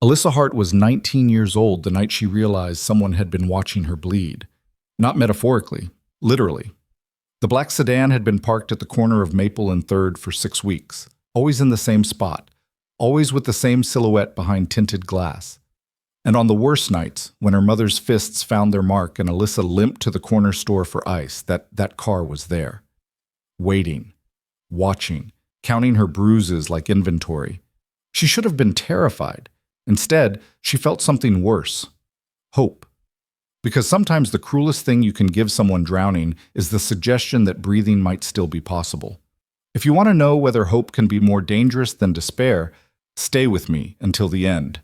Alyssa Hart was 19 years old the night she realized someone had been watching her bleed. Not metaphorically, literally. The black sedan had been parked at the corner of Maple and 3rd for 6 weeks, always in the same spot, always with the same silhouette behind tinted glass. And on the worst nights, when her mother's fists found their mark and Alyssa limped to the corner store for ice, that car was there. Waiting, watching, counting her bruises like inventory. She should have been terrified. Instead, she felt something worse. Hope. Because sometimes the cruelest thing you can give someone drowning is the suggestion that breathing might still be possible. If you want to know whether hope can be more dangerous than despair, stay with me until the end.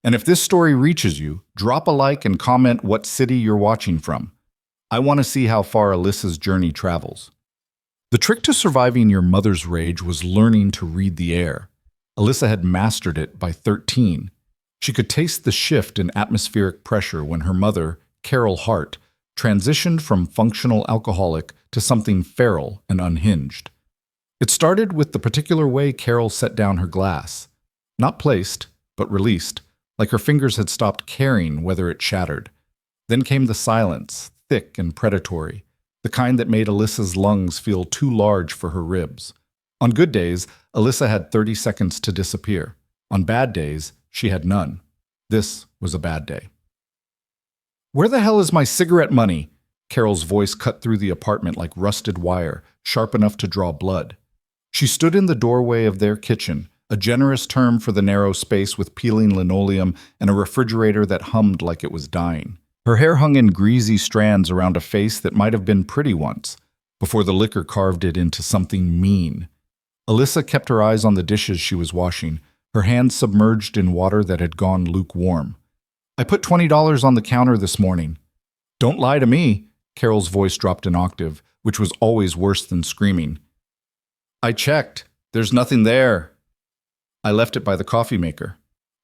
And if this story reaches you, drop a like and comment what city you're watching from. I want to see how far Alyssa's journey travels. The trick to surviving your mother's rage was learning to read the air. Alyssa had mastered it by 13. She could taste the shift in atmospheric pressure when her mother, Carol Hart, transitioned from functional alcoholic to something feral and unhinged. It started with the particular way Carol set down her glass. Not placed, but released, like her fingers had stopped caring whether it shattered. Then came the silence, thick and predatory, the kind that made Alyssa's lungs feel too large for her ribs. On good days, Alyssa had 30 seconds to disappear. On bad days, she had none. This was a bad day. "Where the hell is my cigarette money?" Carol's voice cut through the apartment like rusted wire, sharp enough to draw blood. She stood in the doorway of their kitchen, a generous term for the narrow space with peeling linoleum and a refrigerator that hummed like it was dying. Her hair hung in greasy strands around a face that might have been pretty once, before the liquor carved it into something mean. Alyssa kept her eyes on the dishes she was washing, her hands submerged in water that had gone lukewarm. "I put $20 on the counter this morning." "Don't lie to me." Carol's voice dropped an octave, which was always worse than screaming. "I checked. There's nothing there." "I left it by the coffee maker."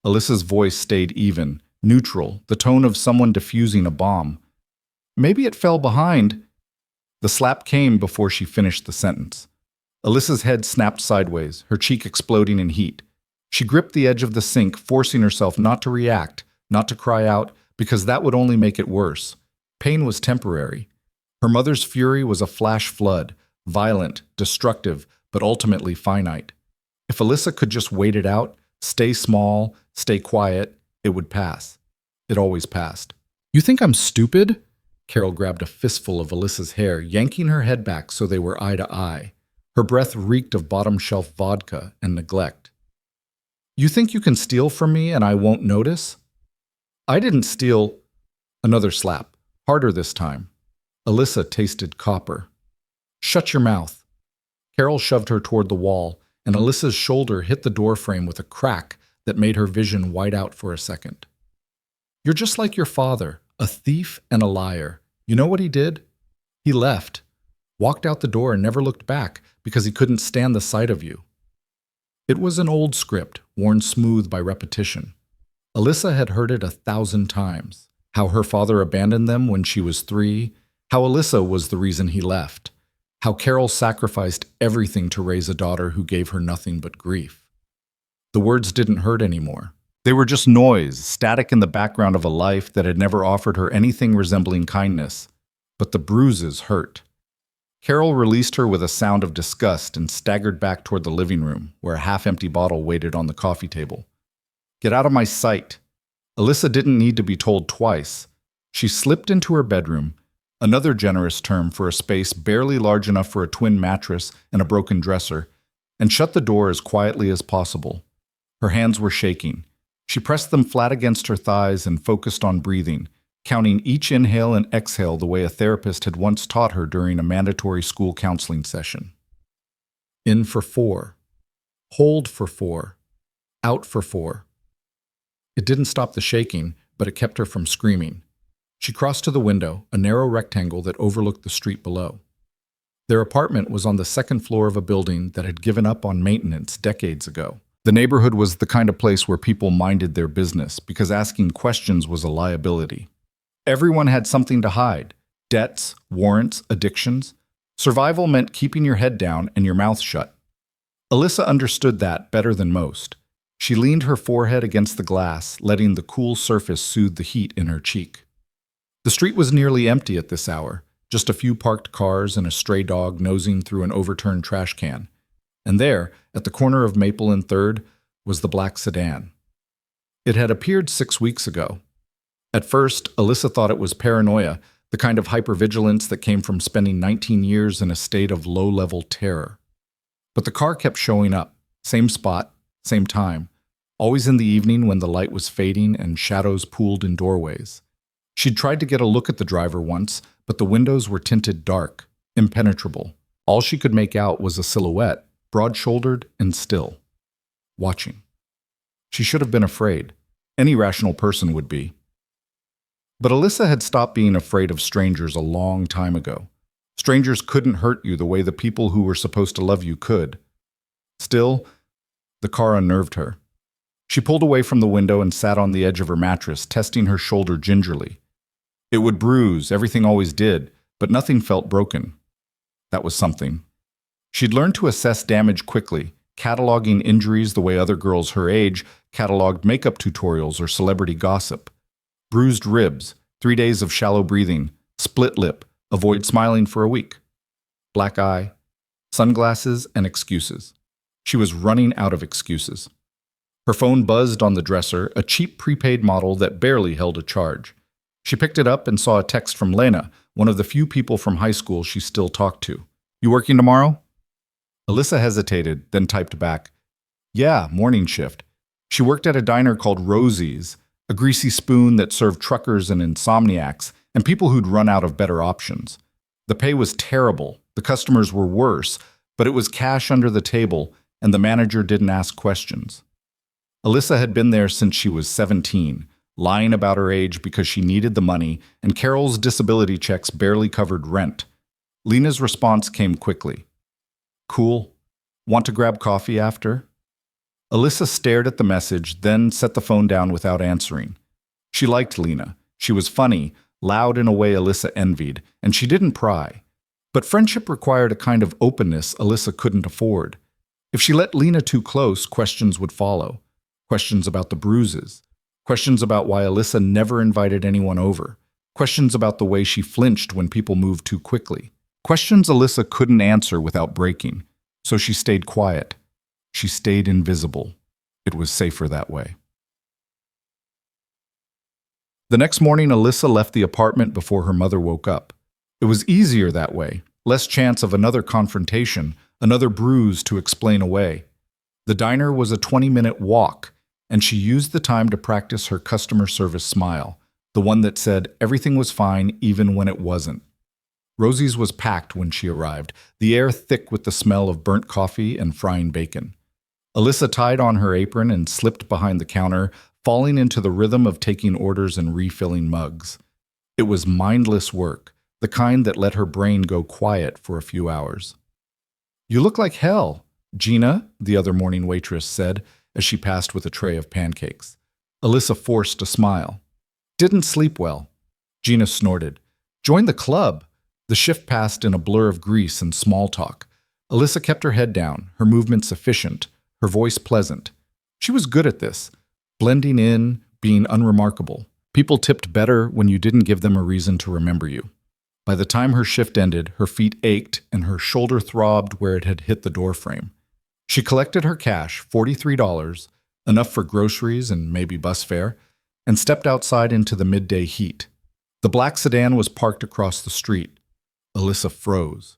Alyssa's voice stayed even, neutral, the tone of someone defusing a bomb. "Maybe it fell behind." The slap came before she finished the sentence. Alyssa's head snapped sideways, her cheek exploding in heat. She gripped the edge of the sink, forcing herself not to react, not to cry out, because that would only make it worse. Pain was temporary. Her mother's fury was a flash flood, violent, destructive, but ultimately finite. If Alyssa could just wait it out, stay small, stay quiet, it would pass. It always passed. "You think I'm stupid?" Carol grabbed a fistful of Alyssa's hair, yanking her head back so they were eye to eye. Her breath reeked of bottom-shelf vodka and neglect. "You think you can steal from me and I won't notice?" "I didn't steal." Another slap, harder this time. Alyssa tasted copper. "Shut your mouth." Carol shoved her toward the wall, and Alyssa's shoulder hit the doorframe with a crack that made her vision white out for a second. "You're just like your father, a thief and a liar. You know what he did? He left, walked out the door and never looked back because he couldn't stand the sight of you." It was an old script, worn smooth by repetition. Alyssa had heard it 1,000 times. How her father abandoned them when she was 3, how Alyssa was the reason he left, how Carol sacrificed everything to raise a daughter who gave her nothing but grief. The words didn't hurt anymore. They were just noise, static in the background of a life that had never offered her anything resembling kindness. But the bruises hurt. Carol released her with a sound of disgust and staggered back toward the living room, where a half-empty bottle waited on the coffee table. "Get out of my sight." Alyssa didn't need to be told twice. She slipped into her bedroom, another generous term for a space barely large enough for a twin mattress and a broken dresser, and shut the door as quietly as possible. Her hands were shaking. She pressed them flat against her thighs and focused on breathing, counting each inhale and exhale the way a therapist had once taught her during a mandatory school counseling session. In for 4. Hold for 4. Out for 4. It didn't stop the shaking, but it kept her from screaming. She crossed to the window, a narrow rectangle that overlooked the street below. Their apartment was on the second floor of a building that had given up on maintenance decades ago. The neighborhood was the kind of place where people minded their business because asking questions was a liability. Everyone had something to hide: debts, warrants, addictions. Survival meant keeping your head down and your mouth shut. Alyssa understood that better than most. She leaned her forehead against the glass, letting the cool surface soothe the heat in her cheek. The street was nearly empty at this hour, just a few parked cars and a stray dog nosing through an overturned trash can. And there, at the corner of Maple and 3rd, was the black sedan. It had appeared 6 weeks ago. At first, Alyssa thought it was paranoia, the kind of hypervigilance that came from spending 19 years in a state of low-level terror. But the car kept showing up, same spot, same time, always in the evening when the light was fading and shadows pooled in doorways. She'd tried to get a look at the driver once, but the windows were tinted dark, impenetrable. All she could make out was a silhouette, broad-shouldered and still, watching. She should have been afraid. Any rational person would be. But Alyssa had stopped being afraid of strangers a long time ago. Strangers couldn't hurt you the way the people who were supposed to love you could. Still, the car unnerved her. She pulled away from the window and sat on the edge of her mattress, testing her shoulder gingerly. It would bruise, everything always did, but nothing felt broken. That was something. She'd learned to assess damage quickly, cataloging injuries the way other girls her age cataloged makeup tutorials or celebrity gossip. Bruised ribs, 3 days of shallow breathing, split lip, avoid smiling for a week. Black eye, sunglasses, and excuses. She was running out of excuses. Her phone buzzed on the dresser, a cheap prepaid model that barely held a charge. She picked it up and saw a text from Lena, one of the few people from high school she still talked to. "You working tomorrow?" Alyssa hesitated, then typed back, "Yeah, morning shift." She worked at a diner called Rosie's, a greasy spoon that served truckers and insomniacs and people who'd run out of better options. The pay was terrible, the customers were worse, but it was cash under the table, and the manager didn't ask questions. Alyssa had been there since she was 17, lying about her age because she needed the money, and Carol's disability checks barely covered rent. Lena's response came quickly. "Cool. Want to grab coffee after?" Alyssa stared at the message, then set the phone down without answering. She liked Lena. She was funny, loud in a way Alyssa envied, and she didn't pry. But friendship required a kind of openness Alyssa couldn't afford. If she let Lena too close, questions would follow. Questions about the bruises. Questions about why Alyssa never invited anyone over. Questions about the way she flinched when people moved too quickly. Questions Alyssa couldn't answer without breaking, so she stayed quiet. She stayed invisible. It was safer that way. The next morning, Alyssa left the apartment before her mother woke up. It was easier that way, less chance of another confrontation, another bruise to explain away. The diner was a 20-minute walk, and she used the time to practice her customer service smile, the one that said everything was fine even when it wasn't. Rosie's was packed when she arrived, the air thick with the smell of burnt coffee and frying bacon. Alyssa tied on her apron and slipped behind the counter, falling into the rhythm of taking orders and refilling mugs. It was mindless work, the kind that let her brain go quiet for a few hours. "You look like hell," Gina, the other morning waitress, said as she passed with a tray of pancakes. Alyssa forced a smile. "Didn't sleep well." Gina snorted. "Join the club." The shift passed in a blur of grease and small talk. Alyssa kept her head down, her movements efficient, her voice pleasant. She was good at this, blending in, being unremarkable. People tipped better when you didn't give them a reason to remember you. By the time her shift ended, her feet ached and her shoulder throbbed where it had hit the doorframe. She collected her cash, $43, enough for groceries and maybe bus fare, and stepped outside into the midday heat. The black sedan was parked across the street. Alyssa froze.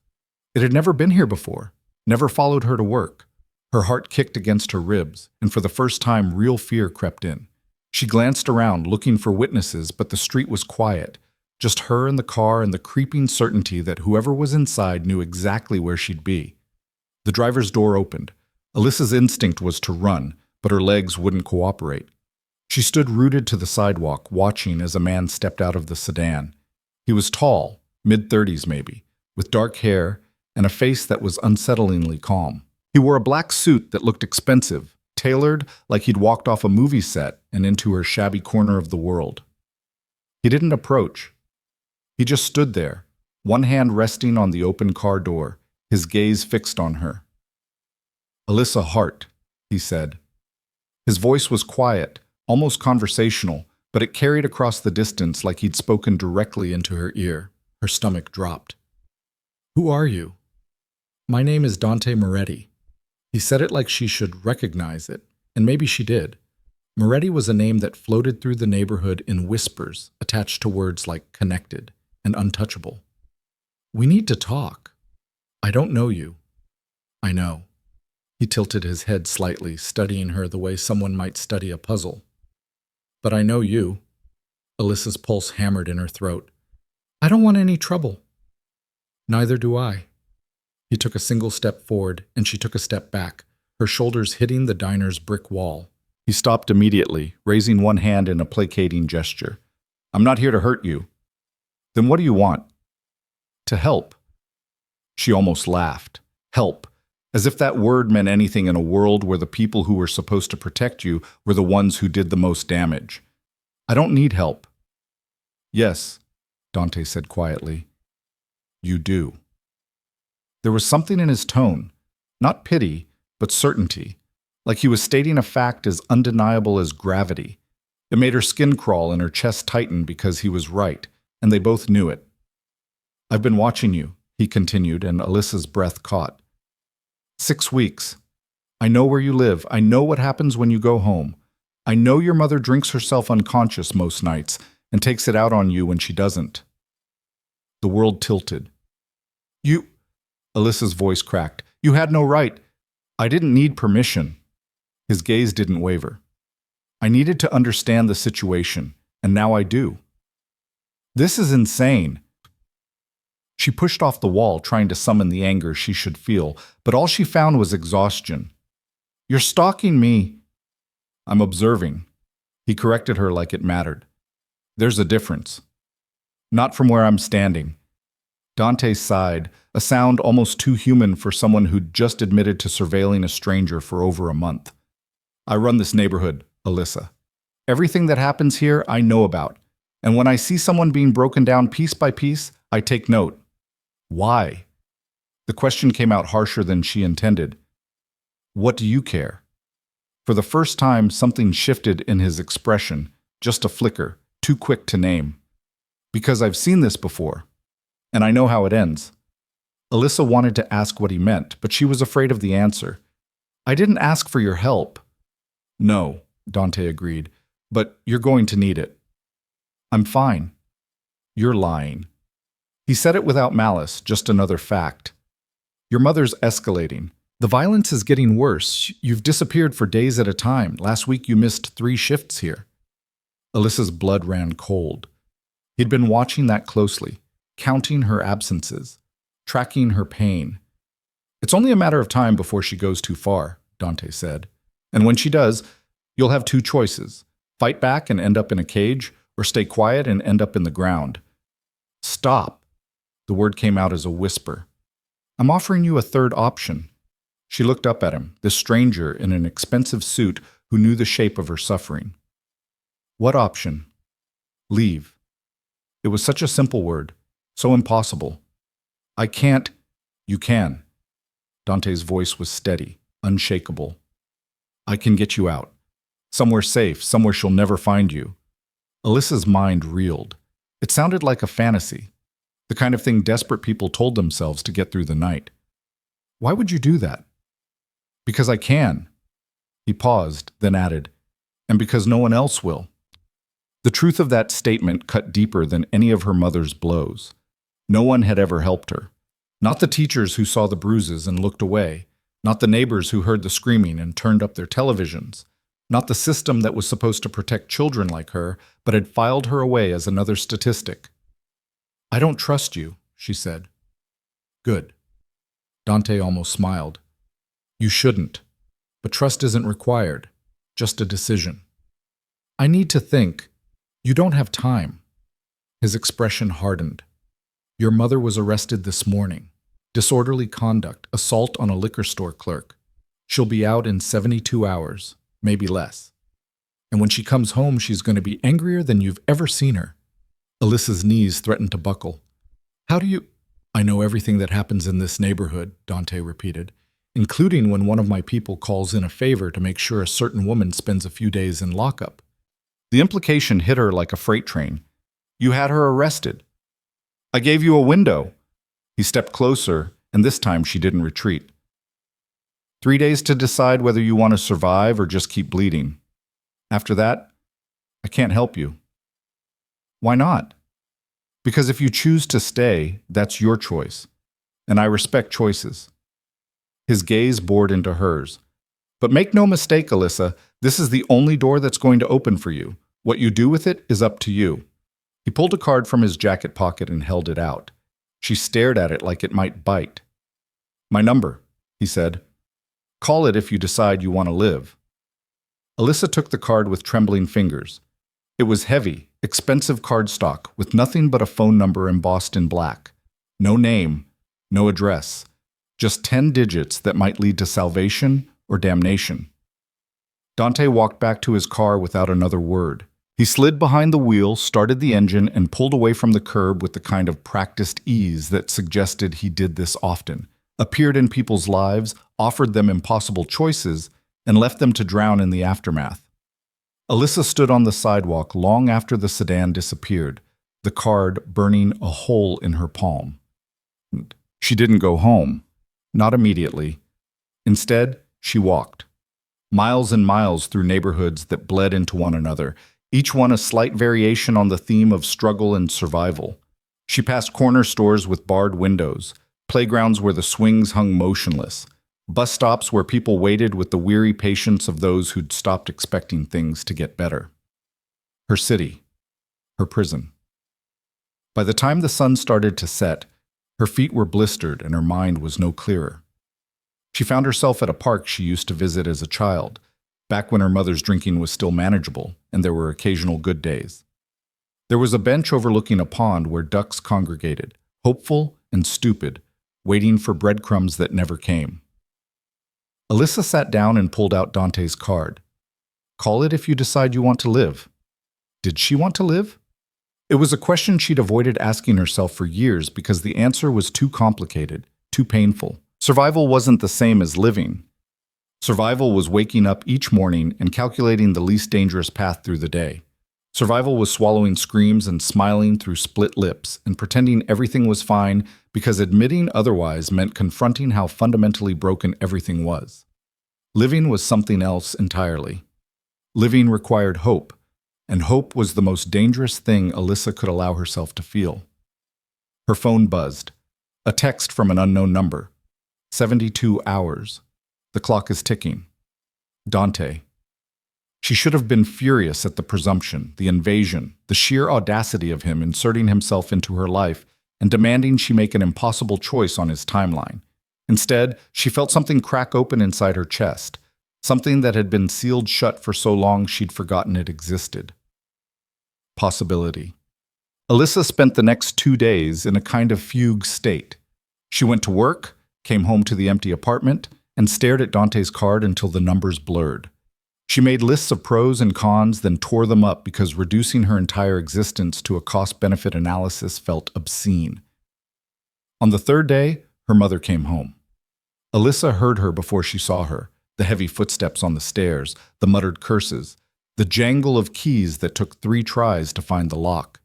It had never been here before, never followed her to work. Her heart kicked against her ribs, and for the first time real fear crept in. She glanced around, looking for witnesses, but the street was quiet. Just her and the car and the creeping certainty that whoever was inside knew exactly where she'd be. The driver's door opened. Alyssa's instinct was to run, but her legs wouldn't cooperate. She stood rooted to the sidewalk, watching as a man stepped out of the sedan. He was tall, mid-30s maybe, with dark hair and a face that was unsettlingly calm. He wore a black suit that looked expensive, tailored like he'd walked off a movie set and into her shabby corner of the world. He didn't approach. He just stood there, one hand resting on the open car door, his gaze fixed on her. "Alyssa Hart," he said. His voice was quiet, almost conversational, but it carried across the distance like he'd spoken directly into her ear. Her stomach dropped. "Who are you?" "My name is Dante Moretti." He said it like she should recognize it, and maybe she did. Moretti was a name that floated through the neighborhood in whispers, attached to words like connected and untouchable. "We need to talk. I don't know you." "I know." He tilted his head slightly, studying her the way someone might study a puzzle. "But I know you." Alyssa's pulse hammered in her throat. "I don't want any trouble." "Neither do I." He took a single step forward, and she took a step back, her shoulders hitting the diner's brick wall. He stopped immediately, raising one hand in a placating gesture. "I'm not here to hurt you." "Then what do you want?" "To help." She almost laughed. Help. As if that word meant anything in a world where the people who were supposed to protect you were the ones who did the most damage. "I don't need help." "Yes," Dante said quietly. "You do." There was something in his tone, not pity, but certainty, like he was stating a fact as undeniable as gravity. It made her skin crawl and her chest tighten because he was right, and they both knew it. "I've been watching you," he continued, and Alyssa's breath caught. 6 weeks. I know where you live. I know what happens when you go home. I know your mother drinks herself unconscious most nights and takes it out on you when she doesn't." The world tilted. "You..." Alyssa's voice cracked. "You had no right. I didn't need permission." His gaze didn't waver. "I needed to understand the situation, and now I do." "This is insane." She pushed off the wall, trying to summon the anger she should feel, but all she found was exhaustion. "You're stalking me." "I'm observing." He corrected her like it mattered. "There's a difference." "Not from where I'm standing." Dante sighed, a sound almost too human for someone who'd just admitted to surveilling a stranger for over a month. "I run this neighborhood, Alyssa. Everything that happens here, I know about. And when I see someone being broken down piece by piece, I take note." "Why?" The question came out harsher than she intended. "What do you care?" For the first time, something shifted in his expression, just a flicker, too quick to name. "Because I've seen this before, and I know how it ends." Alyssa wanted to ask what he meant, but she was afraid of the answer. "I didn't ask for your help." "No," Dante agreed, "but you're going to need it." "I'm fine." "You're lying." He said it without malice, just another fact. "Your mother's escalating. The violence is getting worse. You've disappeared for days at a time. Last week you missed 3 shifts here." Alyssa's blood ran cold. He'd been watching that closely, counting her absences, tracking her pain. "It's only a matter of time before she goes too far," Dante said. "And when she does, you'll have 2 choices. Fight back and end up in a cage, or stay quiet and end up in the ground." "Stop." The word came out as a whisper. "I'm offering you a third option." She looked up at him, this stranger in an expensive suit who knew the shape of her suffering. "What option?" "Leave." It was such a simple word, so impossible. "I can't." "You can." Dante's voice was steady, unshakable. "I can get you out. Somewhere safe, somewhere she'll never find you." Alyssa's mind reeled. It sounded like a fantasy, the kind of thing desperate people told themselves to get through the night. "Why would you do that?" "Because I can." He paused, then added, "And because no one else will." The truth of that statement cut deeper than any of her mother's blows. No one had ever helped her. Not the teachers who saw the bruises and looked away. Not the neighbors who heard the screaming and turned up their televisions. Not the system that was supposed to protect children like her, but had filed her away as another statistic. "I don't trust you," she said. "Good." Dante almost smiled. "You shouldn't. But trust isn't required. Just a decision." "I need to think. You don't have time." His expression hardened. "Your mother was arrested this morning. Disorderly conduct, assault on a liquor store clerk. She'll be out in 72 hours, maybe less. And when she comes home, she's going to be angrier than you've ever seen her." Alyssa's knees threatened to buckle. "How do you—" "I know everything that happens in this neighborhood," Dante repeated. including when one of my people calls in a favor to make sure a certain woman spends a few days in lockup. The implication hit her like a freight train. You had her arrested. I gave you a window. He stepped closer, and this time she didn't retreat. 3 days to decide whether you want to survive or just keep bleeding. After that, I can't help you. Why not? Because if you choose to stay, that's your choice, and I respect choices. His gaze bored into hers. But make no mistake, Alyssa, this is the only door that's going to open for you. What you do with it is up to you. He pulled a card from his jacket pocket and held it out. She stared at it like it might bite. My number, he said. Call it if you decide you want to live. Alyssa took the card with trembling fingers. It was heavy, expensive cardstock with nothing but a phone number embossed in black. No name, no address. Just 10 digits that might lead to salvation or damnation. Dante walked back to his car without another word. He slid behind the wheel, started the engine, and pulled away from the curb with the kind of practiced ease that suggested he did this often, appeared in people's lives, offered them impossible choices, and left them to drown in the aftermath. Alyssa stood on the sidewalk long after the sedan disappeared, the card burning a hole in her palm. She didn't go home. Not immediately. Instead, she walked. Miles and miles through neighborhoods that bled into one another, each one a slight variation on the theme of struggle and survival. She passed corner stores with barred windows, playgrounds where the swings hung motionless, bus stops where people waited with the weary patience of those who'd stopped expecting things to get better. Her city. Her prison. By the time the sun started to set, her feet were blistered and her mind was no clearer. She found herself at a park she used to visit as a child, back when her mother's drinking was still manageable and there were occasional good days. There was a bench overlooking a pond where ducks congregated, hopeful and stupid, waiting for breadcrumbs that never came. Alyssa sat down and pulled out Dante's card. Call it if you decide you want to live. Did she want to live? It was a question she'd avoided asking herself for years because the answer was too complicated, too painful. Survival wasn't the same as living. Survival was waking up each morning and calculating the least dangerous path through the day. Survival was swallowing screams and smiling through split lips and pretending everything was fine because admitting otherwise meant confronting how fundamentally broken everything was. Living was something else entirely. Living required hope, and hope was the most dangerous thing Alyssa could allow herself to feel. Her phone buzzed. A text from an unknown number. 72 hours. The clock is ticking. Dante. She should have been furious at the presumption, the invasion, the sheer audacity of him inserting himself into her life and demanding she make an impossible choice on his timeline. Instead, she felt something crack open inside her chest, something that had been sealed shut for so long she'd forgotten it existed. Possibility. Alyssa spent the next 2 days in a kind of fugue state. She went to work, came home to the empty apartment, and stared at Dante's card until the numbers blurred. She made lists of pros and cons, then tore them up because reducing her entire existence to a cost-benefit analysis felt obscene. On the 3rd day, her mother came home. Alyssa heard her before she saw her, the heavy footsteps on the stairs, the muttered curses, the jangle of keys that took 3 tries to find the lock.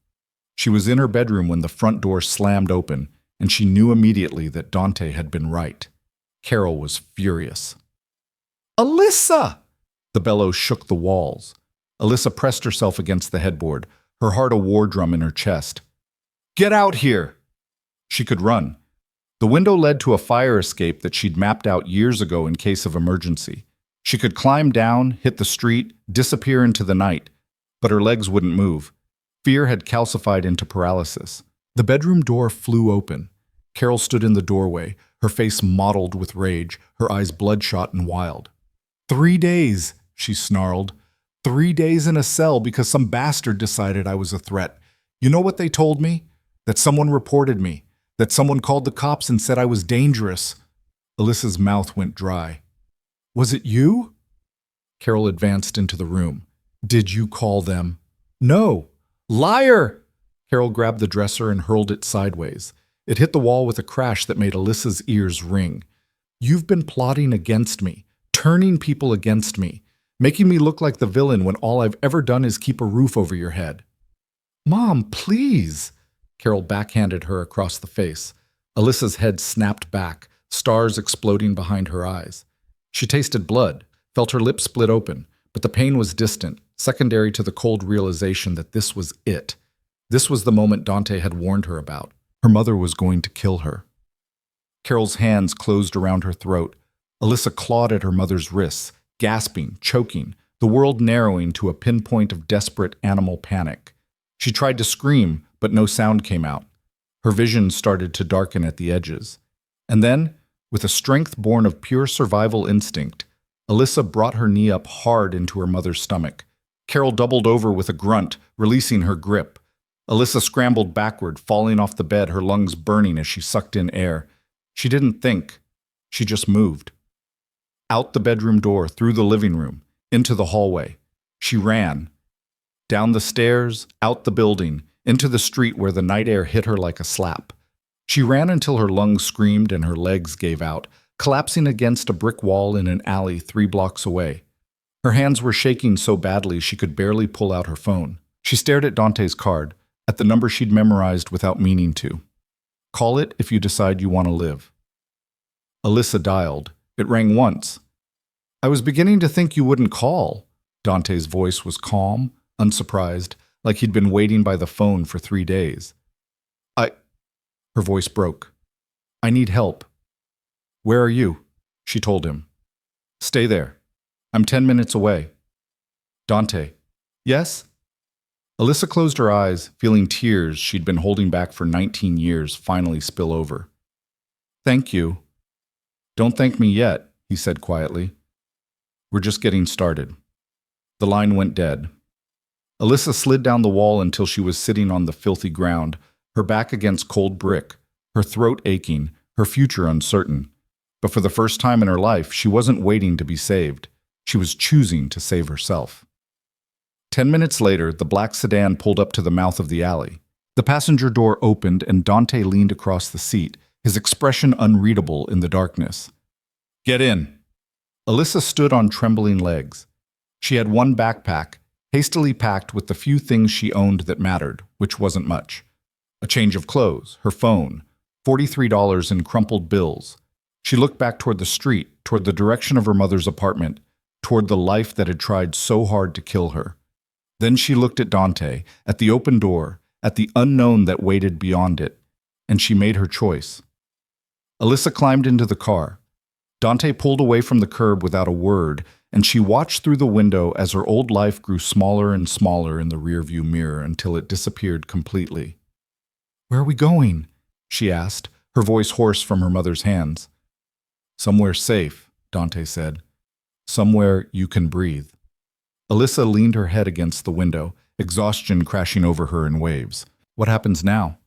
She was in her bedroom when the front door slammed open, and she knew immediately that Dante had been right. Carol was furious. Alyssa! The bellow shook the walls. Alyssa pressed herself against the headboard, her heart a war drum in her chest. Get out here! She could run. The window led to a fire escape that she'd mapped out years ago in case of emergency. She could climb down, hit the street, disappear into the night, but her legs wouldn't move. Fear had calcified into paralysis. The bedroom door flew open. Carol stood in the doorway, her face mottled with rage, her eyes bloodshot and wild. 3 days, she snarled. 3 days in a cell because some bastard decided I was a threat. You know what they told me? That someone reported me. That someone called the cops and said I was dangerous. Alyssa's mouth went dry. Was it you? Carol advanced into the room. Did you call them? No. Liar! Carol grabbed the dresser and hurled it sideways. It hit the wall with a crash that made Alyssa's ears ring. You've been plotting against me, turning people against me, making me look like the villain when all I've ever done is keep a roof over your head." "Mom, please!" Carol backhanded her across the face. Alyssa's head snapped back, stars exploding behind her eyes. She tasted blood, felt her lips split open, but the pain was distant, secondary to the cold realization that this was it. This was the moment Dante had warned her about. Her mother was going to kill her. Carol's hands closed around her throat. Alyssa clawed at her mother's wrists, gasping, choking, the world narrowing to a pinpoint of desperate animal panic. She tried to scream, but no sound came out. Her vision started to darken at the edges. And then, with a strength born of pure survival instinct, Alyssa brought her knee up hard into her mother's stomach. Carol doubled over with a grunt, releasing her grip. Alyssa scrambled backward, falling off the bed, her lungs burning as she sucked in air. She didn't think. She just moved. Out the bedroom door, through the living room, into the hallway. She ran. Down the stairs, out the building, into the street where the night air hit her like a slap. She ran until her lungs screamed and her legs gave out, collapsing against a brick wall in an alley 3 blocks away. Her hands were shaking so badly she could barely pull out her phone. She stared at Dante's card, at the number she'd memorized without meaning to. "Call it if you decide you want to live." Alyssa dialed. It rang once. "I was beginning to think you wouldn't call." Dante's voice was calm, unsurprised, like he'd been waiting by the phone for 3 days. Her voice broke. "I need help." "Where are you?" she told him. "Stay there. I'm 10 minutes away." "Dante." "Yes?" Alyssa closed her eyes, feeling tears she'd been holding back for 19 years finally spill over. "Thank you." "Don't thank me yet," he said quietly. "We're just getting started." The line went dead. Alyssa slid down the wall until she was sitting on the filthy ground, her back against cold brick, her throat aching, her future uncertain. But for the first time in her life, she wasn't waiting to be saved. She was choosing to save herself. 10 minutes later, the black sedan pulled up to the mouth of the alley. The passenger door opened and Dante leaned across the seat, his expression unreadable in the darkness. "Get in." Alyssa stood on trembling legs. She had one backpack, hastily packed with the few things she owned that mattered, which wasn't much. A change of clothes, her phone, $43 in crumpled bills. She looked back toward the street, toward the direction of her mother's apartment, toward the life that had tried so hard to kill her. Then she looked at Dante, at the open door, at the unknown that waited beyond it, and she made her choice. Alyssa climbed into the car. Dante pulled away from the curb without a word, and she watched through the window as her old life grew smaller and smaller in the rearview mirror until it disappeared completely. "Where are we going?" she asked, her voice hoarse from her mother's hands. "Somewhere safe," Dante said. "Somewhere you can breathe." Alyssa leaned her head against the window, exhaustion crashing over her in waves. "What happens now?"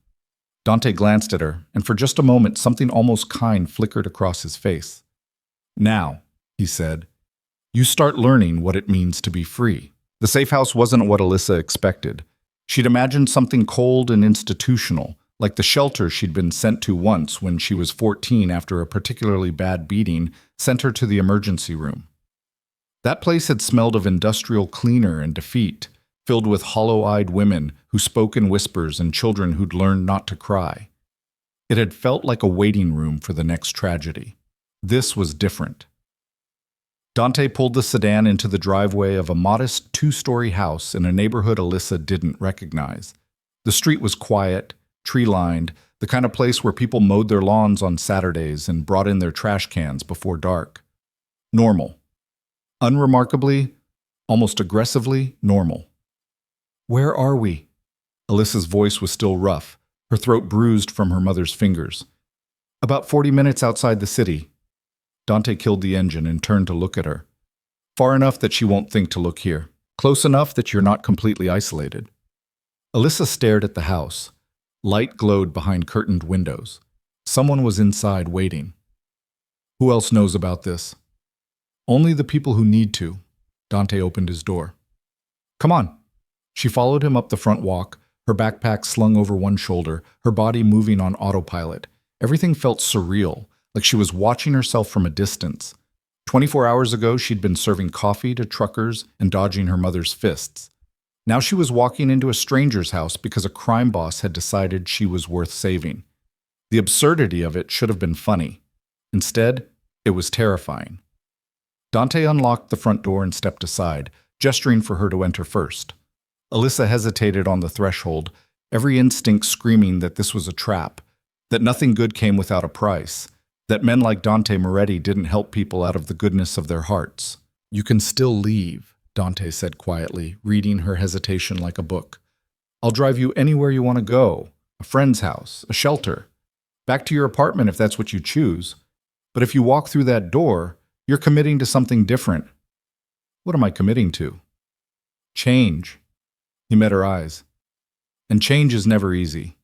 Dante glanced at her, and for just a moment something almost kind flickered across his face. "Now," he said, "you start learning what it means to be free." The safe house wasn't what Alyssa expected. She'd imagined something cold and institutional, like the shelter she'd been sent to once when she was 14 after a particularly bad beating sent her to the emergency room. That place had smelled of industrial cleaner and defeat, filled with hollow-eyed women who spoke in whispers and children who'd learned not to cry. It had felt like a waiting room for the next tragedy. This was different. Dante pulled the sedan into the driveway of a modest 2-story house in a neighborhood Alyssa didn't recognize. The street was quiet, tree-lined, the kind of place where people mowed their lawns on Saturdays and brought in their trash cans before dark. Normal. Unremarkably, almost aggressively normal. "Where are we?" Alyssa's voice was still rough, her throat bruised from her mother's fingers. "About 40 minutes outside the city." Dante killed the engine and turned to look at her. "Far enough that she won't think to look here. Close enough that you're not completely isolated." Alyssa stared at the house. Light glowed behind curtained windows. Someone was inside waiting. "Who else knows about this?" "Only the people who need to." Dante opened his door. "Come on." She followed him up the front walk, her backpack slung over one shoulder, her body moving on autopilot. Everything felt surreal, like she was watching herself from a distance. 24 hours ago, she'd been serving coffee to truckers and dodging her mother's fists. Now she was walking into a stranger's house because a crime boss had decided she was worth saving. The absurdity of it should have been funny. Instead, it was terrifying. Dante unlocked the front door and stepped aside, gesturing for her to enter first. Alyssa hesitated on the threshold, every instinct screaming that this was a trap, that nothing good came without a price, that men like Dante Moretti didn't help people out of the goodness of their hearts. "You can still leave," Dante said quietly, reading her hesitation like a book. "I'll drive you anywhere you want to go, a friend's house, a shelter, back to your apartment if that's what you choose. But if you walk through that door, you're committing to something different." "What am I committing to?" "Change." He met her eyes. And change is never easy.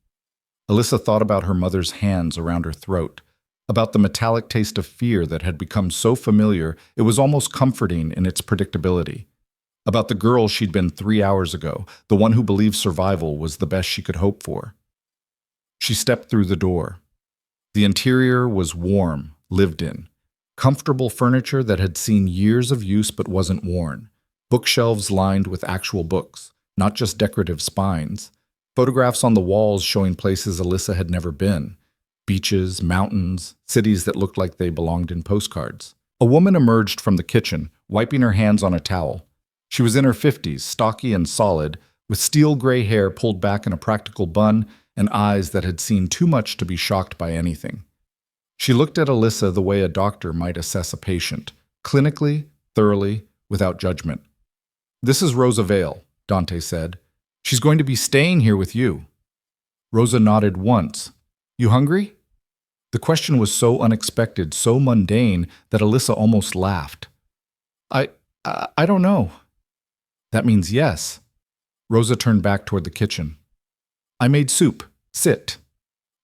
Alyssa thought about her mother's hands around her throat, about the metallic taste of fear that had become so familiar it was almost comforting in its predictability, about the girl she'd been 3 hours ago, the one who believed survival was the best she could hope for. She stepped through the door. The interior was warm, lived in. Comfortable furniture that had seen years of use but wasn't worn. Bookshelves lined with actual books, not just decorative spines. Photographs on the walls showing places Alyssa had never been. Beaches, mountains, cities that looked like they belonged in postcards. A woman emerged from the kitchen, wiping her hands on a towel. She was in her 50s, stocky and solid, with steel gray hair pulled back in a practical bun and eyes that had seen too much to be shocked by anything. She looked at Alyssa the way a doctor might assess a patient, clinically, thoroughly, without judgment. "This is Rosa Vale," Dante said. "She's going to be staying here with you." Rosa nodded once. "You hungry?" The question was so unexpected, so mundane, that Alyssa almost laughed. I don't know." "That means yes." Rosa turned back toward the kitchen. "I made soup. Sit."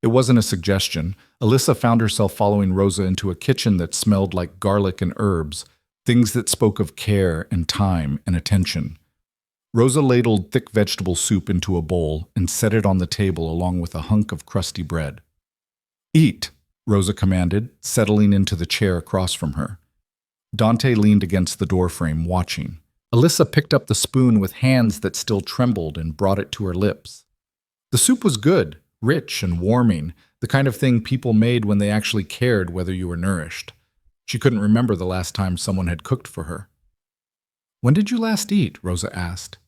It wasn't a suggestion. Alyssa found herself following Rosa into a kitchen that smelled like garlic and herbs, things that spoke of care and time and attention. Rosa ladled thick vegetable soup into a bowl and set it on the table along with a hunk of crusty bread. "Eat," Rosa commanded, settling into the chair across from her. Dante leaned against the doorframe, watching. Alyssa picked up the spoon with hands that still trembled and brought it to her lips. The soup was good, rich and warming, the kind of thing people made when they actually cared whether you were nourished. She couldn't remember the last time someone had cooked for her. "When did you last eat?" Rosa asked.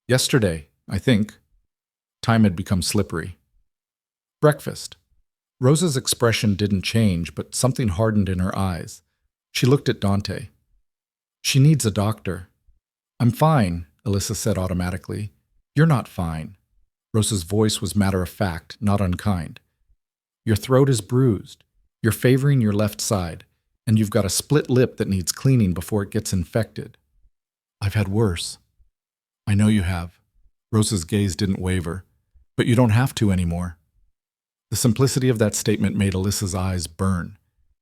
"Yesterday, I think." Time had become slippery. "Breakfast." Rosa's expression didn't change, but something hardened in her eyes. She looked at Dante. "She needs a doctor." "I'm fine," Alyssa said automatically. "You're not fine." Rosa's voice was matter-of-fact, not unkind. "Your throat is bruised. You're favoring your left side, and you've got a split lip that needs cleaning before it gets infected." "I've had worse." "I know you have." Rosa's gaze didn't waver. "But you don't have to anymore." The simplicity of that statement made Alyssa's eyes burn.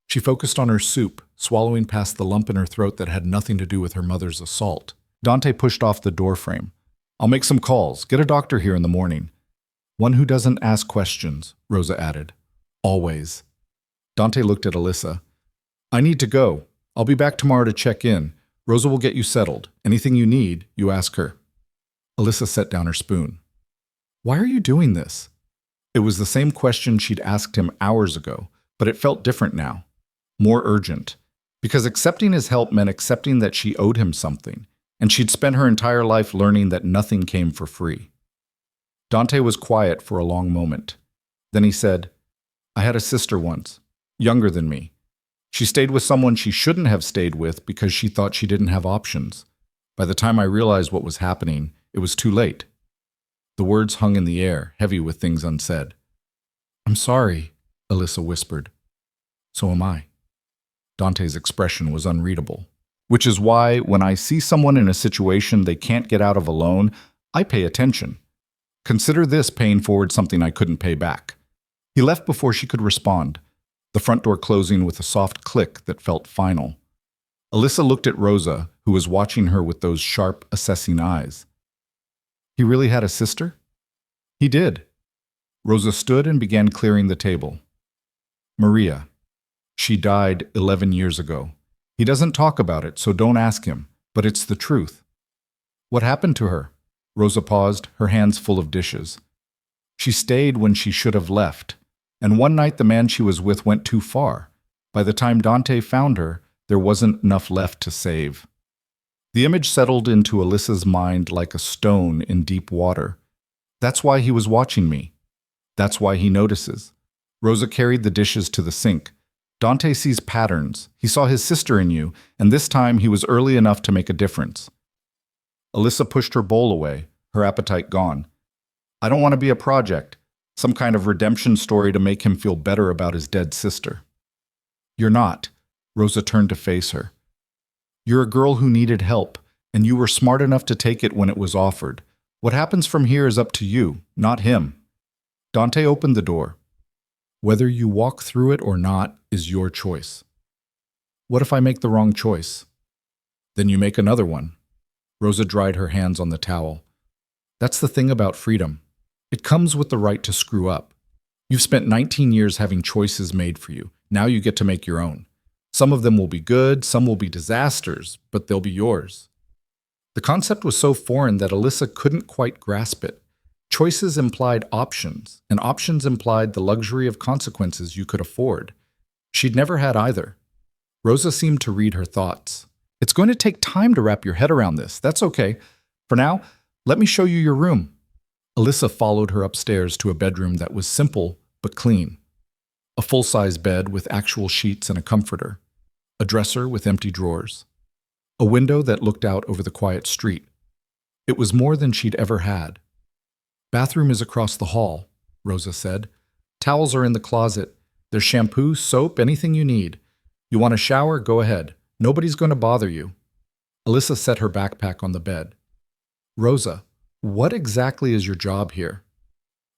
She focused on her soup, swallowing past the lump in her throat that had nothing to do with her mother's assault. Dante pushed off the doorframe. "I'll make some calls. Get a doctor here in the morning." "One who doesn't ask questions," Rosa added. "Always." Dante looked at Alyssa. "I need to go. I'll be back tomorrow to check in. Rosa will get you settled. Anything you need, you ask her." Alyssa set down her spoon. "Why are you doing this?" It was the same question she'd asked him hours ago, but it felt different now. More urgent. Because accepting his help meant accepting that she owed him something, and she'd spent her entire life learning that nothing came for free. Dante was quiet for a long moment. Then he said, "I had a sister once, younger than me. She stayed with someone she shouldn't have stayed with because she thought she didn't have options. By the time I realized what was happening, it was too late." The words hung in the air, heavy with things unsaid. "I'm sorry," Alyssa whispered. "So am I." Dante's expression was unreadable. Which is why, when I see someone in a situation they can't get out of alone, I pay attention. Consider this paying forward something I couldn't pay back. He left before she could respond, the front door closing with a soft click that felt final. Alyssa looked at Rosa, who was watching her with those sharp, assessing eyes. "He really had a sister?" "He did." Rosa stood and began clearing the table. "Maria." She died 11 years ago. He doesn't talk about it, so don't ask him, but it's the truth. What happened to her? Rosa paused, her hands full of dishes. She stayed when she should have left, and one night the man she was with went too far. By the time Dante found her, there wasn't enough left to save. The image settled into Alyssa's mind like a stone in deep water. That's why he was watching me. That's why he notices. Rosa carried the dishes to the sink. Dante sees patterns. He saw his sister in you, and this time he was early enough to make a difference. Alyssa pushed her bowl away, her appetite gone. I don't want to be a project, some kind of redemption story to make him feel better about his dead sister. You're not. Rosa turned to face her. You're a girl who needed help, and you were smart enough to take it when it was offered. What happens from here is up to you, not him. Dante opened the door. Whether you walk through it or not is your choice. What if I make the wrong choice? Then you make another one. Rosa dried her hands on the towel. That's the thing about freedom. It comes with the right to screw up. You've spent 19 years having choices made for you. Now you get to make your own. Some of them will be good, some will be disasters, but they'll be yours. The concept was so foreign that Alyssa couldn't quite grasp it. Choices implied options, and options implied the luxury of consequences you could afford. She'd never had either. Rosa seemed to read her thoughts. It's going to take time to wrap your head around this. That's okay. For now, let me show you your room. Alyssa followed her upstairs to a bedroom that was simple but clean. A full-size bed with actual sheets and a comforter. A dresser with empty drawers. A window that looked out over the quiet street. It was more than she'd ever had. Bathroom is across the hall, Rosa said. Towels are in the closet. There's shampoo, soap, anything you need. You want a shower? Go ahead. Nobody's going to bother you. Alyssa set her backpack on the bed. Rosa, what exactly is your job here?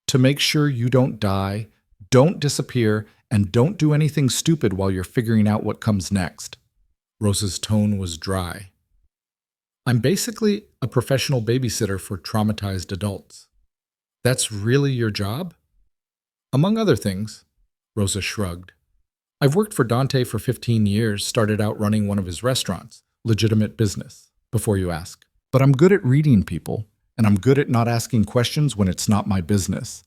To make sure you don't die, don't disappear, and don't do anything stupid while you're figuring out what comes next. Rosa's tone was dry. I'm basically a professional babysitter for traumatized adults. That's really your job? Among other things, Rosa shrugged. I've worked for Dante for 15 years, started out running one of his restaurants, legitimate business, before you ask. But I'm good at reading people, and I'm good at not asking questions when it's not my business.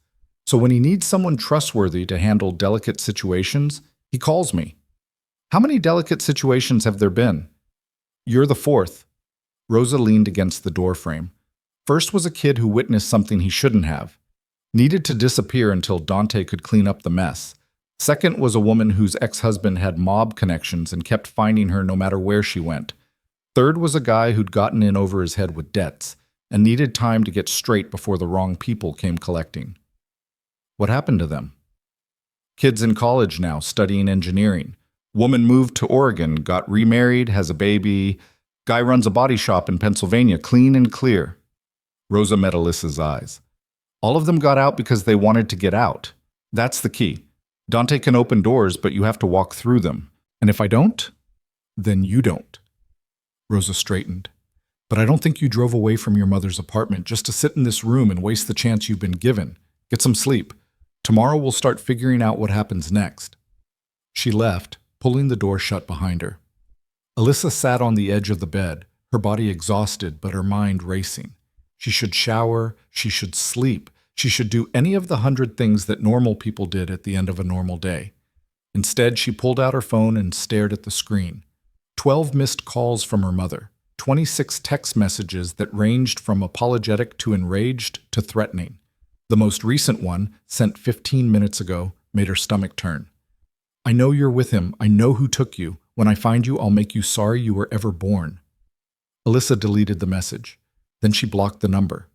So when he needs someone trustworthy to handle delicate situations, he calls me. How many delicate situations have there been? You're the fourth. Rosa leaned against the doorframe. First was a kid who witnessed something he shouldn't have. Needed to disappear until Dante could clean up the mess. Second was a woman whose ex-husband had mob connections and kept finding her no matter where she went. Third was a guy who'd gotten in over his head with debts and needed time to get straight before the wrong people came collecting. What happened to them? Kids in college now, studying engineering. Woman moved to Oregon, got remarried, has a baby. Guy runs a body shop in Pennsylvania, clean and clear. Rosa met Alyssa's eyes. All of them got out because they wanted to get out. That's the key. Dante can open doors, but you have to walk through them. And if I don't, then you don't. Rosa straightened. But I don't think you drove away from your mother's apartment just to sit in this room and waste the chance you've been given. Get some sleep. Tomorrow we'll start figuring out what happens next. She left, pulling the door shut behind her. Alyssa sat on the edge of the bed, her body exhausted but her mind racing. She should shower, she should sleep, she should do any of the 100 things that normal people did at the end of a normal day. Instead, she pulled out her phone and stared at the screen. 12 missed calls from her mother, 26 text messages that ranged from apologetic to enraged to threatening. The most recent one, sent 15 minutes ago, made her stomach turn. I know you're with him. I know who took you. When I find you, I'll make you sorry you were ever born. Alyssa deleted the message. Then she blocked the number.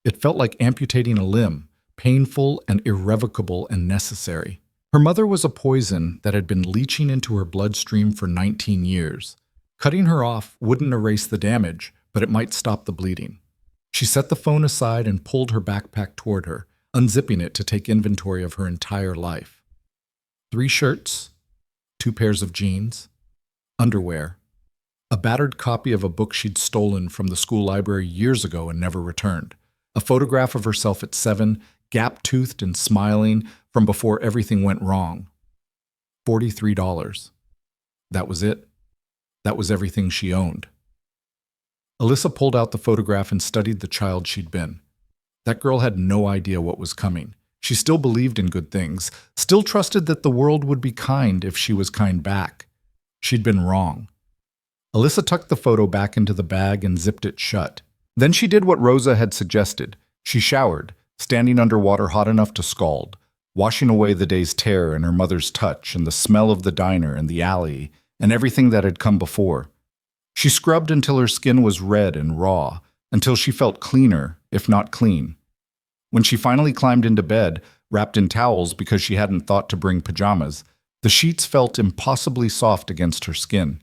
It felt like amputating a limb, painful and irrevocable and necessary. Her mother was a poison that had been leaching into her bloodstream for 19 years. Cutting her off wouldn't erase the damage, but it might stop the bleeding. She set the phone aside and pulled her backpack toward her, unzipping it to take inventory of her entire life. 3 shirts, 2 pairs of jeans, underwear, a battered copy of a book she'd stolen from the school library years ago and never returned, a photograph of herself at 7, gap-toothed and smiling from before everything went wrong. $43. That was it. That was everything she owned. Alyssa pulled out the photograph and studied the child she'd been. That girl had no idea what was coming. She still believed in good things, still trusted that the world would be kind if she was kind back. She'd been wrong. Alyssa tucked the photo back into the bag and zipped it shut. Then she did what Rosa had suggested. She showered, standing under water hot enough to scald, washing away the day's terror and her mother's touch and the smell of the diner and the alley and everything that had come before. She scrubbed until her skin was red and raw, until she felt cleaner, if not clean. When she finally climbed into bed, wrapped in towels because she hadn't thought to bring pajamas, the sheets felt impossibly soft against her skin.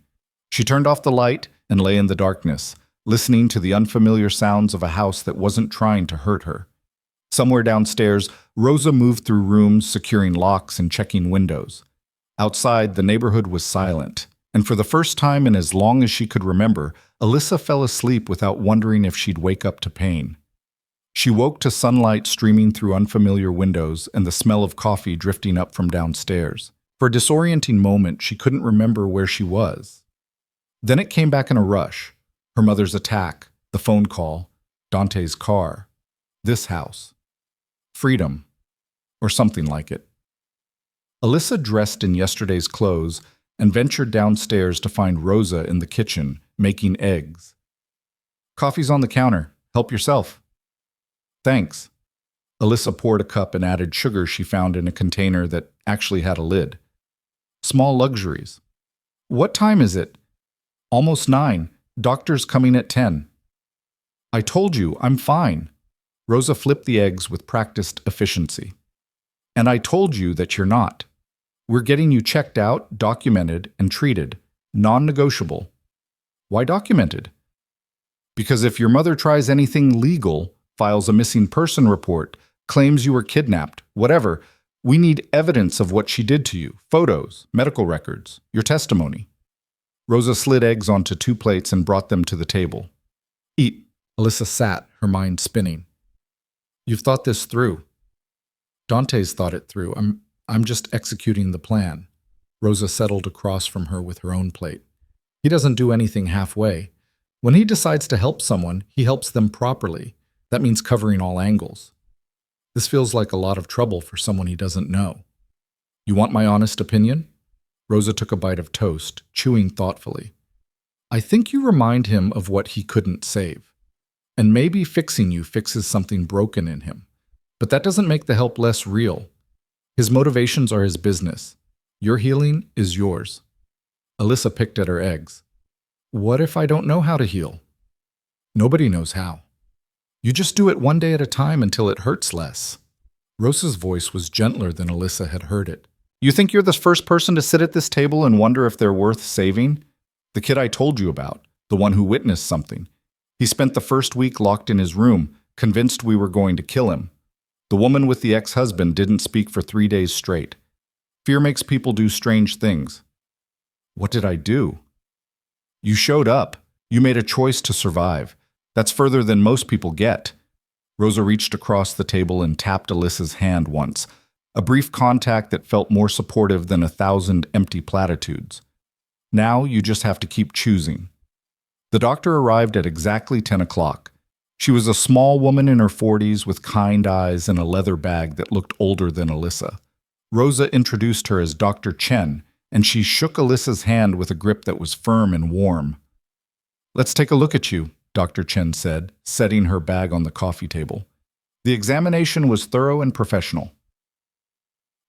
She turned off the light and lay in the darkness, listening to the unfamiliar sounds of a house that wasn't trying to hurt her. Somewhere downstairs, Rosa moved through rooms, securing locks and checking windows. Outside, the neighborhood was silent, and for the first time in as long as she could remember, Alyssa fell asleep without wondering if she'd wake up to pain. She woke to sunlight streaming through unfamiliar windows and the smell of coffee drifting up from downstairs. For a disorienting moment, she couldn't remember where she was. Then it came back in a rush. Her mother's attack, the phone call, Dante's car, this house. Freedom, or something like it. Alyssa dressed in yesterday's clothes and ventured downstairs to find Rosa in the kitchen, making eggs. "Coffee's on the counter. Help yourself." "Thanks." Alyssa poured a cup and added sugar she found in a container that actually had a lid. Small luxuries. "What time is it?" "Almost 9. Doctor's coming at 10. "I told you, I'm fine." Rosa flipped the eggs with practiced efficiency. "And I told you that you're not. We're getting you checked out, documented, and treated. Non-negotiable." "Why documented?" "Because if your mother tries anything legal, files a missing person report, claims you were kidnapped, whatever, we need evidence of what she did to you, photos, medical records, your testimony." Rosa slid eggs onto 2 plates and brought them to the table. "Eat." Alyssa sat, her mind spinning. "You've thought this through." "Dante's thought it through. I'm just executing the plan." Rosa settled across from her with her own plate. "He doesn't do anything halfway. When he decides to help someone, he helps them properly. That means covering all angles. This feels like a lot of trouble for someone he doesn't know." "You want my honest opinion?" Rosa took a bite of toast, chewing thoughtfully. "I think you remind him of what he couldn't save. And maybe fixing you fixes something broken in him. But that doesn't make the help less real. His motivations are his business. Your healing is yours." Alyssa picked at her eggs. "What if I don't know how to heal?" "Nobody knows how. You just do it one day at a time until it hurts less." Rosa's voice was gentler than Alyssa had heard it. "You think you're the first person to sit at this table and wonder if they're worth saving? The kid I told you about, the one who witnessed something. He spent the first week locked in his room, convinced we were going to kill him. The woman with the ex-husband didn't speak for 3 days straight. Fear makes people do strange things." "What did I do?" "You showed up. You made a choice to survive. That's further than most people get." Rosa reached across the table and tapped Alyssa's hand once, a brief contact that felt more supportive than 1,000 empty platitudes. "Now you just have to keep choosing." The doctor arrived at exactly 10 o'clock. She was a small woman in her 40s with kind eyes and a leather bag that looked older than Alyssa. Rosa introduced her as Dr. Chen, and she shook Alyssa's hand with a grip that was firm and warm. "Let's take a look at you," Dr. Chen said, setting her bag on the coffee table. The examination was thorough and professional.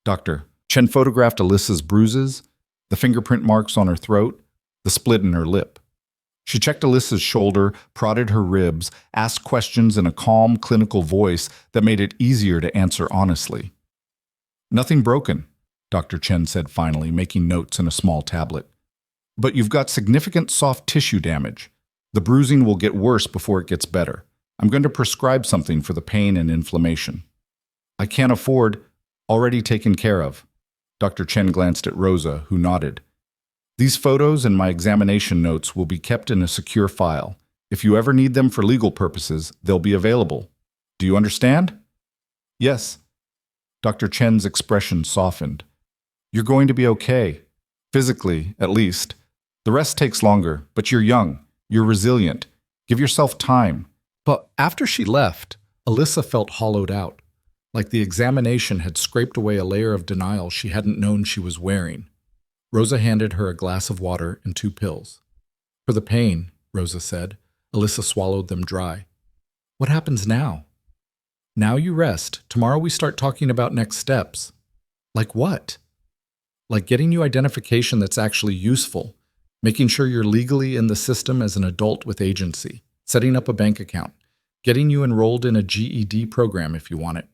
Dr. Chen photographed Alyssa's bruises, the fingerprint marks on her throat, the split in her lip. She checked Alyssa's shoulder, prodded her ribs, asked questions in a calm, clinical voice that made it easier to answer honestly. "Nothing broken," Dr. Chen said finally, making notes in a small tablet. "But you've got significant soft tissue damage. The bruising will get worse before it gets better. I'm going to prescribe something for the pain and inflammation." "I can't afford." "Already taken care of." Dr. Chen glanced at Rosa, who nodded. "These photos and my examination notes will be kept in a secure file. If you ever need them for legal purposes, they'll be available. Do you understand?" "Yes." Dr. Chen's expression softened. You're going to be okay. Physically, at least. The rest takes longer, but you're young. You're resilient. Give yourself time. But after she left, Alyssa felt hollowed out, like the examination had scraped away a layer of denial she hadn't known she was wearing. Rosa handed her a glass of water and 2 pills. For the pain, Rosa said. Alyssa swallowed them dry. What happens now? Now you rest. Tomorrow we start talking about next steps. Like what? Like getting you identification that's actually useful, making sure you're legally in the system as an adult with agency, setting up a bank account, getting you enrolled in a GED program if you want it.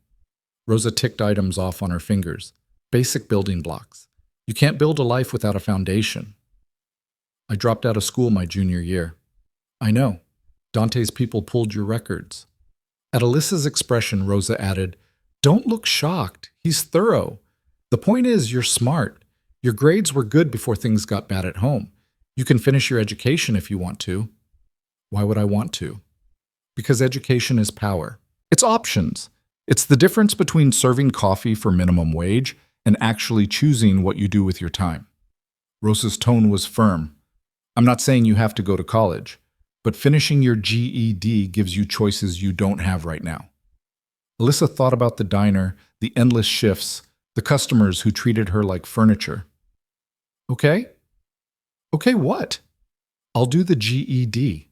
Rosa ticked items off on her fingers. Basic building blocks. You can't build a life without a foundation. I dropped out of school my junior year. I know. Dante's people pulled your records. At Alyssa's expression, Rosa added, Don't look shocked. He's thorough. The point is, you're smart. Your grades were good before things got bad at home. You can finish your education if you want to. Why would I want to? Because education is power. It's options. It's the difference between serving coffee for minimum wage and actually choosing what you do with your time. Rosa's tone was firm. I'm not saying you have to go to college, but finishing your GED gives you choices you don't have right now. Alyssa thought about the diner, the endless shifts, the customers who treated her like furniture. Okay? Okay, what? I'll do the GED.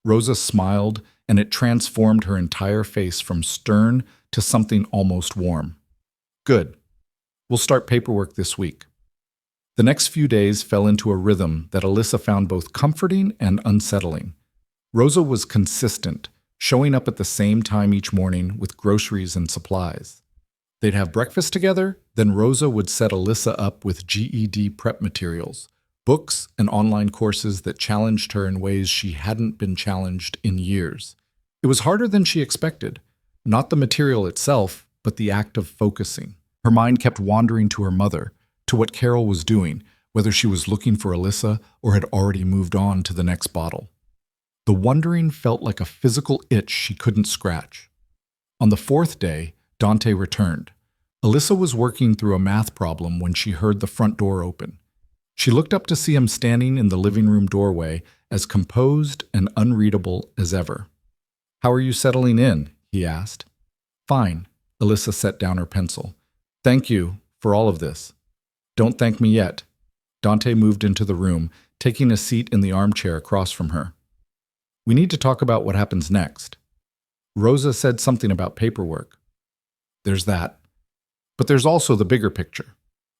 Rosa smiled, and it transformed her entire face from stern to something almost warm. Good. We'll start paperwork this week. The next few days fell into a rhythm that Alyssa found both comforting and unsettling. Rosa was consistent, showing up at the same time each morning with groceries and supplies. They'd have breakfast together, then Rosa would set Alyssa up with GED prep materials, books and online courses that challenged her in ways she hadn't been challenged in years. It was harder than she expected, not the material itself, but the act of focusing. Her mind kept wandering to her mother, to what Carol was doing, whether she was looking for Alyssa or had already moved on to the next bottle. The wondering felt like a physical itch she couldn't scratch. On the 4th day, Dante returned. Alyssa was working through a math problem when she heard the front door open. She looked up to see him standing in the living room doorway, as composed and unreadable as ever. How are you settling in? He asked. Fine. Alyssa set down her pencil. Thank you for all of this. Don't thank me yet. Dante moved into the room, taking a seat in the armchair across from her. We need to talk about what happens next. Rosa said something about paperwork. There's that. But there's also the bigger picture.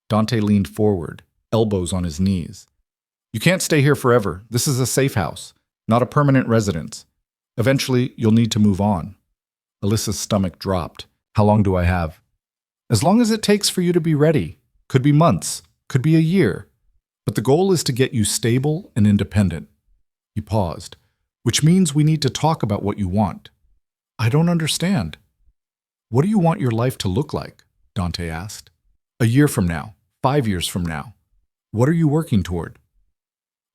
Dante leaned forward, elbows on his knees. You can't stay here forever. This is a safe house, not a permanent residence. Eventually, you'll need to move on. Alyssa's stomach dropped. How long do I have? As long as it takes for you to be ready. Could be months, could be a year. But the goal is to get you stable and independent. He paused. Which means we need to talk about what you want. I don't understand. What do you want your life to look like? Dante asked. A year from now, 5 years from now. What are you working toward?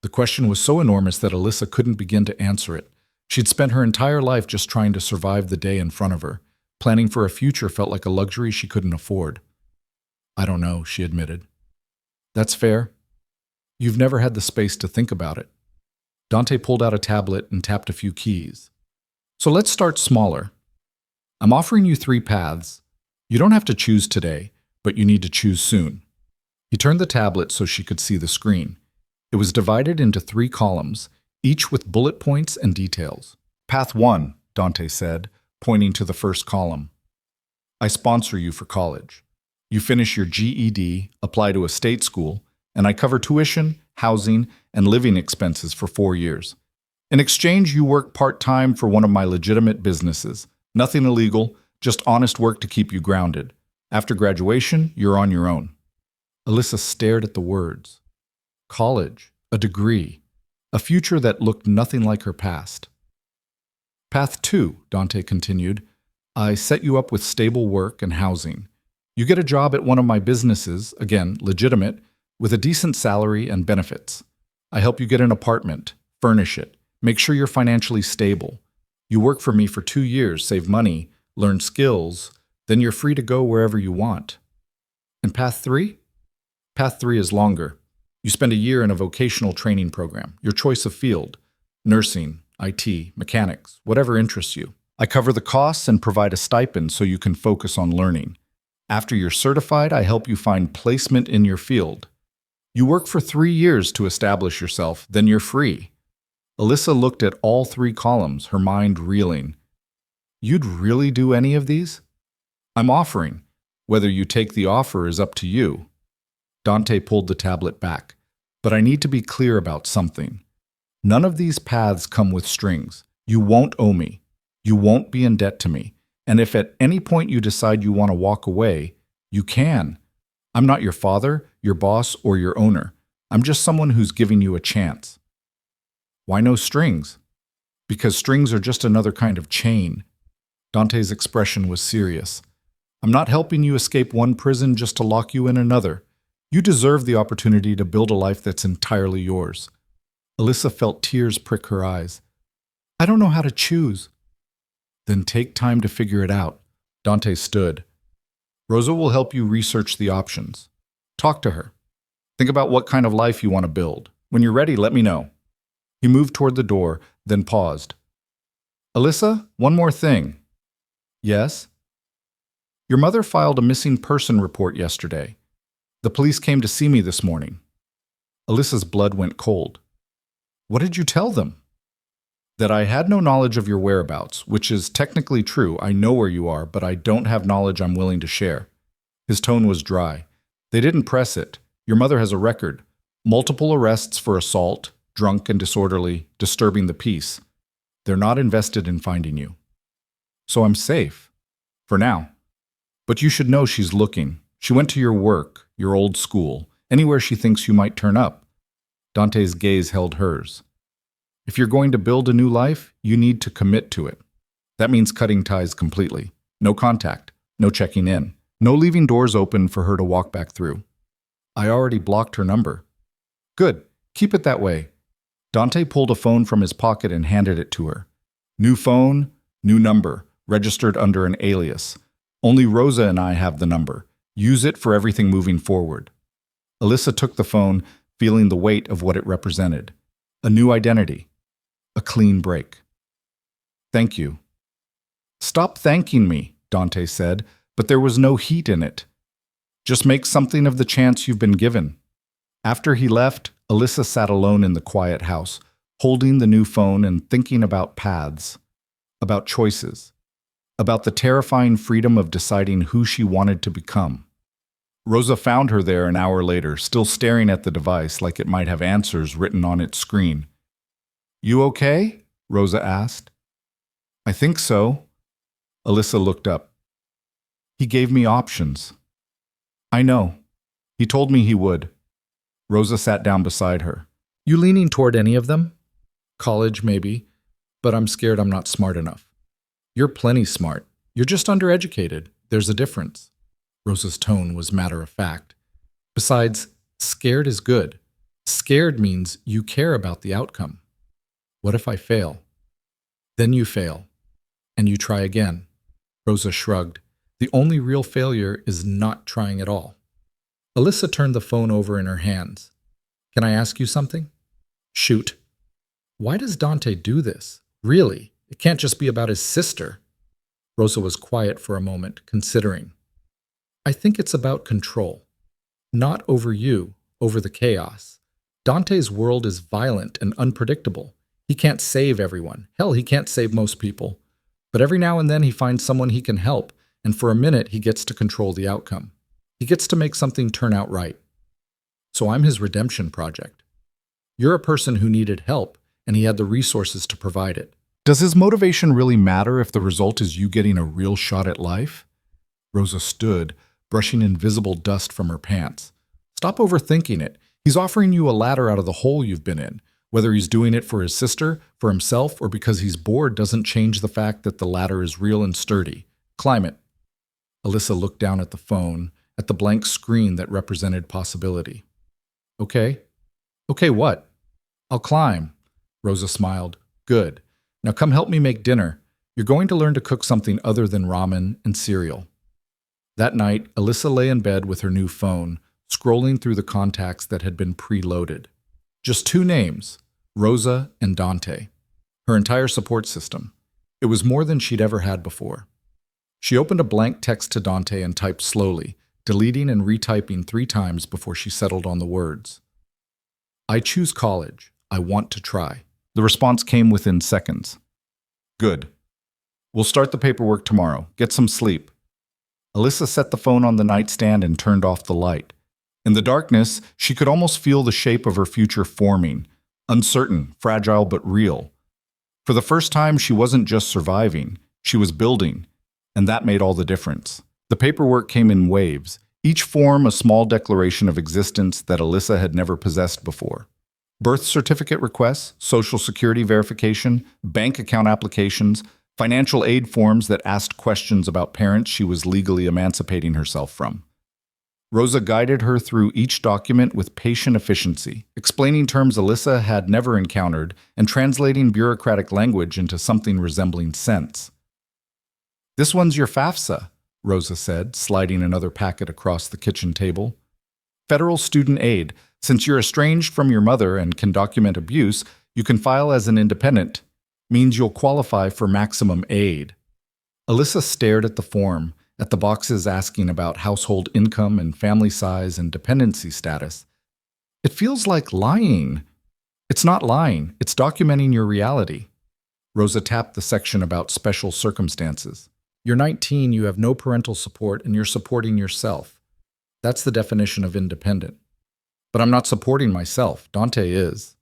The question was so enormous that Alyssa couldn't begin to answer it. She'd spent her entire life just trying to survive the day in front of her. Planning for a future felt like a luxury she couldn't afford. I don't know, she admitted. That's fair. You've never had the space to think about it. Dante pulled out a tablet and tapped a few keys. So let's start smaller. I'm offering you 3 paths. You don't have to choose today, but you need to choose soon. He turned the tablet so she could see the screen. It was divided into 3 columns, each with bullet points and details. Path 1, Dante said, pointing to the first column. I sponsor you for college. You finish your GED, apply to a state school, and I cover tuition, housing, and living expenses for 4 years. In exchange, you work part-time for one of my legitimate businesses. Nothing illegal, just honest work to keep you grounded. After graduation, you're on your own. Alyssa stared at the words. College, a degree, a future that looked nothing like her past. Path 2, Dante continued. I set you up with stable work and housing. You get a job at one of my businesses, again, legitimate, with a decent salary and benefits. I help you get an apartment, furnish it, make sure you're financially stable. You work for me for 2 years, save money, learn skills, then you're free to go wherever you want. And path 3? Path 3 is longer. You spend a year in a vocational training program, your choice of field, nursing, IT, mechanics, whatever interests you. I cover the costs and provide a stipend so you can focus on learning. After you're certified, I help you find placement in your field. You work for 3 years to establish yourself, then you're free. Alyssa looked at all 3 columns, her mind reeling. You'd really do any of these? I'm offering. Whether you take the offer is up to you. Dante pulled the tablet back. But I need to be clear about something. None of these paths come with strings. You won't owe me. You won't be in debt to me. And if at any point you decide you want to walk away, you can. I'm not your father, your boss, or your owner. I'm just someone who's giving you a chance. Why no strings? Because strings are just another kind of chain. Dante's expression was serious. I'm not helping you escape one prison just to lock you in another. You deserve the opportunity to build a life that's entirely yours. Alyssa felt tears prick her eyes. I don't know how to choose. Then take time to figure it out. Dante stood. Rosa will help you research the options. Talk to her. Think about what kind of life you want to build. When you're ready, let me know. He moved toward the door, then paused. Alyssa, one more thing. Yes? Your mother filed a missing person report yesterday. The police came to see me this morning. Alyssa's blood went cold. What did you tell them? That I had no knowledge of your whereabouts, which is technically true. I know where you are, but I don't have knowledge I'm willing to share. His tone was dry. They didn't press it. Your mother has a record. Multiple arrests for assault, drunk and disorderly, disturbing the peace. They're not invested in finding you. So I'm safe. For now. But you should know she's looking. She went to your work, your old school, anywhere she thinks you might turn up. Dante's gaze held hers. If you're going to build a new life, you need to commit to it. That means cutting ties completely. No contact, no checking in, no leaving doors open for her to walk back through. I already blocked her number. Good, keep it that way. Dante pulled a phone from his pocket and handed it to her. New phone, new number, registered under an alias. Only Rosa and I have the number. Use it for everything moving forward. Alyssa took the phone, feeling the weight of what it represented. A new identity. A clean break. Thank you. Stop thanking me, Dante said, but there was no heat in it. Just make something of the chance you've been given. After he left, Alyssa sat alone in the quiet house, holding the new phone and thinking about paths, about choices, about the terrifying freedom of deciding who she wanted to become. Rosa found her there an hour later, still staring at the device like it might have answers written on its screen. You okay? Rosa asked. I think so. Alyssa looked up. He gave me options. I know. He told me he would. Rosa sat down beside her. You leaning toward any of them? College, maybe, but I'm scared I'm not smart enough. You're plenty smart. You're just undereducated. There's a difference. Rosa's tone was matter of fact. Besides, scared is good. Scared means you care about the outcome. What if I fail? Then you fail, and you try again. Rosa shrugged. The only real failure is not trying at all. Alyssa turned the phone over in her hands. Can I ask you something? Shoot. Why does Dante do this? Really? It can't just be about his sister. Rosa was quiet for a moment, considering. I think it's about control. Not over you, over the chaos. Dante's world is violent and unpredictable. He can't save everyone. Hell, he can't save most people. But every now and then he finds someone he can help, and for a minute he gets to control the outcome. He gets to make something turn out right. So I'm his redemption project. You're a person who needed help, and he had the resources to provide it. Does his motivation really matter if the result is you getting a real shot at life? Rosa stood, brushing invisible dust from her pants. Stop overthinking it. He's offering you a ladder out of the hole you've been in. Whether he's doing it for his sister, for himself, or because he's bored doesn't change the fact that the ladder is real and sturdy. Climb it. Alyssa looked down at the phone, at the blank screen that represented possibility. Okay. Okay, what? I'll climb. Rosa smiled. Good. Now come help me make dinner. You're going to learn to cook something other than ramen and cereal. That night, Alyssa lay in bed with her new phone, scrolling through the contacts that had been preloaded. Just two names, Rosa and Dante. Her entire support system. It was more than she'd ever had before. She opened a blank text to Dante and typed slowly, deleting and retyping 3 times before she settled on the words. I choose college. I want to try. The response came within seconds. Good. We'll start the paperwork tomorrow. Get some sleep. Alyssa set the phone on the nightstand and turned off the light. In the darkness, she could almost feel the shape of her future forming. Uncertain, fragile, but real. For the first time, she wasn't just surviving. She was building. And that made all the difference. The paperwork came in waves, each form a small declaration of existence that Alyssa had never possessed before. Birth certificate requests, social security verification, bank account applications, financial aid forms that asked questions about parents she was legally emancipating herself from. Rosa guided her through each document with patient efficiency, explaining terms Alyssa had never encountered and translating bureaucratic language into something resembling sense. This one's your FAFSA, Rosa said, sliding another packet across the kitchen table. Federal student aid. Since you're estranged from your mother and can document abuse, you can file as an independent. Means you'll qualify for maximum aid. Alyssa stared at the form, at the boxes asking about household income and family size and dependency status. It feels like lying. It's not lying, it's documenting your reality. Rosa tapped the section about special circumstances. You're 19, you have no parental support, and you're supporting yourself. That's the definition of independent. But I'm not supporting myself. Dante is.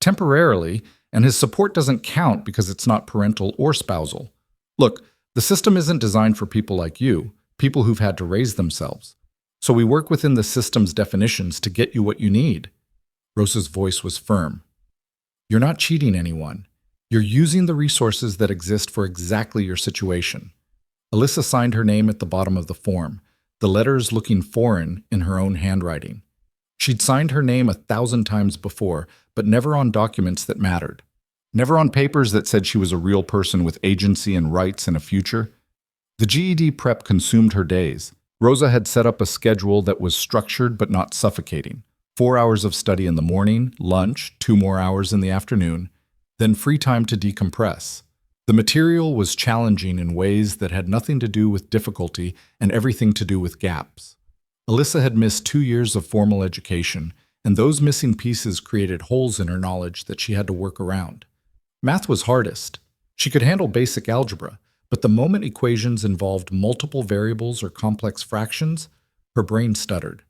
Temporarily, and his support doesn't count because it's not parental or spousal. Look, the system isn't designed for people like you, people who've had to raise themselves. So we work within the system's definitions to get you what you need. Rosa's voice was firm. You're not cheating anyone. You're using the resources that exist for exactly your situation. Alyssa signed her name at the bottom of the form, the letters looking foreign in her own handwriting. She'd signed her name 1,000 times before, but never on documents that mattered. Never on papers that said she was a real person with agency and rights and a future. The GED prep consumed her days. Rosa had set up a schedule that was structured but not suffocating. 4 hours of study in the morning, lunch, 2 more hours in the afternoon, then free time to decompress. The material was challenging in ways that had nothing to do with difficulty and everything to do with gaps. Alyssa had missed 2 years of formal education, and those missing pieces created holes in her knowledge that she had to work around. Math was hardest. She could handle basic algebra, but the moment equations involved multiple variables or complex fractions, her brain stuttered.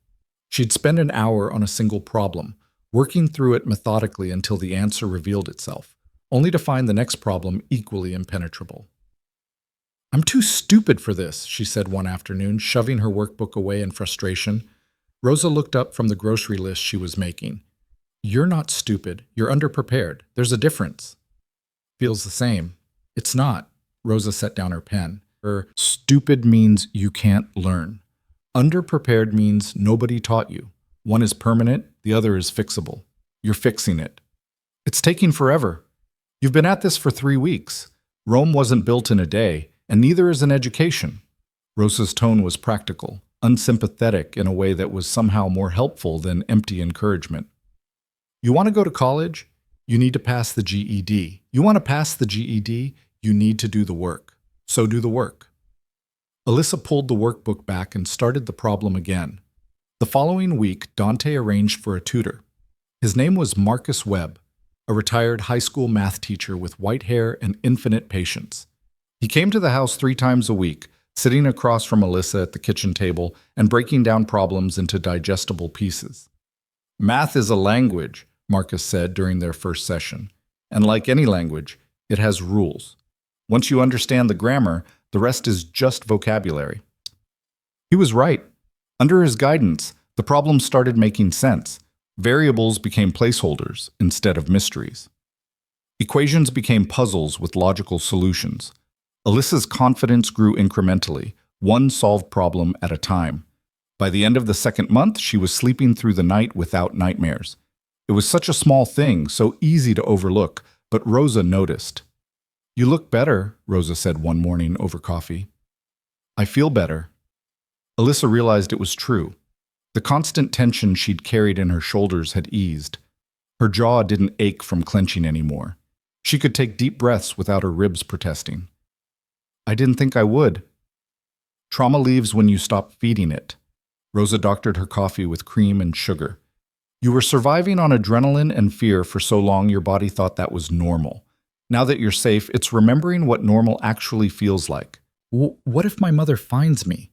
She'd spend an hour on a single problem, working through it methodically until the answer revealed itself, only to find the next problem equally impenetrable. I'm too stupid for this, she said one afternoon, shoving her workbook away in frustration. Rosa looked up from the grocery list she was making. You're not stupid. You're underprepared. There's a difference. Feels the same. It's not. Rosa set down her pen. Her stupid means you can't learn. Underprepared means nobody taught you. One is permanent, the other is fixable. You're fixing it. It's taking forever. You've been at this for 3 weeks. Rome wasn't built in a day, and neither is an education. Rosa's tone was practical, unsympathetic in a way that was somehow more helpful than empty encouragement. You want to go to college? You need to pass the GED. You want to pass the GED? You need to do the work. So do the work. Alyssa pulled the workbook back and started the problem again. The following week, Dante arranged for a tutor. His name was Marcus Webb, a retired high school math teacher with white hair and infinite patience. He came to the house 3 times a week, sitting across from Alyssa at the kitchen table and breaking down problems into digestible pieces. Math is a language, Marcus said during their first session. And like any language, it has rules. Once you understand the grammar, the rest is just vocabulary. He was right. Under his guidance, the problems started making sense. Variables became placeholders instead of mysteries. Equations became puzzles with logical solutions. Alyssa's confidence grew incrementally, one solved problem at a time. By the end of the 2nd month, she was sleeping through the night without nightmares. It was such a small thing, so easy to overlook, but Rosa noticed. You look better, Rosa said one morning over coffee. I feel better. Alyssa realized it was true. The constant tension she'd carried in her shoulders had eased. Her jaw didn't ache from clenching anymore. She could take deep breaths without her ribs protesting. I didn't think I would. Trauma leaves when you stop feeding it. Rosa doctored her coffee with cream and sugar. You were surviving on adrenaline and fear for so long your body thought that was normal. Now that you're safe, it's remembering what normal actually feels like. What if my mother finds me?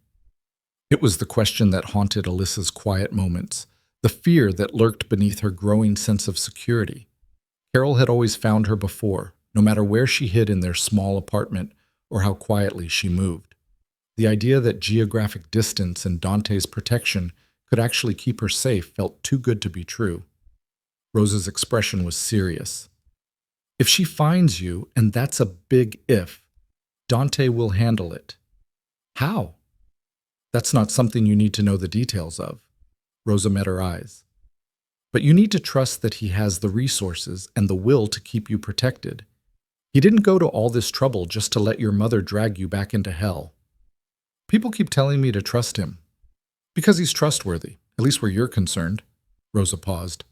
It was the question that haunted Alyssa's quiet moments, the fear that lurked beneath her growing sense of security. Carol had always found her before, no matter where she hid in their small apartment or how quietly she moved. The idea that geographic distance and Dante's protection could actually keep her safe felt too good to be true. Rosa's expression was serious. If she finds you, and that's a big if, Dante will handle it. How? That's not something you need to know the details of. Rosa met her eyes. But you need to trust that he has the resources and the will to keep you protected. He didn't go to all this trouble just to let your mother drag you back into hell. People keep telling me to trust him. Because he's trustworthy, at least where you're concerned. Rosa paused.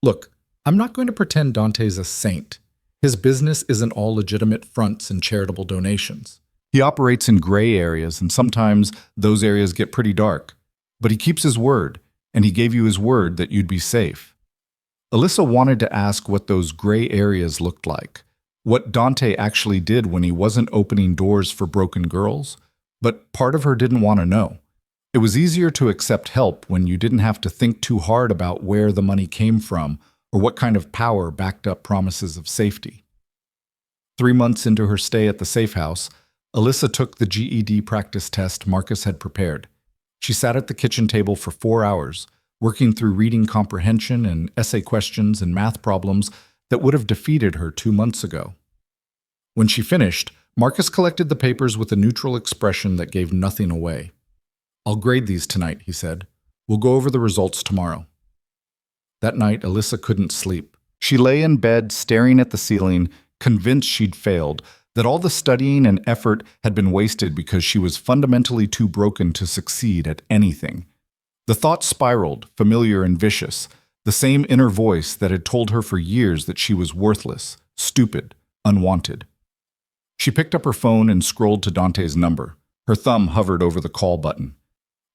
Look, I'm not going to pretend Dante's a saint. His business isn't all legitimate fronts and charitable donations. He operates in gray areas, and sometimes those areas get pretty dark. But he keeps his word, and he gave you his word that you'd be safe. Alyssa wanted to ask what those gray areas looked like, what Dante actually did when he wasn't opening doors for broken girls, but part of her didn't want to know. It was easier to accept help when you didn't have to think too hard about where the money came from or what kind of power backed up promises of safety. 3 months into her stay at the safe house, Alyssa took the GED practice test Marcus had prepared. She sat at the kitchen table for 4 hours, working through reading comprehension and essay questions and math problems that would have defeated her 2 months ago. When she finished, Marcus collected the papers with a neutral expression that gave nothing away. I'll grade these tonight, he said. We'll go over the results tomorrow. That night, Alyssa couldn't sleep. She lay in bed, staring at the ceiling, convinced she'd failed, that all the studying and effort had been wasted because she was fundamentally too broken to succeed at anything. The thoughts spiraled, familiar and vicious, the same inner voice that had told her for years that she was worthless, stupid, unwanted. She picked up her phone and scrolled to Dante's number. Her thumb hovered over the call button.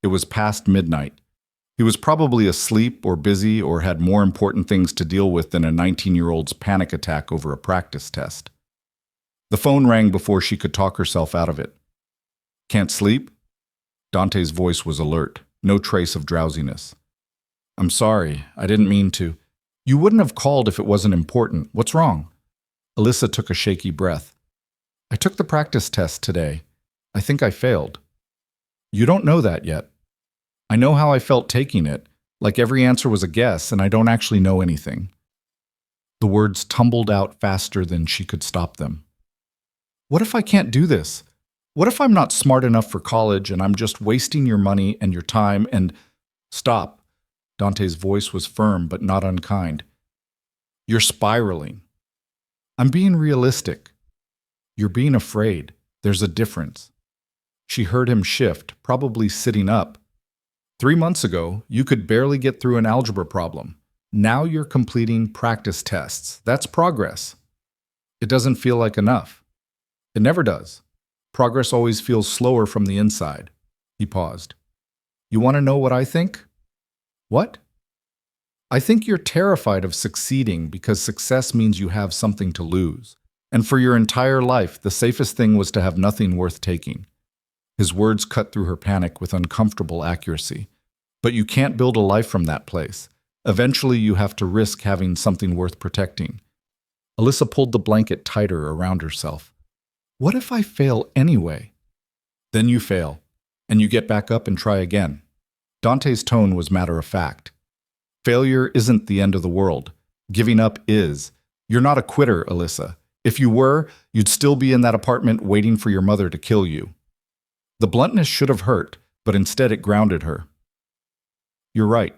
It was past midnight. He was probably asleep or busy or had more important things to deal with than a 19-year-old's panic attack over a practice test. The phone rang before she could talk herself out of it. Can't sleep? Dante's voice was alert, no trace of drowsiness. I'm sorry, I didn't mean to. You wouldn't have called if it wasn't important. What's wrong? Alyssa took a shaky breath. I took the practice test today. I think I failed. You don't know that yet. I know how I felt taking it, like every answer was a guess and I don't actually know anything. The words tumbled out faster than she could stop them. What if I can't do this? What if I'm not smart enough for college and I'm just wasting your money and your time and… Stop. Dante's voice was firm but not unkind. You're spiraling. I'm being realistic. You're being afraid. There's a difference. She heard him shift, probably sitting up. 3 months ago, you could barely get through an algebra problem. Now you're completing practice tests. That's progress. It doesn't feel like enough. It never does. Progress always feels slower from the inside. He paused. You want to know what I think? What? I think you're terrified of succeeding because success means you have something to lose. And for your entire life, the safest thing was to have nothing worth taking. His words cut through her panic with uncomfortable accuracy. But you can't build a life from that place. Eventually, you have to risk having something worth protecting. Alyssa pulled the blanket tighter around herself. What if I fail anyway? Then you fail, and you get back up and try again. Dante's tone was matter-of-fact. Failure isn't the end of the world. Giving up is. You're not a quitter, Alyssa. If you were, you'd still be in that apartment waiting for your mother to kill you. The bluntness should have hurt, but instead it grounded her. You're right.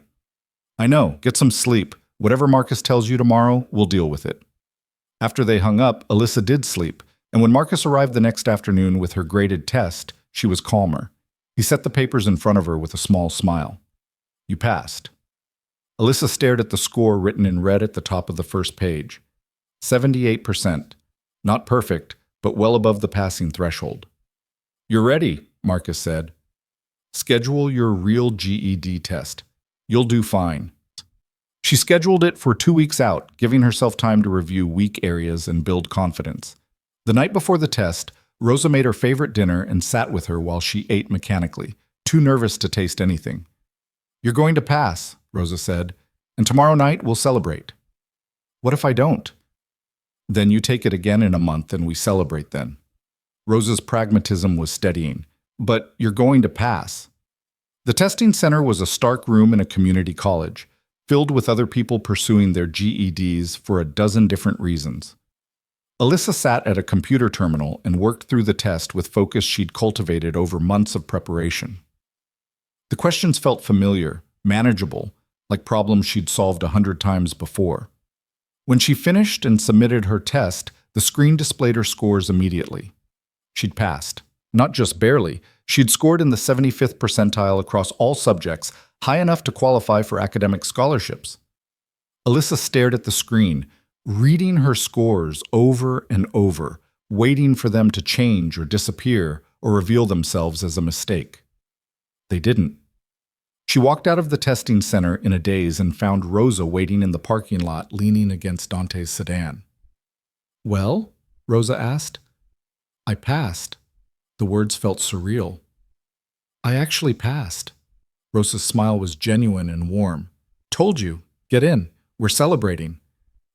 I know. Get some sleep. Whatever Marcus tells you tomorrow, we'll deal with it. After they hung up, Alyssa did sleep, and when Marcus arrived the next afternoon with her graded test, she was calmer. He set the papers in front of her with a small smile. You passed. Alyssa stared at the score written in red at the top of the first page. 78%. Not perfect, but well above the passing threshold. You're ready, Marcus said. Schedule your real GED test. You'll do fine. She scheduled it for 2 weeks out, giving herself time to review weak areas and build confidence. The night before the test, Rosa made her favorite dinner and sat with her while she ate mechanically, too nervous to taste anything. You're going to pass, Rosa said, and tomorrow night we'll celebrate. What if I don't? Then you take it again in a month and we celebrate then. Rosa's pragmatism was steadying. But you're going to pass. The testing center was a stark room in a community college, filled with other people pursuing their GEDs for a dozen different reasons. Alyssa sat at a computer terminal and worked through the test with focus she'd cultivated over months of preparation. The questions felt familiar, manageable, like problems she'd solved 100 times before. When she finished and submitted her test, the screen displayed her scores immediately. She'd passed. Not just barely, she'd scored in the 75th percentile across all subjects, high enough to qualify for academic scholarships. Alyssa stared at the screen, reading her scores over and over, waiting for them to change or disappear or reveal themselves as a mistake. They didn't. She walked out of the testing center in a daze and found Rosa waiting in the parking lot, leaning against Dante's sedan. "Well?" Rosa asked. "I passed." The words felt surreal. "I actually passed." Rosa's smile was genuine and warm. "Told you. Get in. We're celebrating."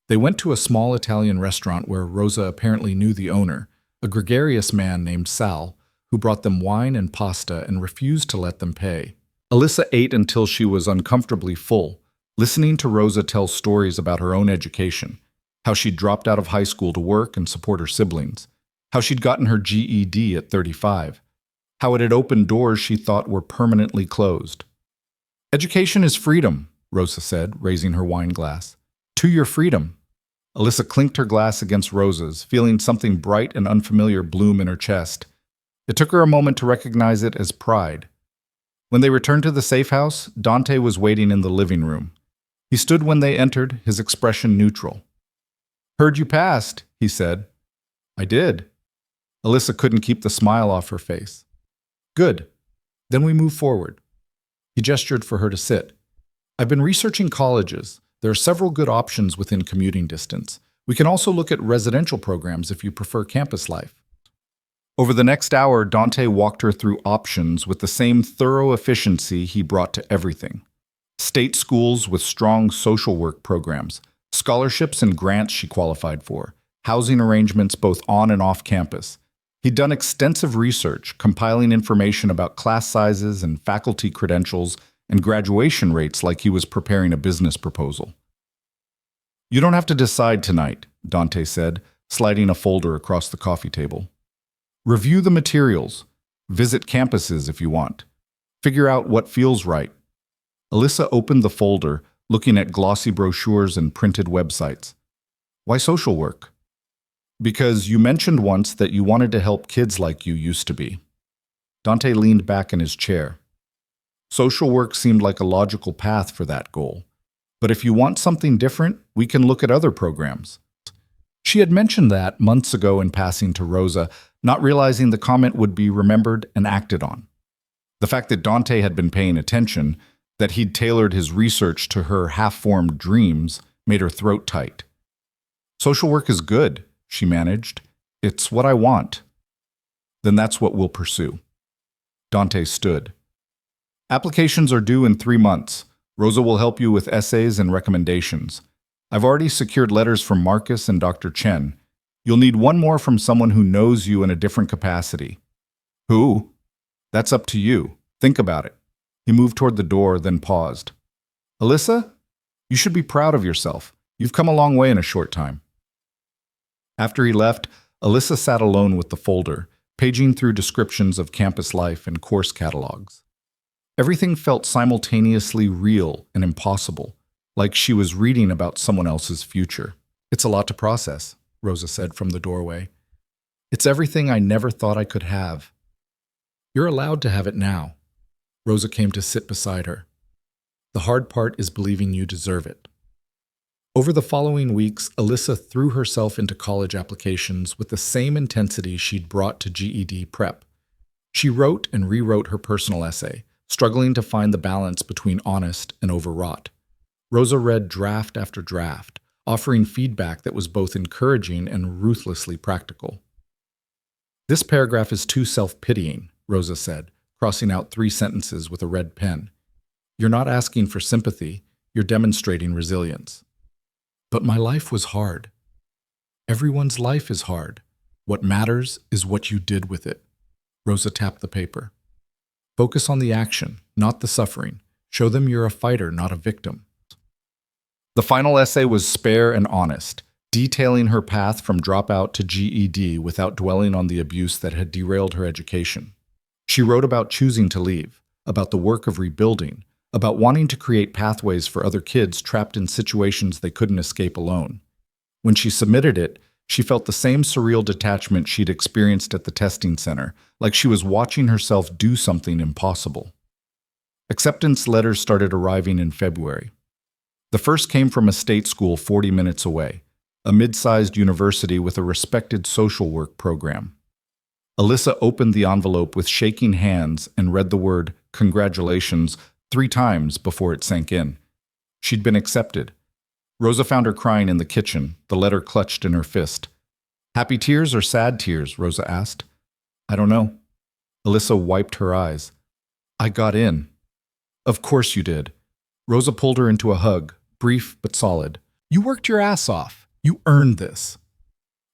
They went to a small Italian restaurant where Rosa apparently knew the owner, a gregarious man named Sal, who brought them wine and pasta and refused to let them pay. Alyssa ate until she was uncomfortably full, listening to Rosa tell stories about her own education, how she'd dropped out of high school to work and support her siblings, how she'd gotten her GED at 35, how it had opened doors she thought were permanently closed. "Education is freedom," Rosa said, raising her wine glass. "To your freedom." Alyssa clinked her glass against Rosa's, feeling something bright and unfamiliar bloom in her chest. It took her a moment to recognize it as pride. When they returned to the safe house, Dante was waiting in the living room. He stood when they entered, his expression neutral. "Heard you passed," he said. "I did." Alyssa couldn't keep the smile off her face. "Good. Then we move forward." He gestured for her to sit. "I've been researching colleges. There are several good options within commuting distance. We can also look at residential programs if you prefer campus life." Over the next hour, Dante walked her through options with the same thorough efficiency he brought to everything. State schools with strong social work programs, scholarships and grants she qualified for, housing arrangements both on and off campus. He'd done extensive research, compiling information about class sizes and faculty credentials and graduation rates like he was preparing a business proposal. "You don't have to decide tonight," Dante said, sliding a folder across the coffee table. "Review the materials. Visit campuses if you want. Figure out what feels right." Alyssa opened the folder, looking at glossy brochures and printed websites. "Why social work?" "Because you mentioned once that you wanted to help kids like you used to be." Dante leaned back in his chair. Social work seemed like a logical path for that goal. But if you want something different, we can look at other programs. She had mentioned that months ago in passing to Rosa, not realizing the comment would be remembered and acted on. The fact that Dante had been paying attention, that he'd tailored his research to her half-formed dreams, made her throat tight. "Social work is good," she managed. "It's what I want." "Then that's what we'll pursue." Dante stood. "Applications are due in 3 months. Rosa will help you with essays and recommendations. I've already secured letters from Marcus and Dr. Chen. You'll need one more from someone who knows you in a different capacity." "Who?" "That's up to you. Think about it." He moved toward the door, then paused. "Alyssa, you should be proud of yourself. You've come a long way in a short time." After he left, Alyssa sat alone with the folder, paging through descriptions of campus life and course catalogs. Everything felt simultaneously real and impossible, like she was reading about someone else's future. "It's a lot to process," Rosa said from the doorway. "It's everything I never thought I could have." "You're allowed to have it now." Rosa came to sit beside her. The hard part is believing you deserve it. Over the following weeks, Alyssa threw herself into college applications with the same intensity she'd brought to GED prep. She wrote and rewrote her personal essay, struggling to find the balance between honest and overwrought. Rosa read draft after draft, offering feedback that was both encouraging and ruthlessly practical. "This paragraph is too self-pitying," Rosa said, crossing out 3 sentences with a red pen. "You're not asking for sympathy, you're demonstrating resilience." "But my life was hard." "Everyone's life is hard. What matters is what you did with it." Rosa tapped the paper. "Focus on the action, not the suffering. Show them you're a fighter, not a victim." The final essay was spare and honest, detailing her path from dropout to GED without dwelling on the abuse that had derailed her education. She wrote about choosing to leave, about the work of rebuilding, about wanting to create pathways for other kids trapped in situations they couldn't escape alone. When she submitted it, she felt the same surreal detachment she'd experienced at the testing center, like she was watching herself do something impossible. Acceptance letters started arriving in February. The first came from a state school 40 minutes away, a mid-sized university with a respected social work program. Alyssa opened the envelope with shaking hands and read the word "congratulations" 3 times before it sank in. She'd been accepted. Rosa found her crying in the kitchen, the letter clutched in her fist. "Happy tears or sad tears?" Rosa asked. "I don't know." Alyssa wiped her eyes. "I got in." "Of course you did." Rosa pulled her into a hug, brief but solid. "You worked your ass off. You earned this."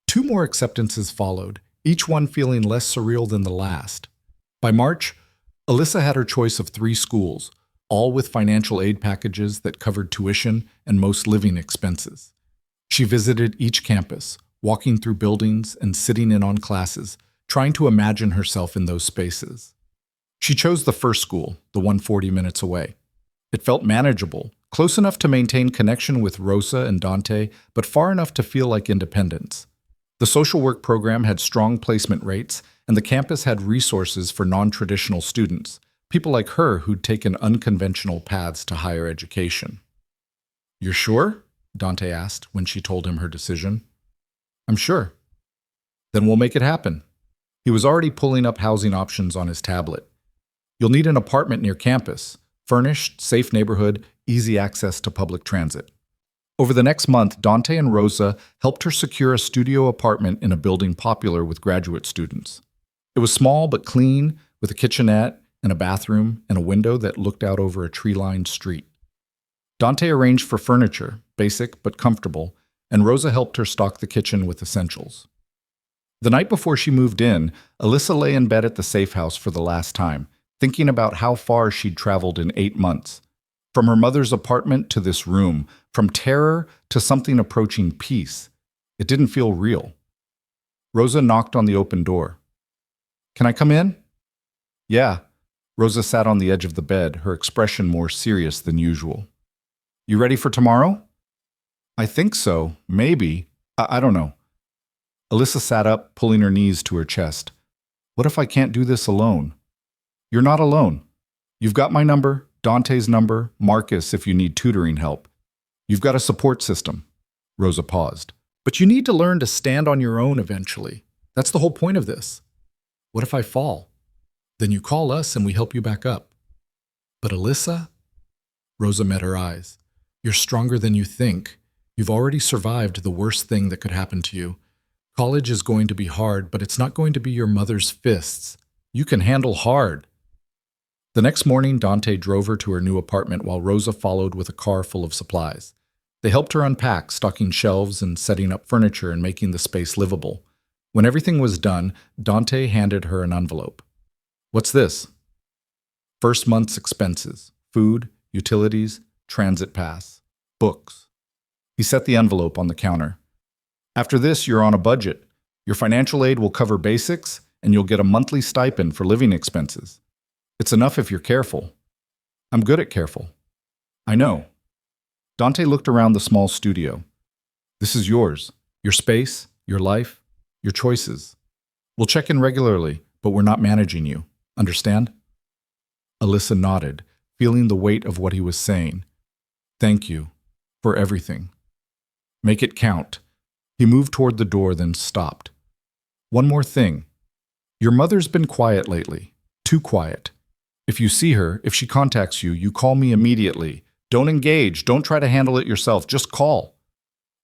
2 more acceptances followed, each one feeling less surreal than the last. By March, Alyssa had her choice of 3 schools, all with financial aid packages that covered tuition and most living expenses. She visited each campus, walking through buildings and sitting in on classes, trying to imagine herself in those spaces. She chose the first school, the one 40 minutes away. It felt manageable, close enough to maintain connection with Rosa and Dante, but far enough to feel like independence. The social work program had strong placement rates, and the campus had resources for non-traditional students, people like her who'd taken unconventional paths to higher education. "You're sure?" Dante asked when she told him her decision. "I'm sure." "Then we'll make it happen." He was already pulling up housing options on his tablet. "You'll need an apartment near campus, furnished, safe neighborhood, easy access to public transit." Over the next month, Dante and Rosa helped her secure a studio apartment in a building popular with graduate students. It was small but clean, with a kitchenette and a bathroom and a window that looked out over a tree-lined street. Dante arranged for furniture, basic but comfortable, and Rosa helped her stock the kitchen with essentials. The night before she moved in, Alyssa lay in bed at the safe house for the last time, thinking about how far she'd traveled in 8 months. From her mother's apartment to this room, from terror to something approaching peace. It didn't feel real. Rosa knocked on the open door. "Can I come in?" "Yeah." Rosa sat on the edge of the bed, her expression more serious than usual. "You ready for tomorrow?" "I think so. Maybe. I don't know." Alyssa sat up, pulling her knees to her chest. "What if I can't do this alone?" "You're not alone. You've got my number, Dante's number, Marcus if you need tutoring help. You've got a support system." Rosa paused. "But you need to learn to stand on your own eventually. That's the whole point of this. What if I fall? Then you call us and we help you back up." "But Alyssa?" Rosa met her eyes. "You're stronger than you think. You've already survived the worst thing that could happen to you. College is going to be hard, but it's not going to be your mother's fists. You can handle hard." The next morning, Dante drove her to her new apartment while Rosa followed with a car full of supplies. They helped her unpack, stocking shelves and setting up furniture and making the space livable. When everything was done, Dante handed her an envelope. "What's this?" "First month's expenses, food, utilities, transit pass, books." He set the envelope on the counter. "After this, you're on a budget. Your financial aid will cover basics, and you'll get a monthly stipend for living expenses. It's enough if you're careful." "I'm good at careful." "I know." Dante looked around the small studio. "This is yours. Your space, your life, your choices. We'll check in regularly, but we're not managing you. Understand?" Alyssa nodded, feeling the weight of what he was saying. Thank you for everything. Make it count. He moved toward the door, then stopped. One more thing. Your mother's been quiet lately. Too quiet. If you see her, if she contacts you, you call me immediately. Don't engage. Don't try to handle it yourself. Just call.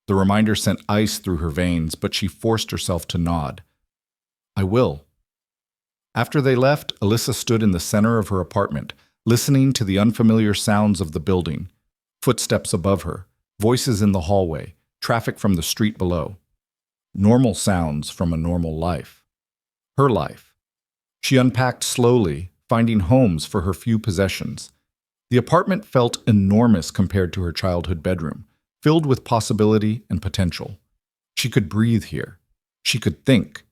The reminder sent ice through her veins, but she forced herself to nod. I will. After they left, Alyssa stood in the center of her apartment, listening to the unfamiliar sounds of the building. Footsteps above her, voices in the hallway, traffic from the street below. Normal sounds from a normal life. Her life. She unpacked slowly, finding homes for her few possessions. The apartment felt enormous compared to her childhood bedroom, filled with possibility and potential. She could breathe here. She could think.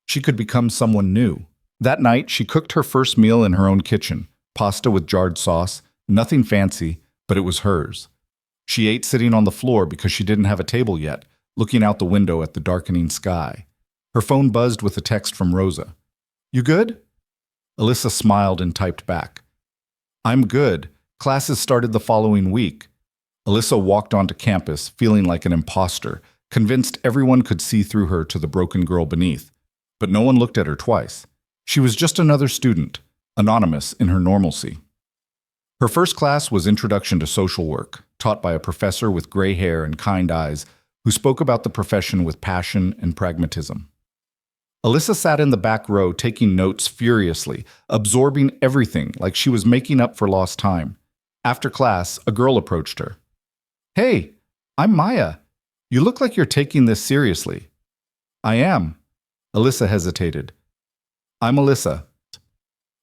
She could become someone new. That night, she cooked her first meal in her own kitchen, pasta with jarred sauce, nothing fancy, but it was hers. She ate sitting on the floor because she didn't have a table yet, looking out the window at the darkening sky. Her phone buzzed with a text from Rosa. You good? Alyssa smiled and typed back. I'm good. Classes started the following week. Alyssa walked onto campus, feeling like an imposter, convinced everyone could see through her to the broken girl beneath. But no one looked at her twice. She was just another student, anonymous in her normalcy. Her first class was Introduction to Social Work, taught by a professor with gray hair and kind eyes who spoke about the profession with passion and pragmatism. Alyssa sat in the back row taking notes furiously, absorbing everything like she was making up for lost time. After class, a girl approached her. Hey, I'm Maya. You look like you're taking this seriously. I am. Alyssa hesitated. I'm Alyssa.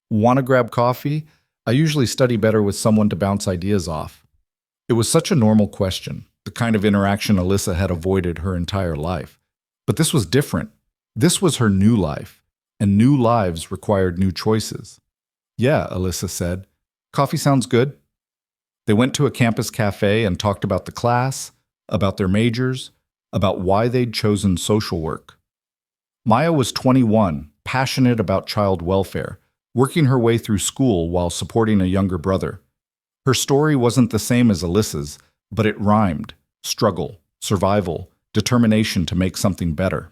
Want to grab coffee? I usually study better with someone to bounce ideas off. It was such a normal question, the kind of interaction Alyssa had avoided her entire life. But this was different. This was her new life, and new lives required new choices. Yeah, Alyssa said. Coffee sounds good. They went to a campus cafe and talked about the class, about their majors, about why they'd chosen social work. Maya was 21, passionate about child welfare, working her way through school while supporting a younger brother. Her story wasn't the same as Alyssa's, but it rhymed: struggle, survival, determination to make something better.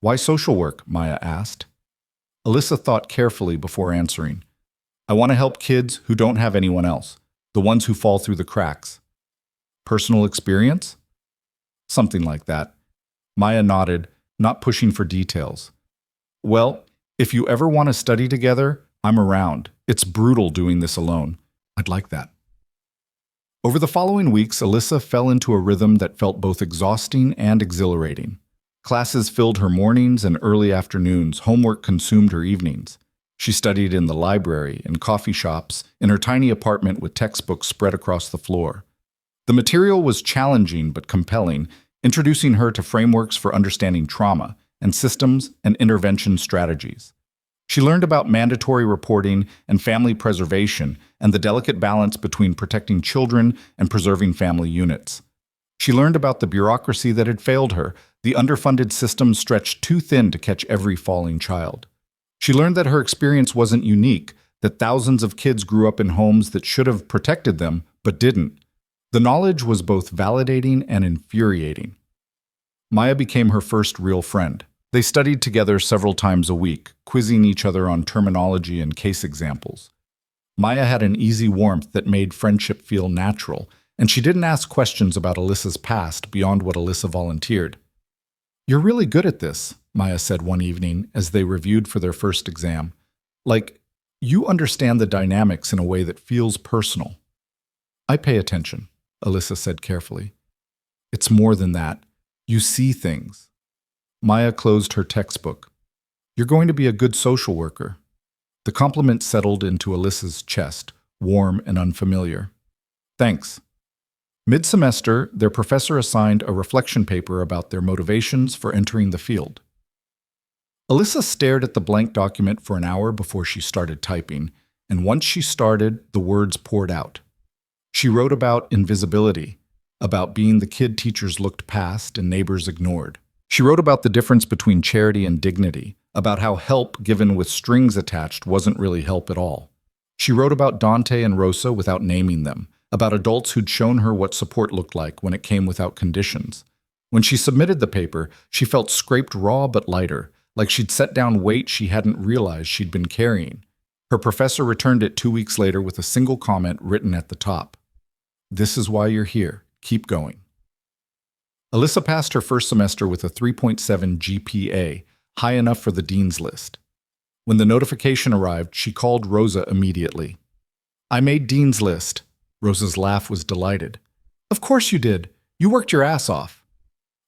Why social work? Maya asked. Alyssa thought carefully before answering. I want to help kids who don't have anyone else, the ones who fall through the cracks. Personal experience? Something like that. Maya nodded, not pushing for details. Well, if you ever want to study together, I'm around. It's brutal doing this alone. I'd like that. Over the following weeks, Alyssa fell into a rhythm that felt both exhausting and exhilarating. Classes filled her mornings and early afternoons. Homework consumed her evenings. She studied in the library, in coffee shops, in her tiny apartment with textbooks spread across the floor. The material was challenging but compelling, introducing her to frameworks for understanding trauma and systems and intervention strategies. She learned about mandatory reporting and family preservation and the delicate balance between protecting children and preserving family units. She learned about the bureaucracy that had failed her, the underfunded system stretched too thin to catch every falling child. She learned that her experience wasn't unique, that thousands of kids grew up in homes that should have protected them, but didn't. The knowledge was both validating and infuriating. Maya became her first real friend. They studied together several times a week, quizzing each other on terminology and case examples. Maya had an easy warmth that made friendship feel natural, and she didn't ask questions about Alyssa's past beyond what Alyssa volunteered. You're really good at this, Maya said one evening as they reviewed for their first exam. Like, you understand the dynamics in a way that feels personal. I pay attention, Alyssa said carefully. It's more than that. You see things. Maya closed her textbook. You're going to be a good social worker. The compliment settled into Alyssa's chest, warm and unfamiliar. Thanks. Mid-semester, their professor assigned a reflection paper about their motivations for entering the field. Alyssa stared at the blank document for an hour before she started typing, and once she started, the words poured out. She wrote about invisibility, about being the kid teachers looked past and neighbors ignored. She wrote about the difference between charity and dignity, about how help given with strings attached wasn't really help at all. She wrote about Dante and Rosa without naming them, about adults who'd shown her what support looked like when it came without conditions. When she submitted the paper, she felt scraped raw but lighter, like she'd set down weight she hadn't realized she'd been carrying. Her professor returned it 2 weeks later with a single comment written at the top. "This is why you're here. Keep going." Alyssa passed her first semester with a 3.7 GPA, high enough for the dean's list. When the notification arrived, she called Rosa immediately. "I made dean's list." Rosa's laugh was delighted. "Of course you did. You worked your ass off."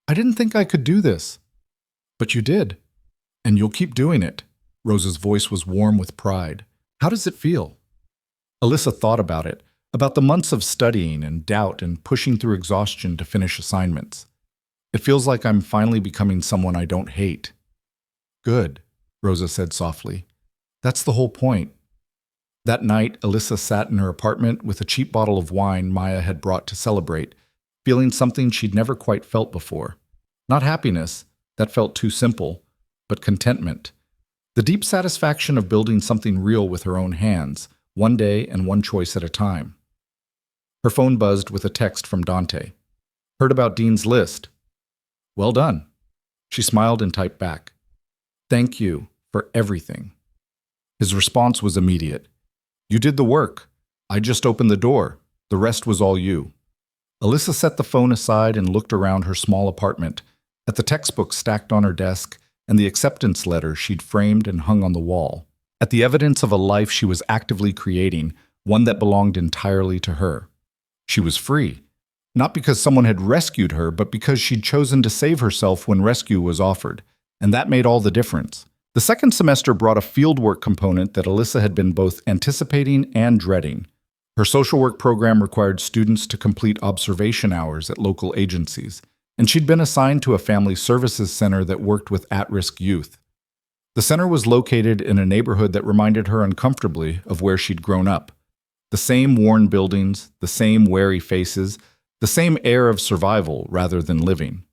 "I didn't think I could do this." "But you did. And you'll keep doing it." Rosa's voice was warm with pride. "How does it feel?" Alyssa thought about it, about the months of studying and doubt and pushing through exhaustion to finish assignments. "It feels like I'm finally becoming someone I don't hate." "Good," Rosa said softly. "That's the whole point." That night, Alyssa sat in her apartment with a cheap bottle of wine Maya had brought to celebrate, feeling something she'd never quite felt before. Not happiness, that felt too simple, but contentment. The deep satisfaction of building something real with her own hands, one day and one choice at a time. Her phone buzzed with a text from Dante. "Heard about Dean's list." "Well done." She smiled and typed back, "Thank you for everything." His response was immediate. "You did the work. I just opened the door. The rest was all you." Alyssa set the phone aside and looked around her small apartment, at the textbooks stacked on her desk and the acceptance letter she'd framed and hung on the wall, at the evidence of a life she was actively creating, one that belonged entirely to her. She was free, not because someone had rescued her, but because she'd chosen to save herself when rescue was offered, and that made all the difference. The second semester brought a fieldwork component that Alyssa had been both anticipating and dreading. Her social work program required students to complete observation hours at local agencies, and she'd been assigned to a family services center that worked with at-risk youth. The center was located in a neighborhood that reminded her uncomfortably of where she'd grown up. The same worn buildings, the same wary faces, the same air of survival rather than living.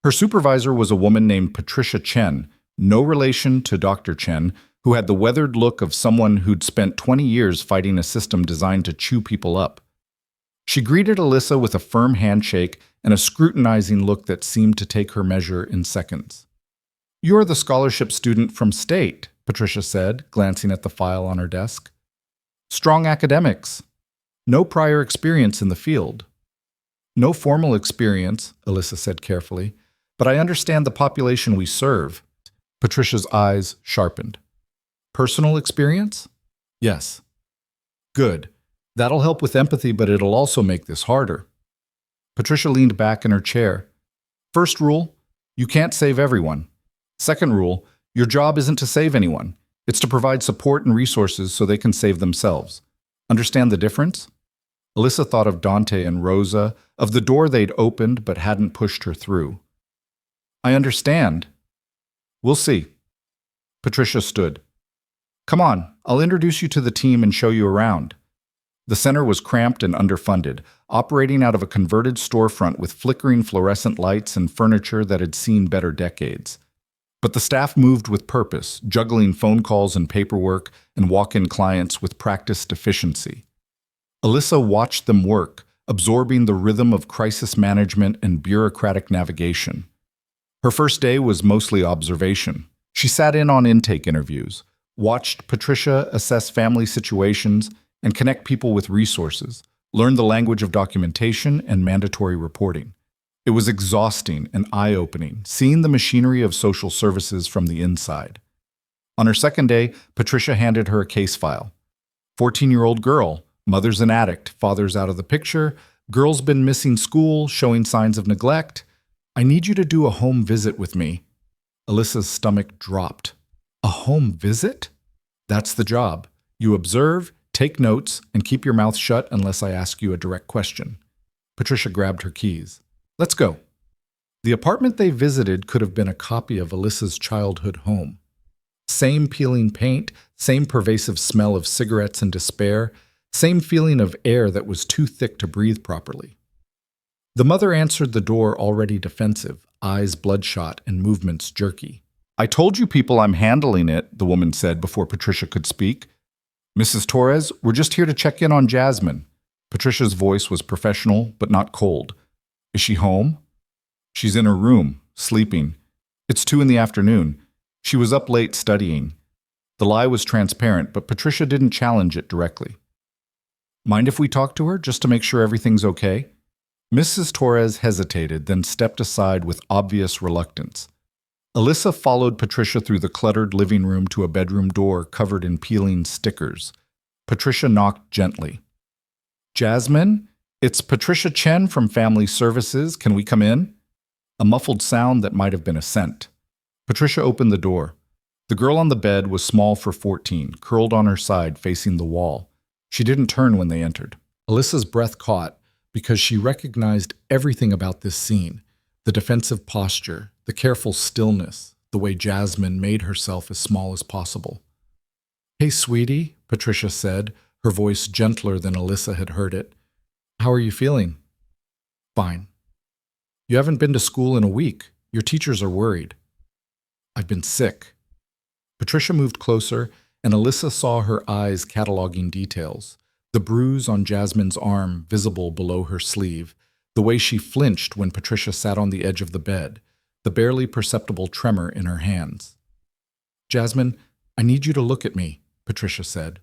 Her supervisor was a woman named Patricia Chen, no relation to Dr. Chen, who had the weathered look of someone who'd spent 20 years fighting a system designed to chew people up. She greeted Alyssa with a firm handshake and a scrutinizing look that seemed to take her measure in seconds. "You're the scholarship student from State," Patricia said, glancing at the file on her desk. "Strong academics. No prior experience in the field." "No formal experience," Alyssa said carefully, "but I understand the population we serve." Patricia's eyes sharpened. "Personal experience?" "Yes." "Good. That'll help with empathy, but it'll also make this harder." Patricia leaned back in her chair. "First rule, you can't save everyone. Second rule, your job isn't to save anyone. It's to provide support and resources so they can save themselves. Understand the difference?" Alyssa thought of Dante and Rosa, of the door they'd opened but hadn't pushed her through. "I understand." "We'll see." Patricia stood. "Come on, I'll introduce you to the team and show you around." The center was cramped and underfunded, operating out of a converted storefront with flickering fluorescent lights and furniture that had seen better decades. But the staff moved with purpose, juggling phone calls and paperwork and walk-in clients with practiced efficiency. Alyssa watched them work, absorbing the rhythm of crisis management and bureaucratic navigation. Her first day was mostly observation. She sat in on intake interviews, watched Patricia assess family situations and connect people with resources, learned the language of documentation and mandatory reporting. It was exhausting and eye-opening, seeing the machinery of social services from the inside. On her second day, Patricia handed her a case file. 14-year-old girl, mother's an addict, father's out of the picture, girl's been missing school, showing signs of neglect. "I need you to do a home visit with me." Alyssa's stomach dropped. "A home visit?" "That's the job. You observe, take notes, and keep your mouth shut unless I ask you a direct question." Patricia grabbed her keys. "Let's go." The apartment they visited could have been a copy of Alyssa's childhood home. Same peeling paint, same pervasive smell of cigarettes and despair, same feeling of air that was too thick to breathe properly. The mother answered the door already defensive, eyes bloodshot and movements jerky. "I told you people I'm handling it," the woman said before Patricia could speak. Mrs. Torres, we're just here to check in on Jasmine. Patricia's voice was professional, but not cold. Is she home? She's in her room, sleeping. It's 2 in the afternoon. She was up late studying. The lie was transparent, but Patricia didn't challenge it directly. Mind if we talk to her, just to make sure everything's okay? Mrs. Torres hesitated, then stepped aside with obvious reluctance. Alyssa followed Patricia through the cluttered living room to a bedroom door covered in peeling stickers. Patricia knocked gently. Jasmine? It's Patricia Chen from Family Services. Can we come in? A muffled sound that might have been assent. Patricia opened the door. The girl on the bed was small for 14, curled on her side facing the wall. She didn't turn when they entered. Alyssa's breath caught because she recognized everything about this scene. The defensive posture, the careful stillness, the way Jasmine made herself as small as possible. Hey, sweetie, Patricia said, her voice gentler than Alyssa had heard it. How are you feeling? Fine. You haven't been to school in a week. Your teachers are worried. I've been sick. Patricia moved closer, and Alyssa saw her eyes cataloging details. The bruise on Jasmine's arm visible below her sleeve, the way she flinched when Patricia sat on the edge of the bed, the barely perceptible tremor in her hands. Jasmine, I need you to look at me, Patricia said.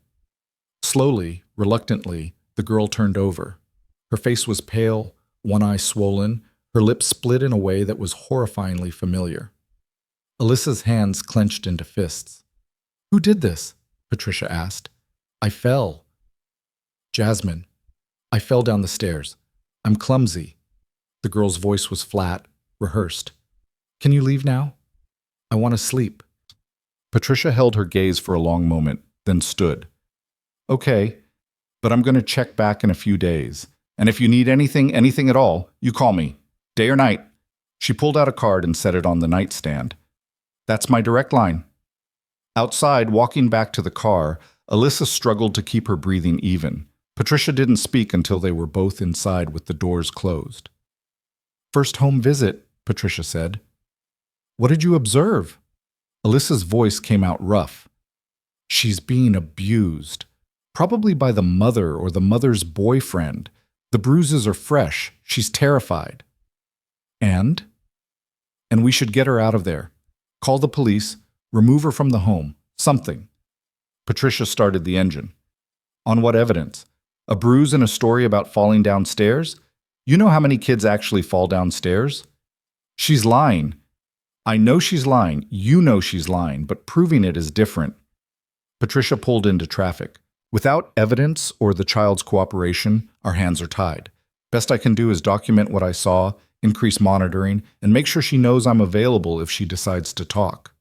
Slowly, reluctantly, the girl turned over. Her face was pale, one eye swollen, her lips split in a way that was horrifyingly familiar. Alyssa's hands clenched into fists. Who did this? Patricia asked. I fell. Jasmine, I fell down the stairs. I'm clumsy. The girl's voice was flat, rehearsed. Can you leave now? I want to sleep. Patricia held her gaze for a long moment, then stood. Okay, but I'm going to check back in a few days. And if you need anything at all, you call me. Day or night. She pulled out a card and set it on the nightstand. That's my direct line. Outside, walking back to the car, Alyssa struggled to keep her breathing even. Patricia didn't speak until they were both inside with the doors closed. First home visit, Patricia said. What did you observe? Alyssa's voice came out rough. She's being abused. Probably by the mother or the mother's boyfriend. The bruises are fresh. She's terrified. And we should get her out of there. Call the police, remove her from the home, something. Patricia started the engine. On what evidence? A bruise and a story about falling downstairs? You know how many kids actually fall downstairs? She's lying. I know she's lying. You know she's lying, but proving it is different. Patricia pulled into traffic. Without evidence or the child's cooperation, our hands are tied. Best I can do is document what I saw, increase monitoring, and make sure she knows I'm available if she decides to talk.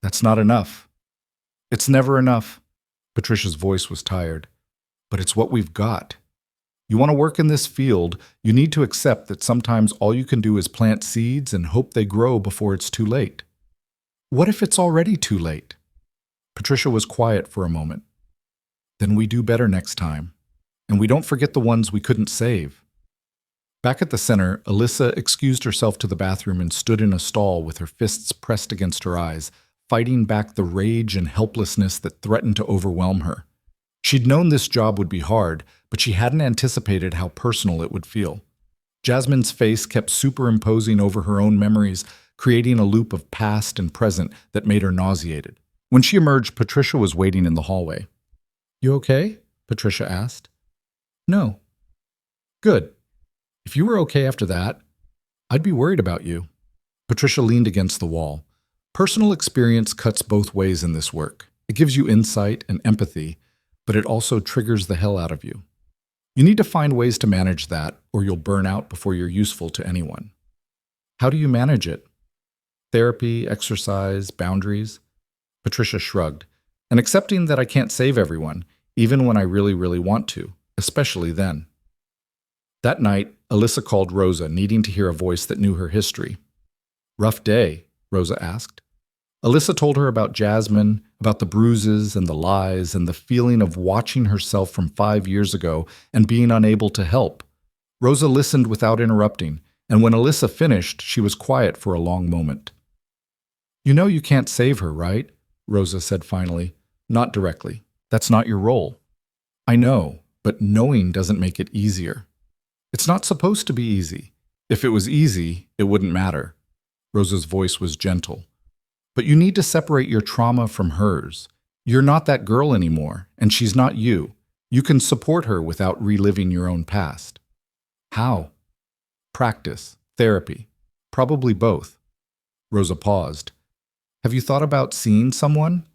That's not enough. It's never enough. Patricia's voice was tired. But it's what we've got. You want to work in this field, you need to accept that sometimes all you can do is plant seeds and hope they grow before it's too late. What if it's already too late? Patricia was quiet for a moment. Then we do better next time. And we don't forget the ones we couldn't save. Back at the center, Alyssa excused herself to the bathroom and stood in a stall with her fists pressed against her eyes, fighting back the rage and helplessness that threatened to overwhelm her. She'd known this job would be hard, but she hadn't anticipated how personal it would feel. Jasmine's face kept superimposing over her own memories, creating a loop of past and present that made her nauseated. When she emerged, Patricia was waiting in the hallway. You okay? Patricia asked. No. Good. If you were okay after that, I'd be worried about you. Patricia leaned against the wall. Personal experience cuts both ways in this work. It gives you insight and empathy, but it also triggers the hell out of you. You need to find ways to manage that, or you'll burn out before you're useful to anyone. How do you manage it? Therapy, exercise, boundaries? Patricia shrugged. And accepting that I can't save everyone, even when I really, really want to, especially then. That night, Alyssa called Rosa, needing to hear a voice that knew her history. Rough day, Rosa asked. Alyssa told her about Jasmine, about the bruises and the lies and the feeling of watching herself from 5 years ago and being unable to help. Rosa listened without interrupting, and when Alyssa finished, she was quiet for a long moment. You know you can't save her, right? Rosa said finally, not directly. That's not your role. I know, but knowing doesn't make it easier. It's not supposed to be easy. If it was easy, it wouldn't matter. Rosa's voice was gentle. But you need to separate your trauma from hers. You're not that girl anymore, and she's not you. You can support her without reliving your own past. How? Practice, therapy, probably both. Rosa paused. Have you thought about seeing someone?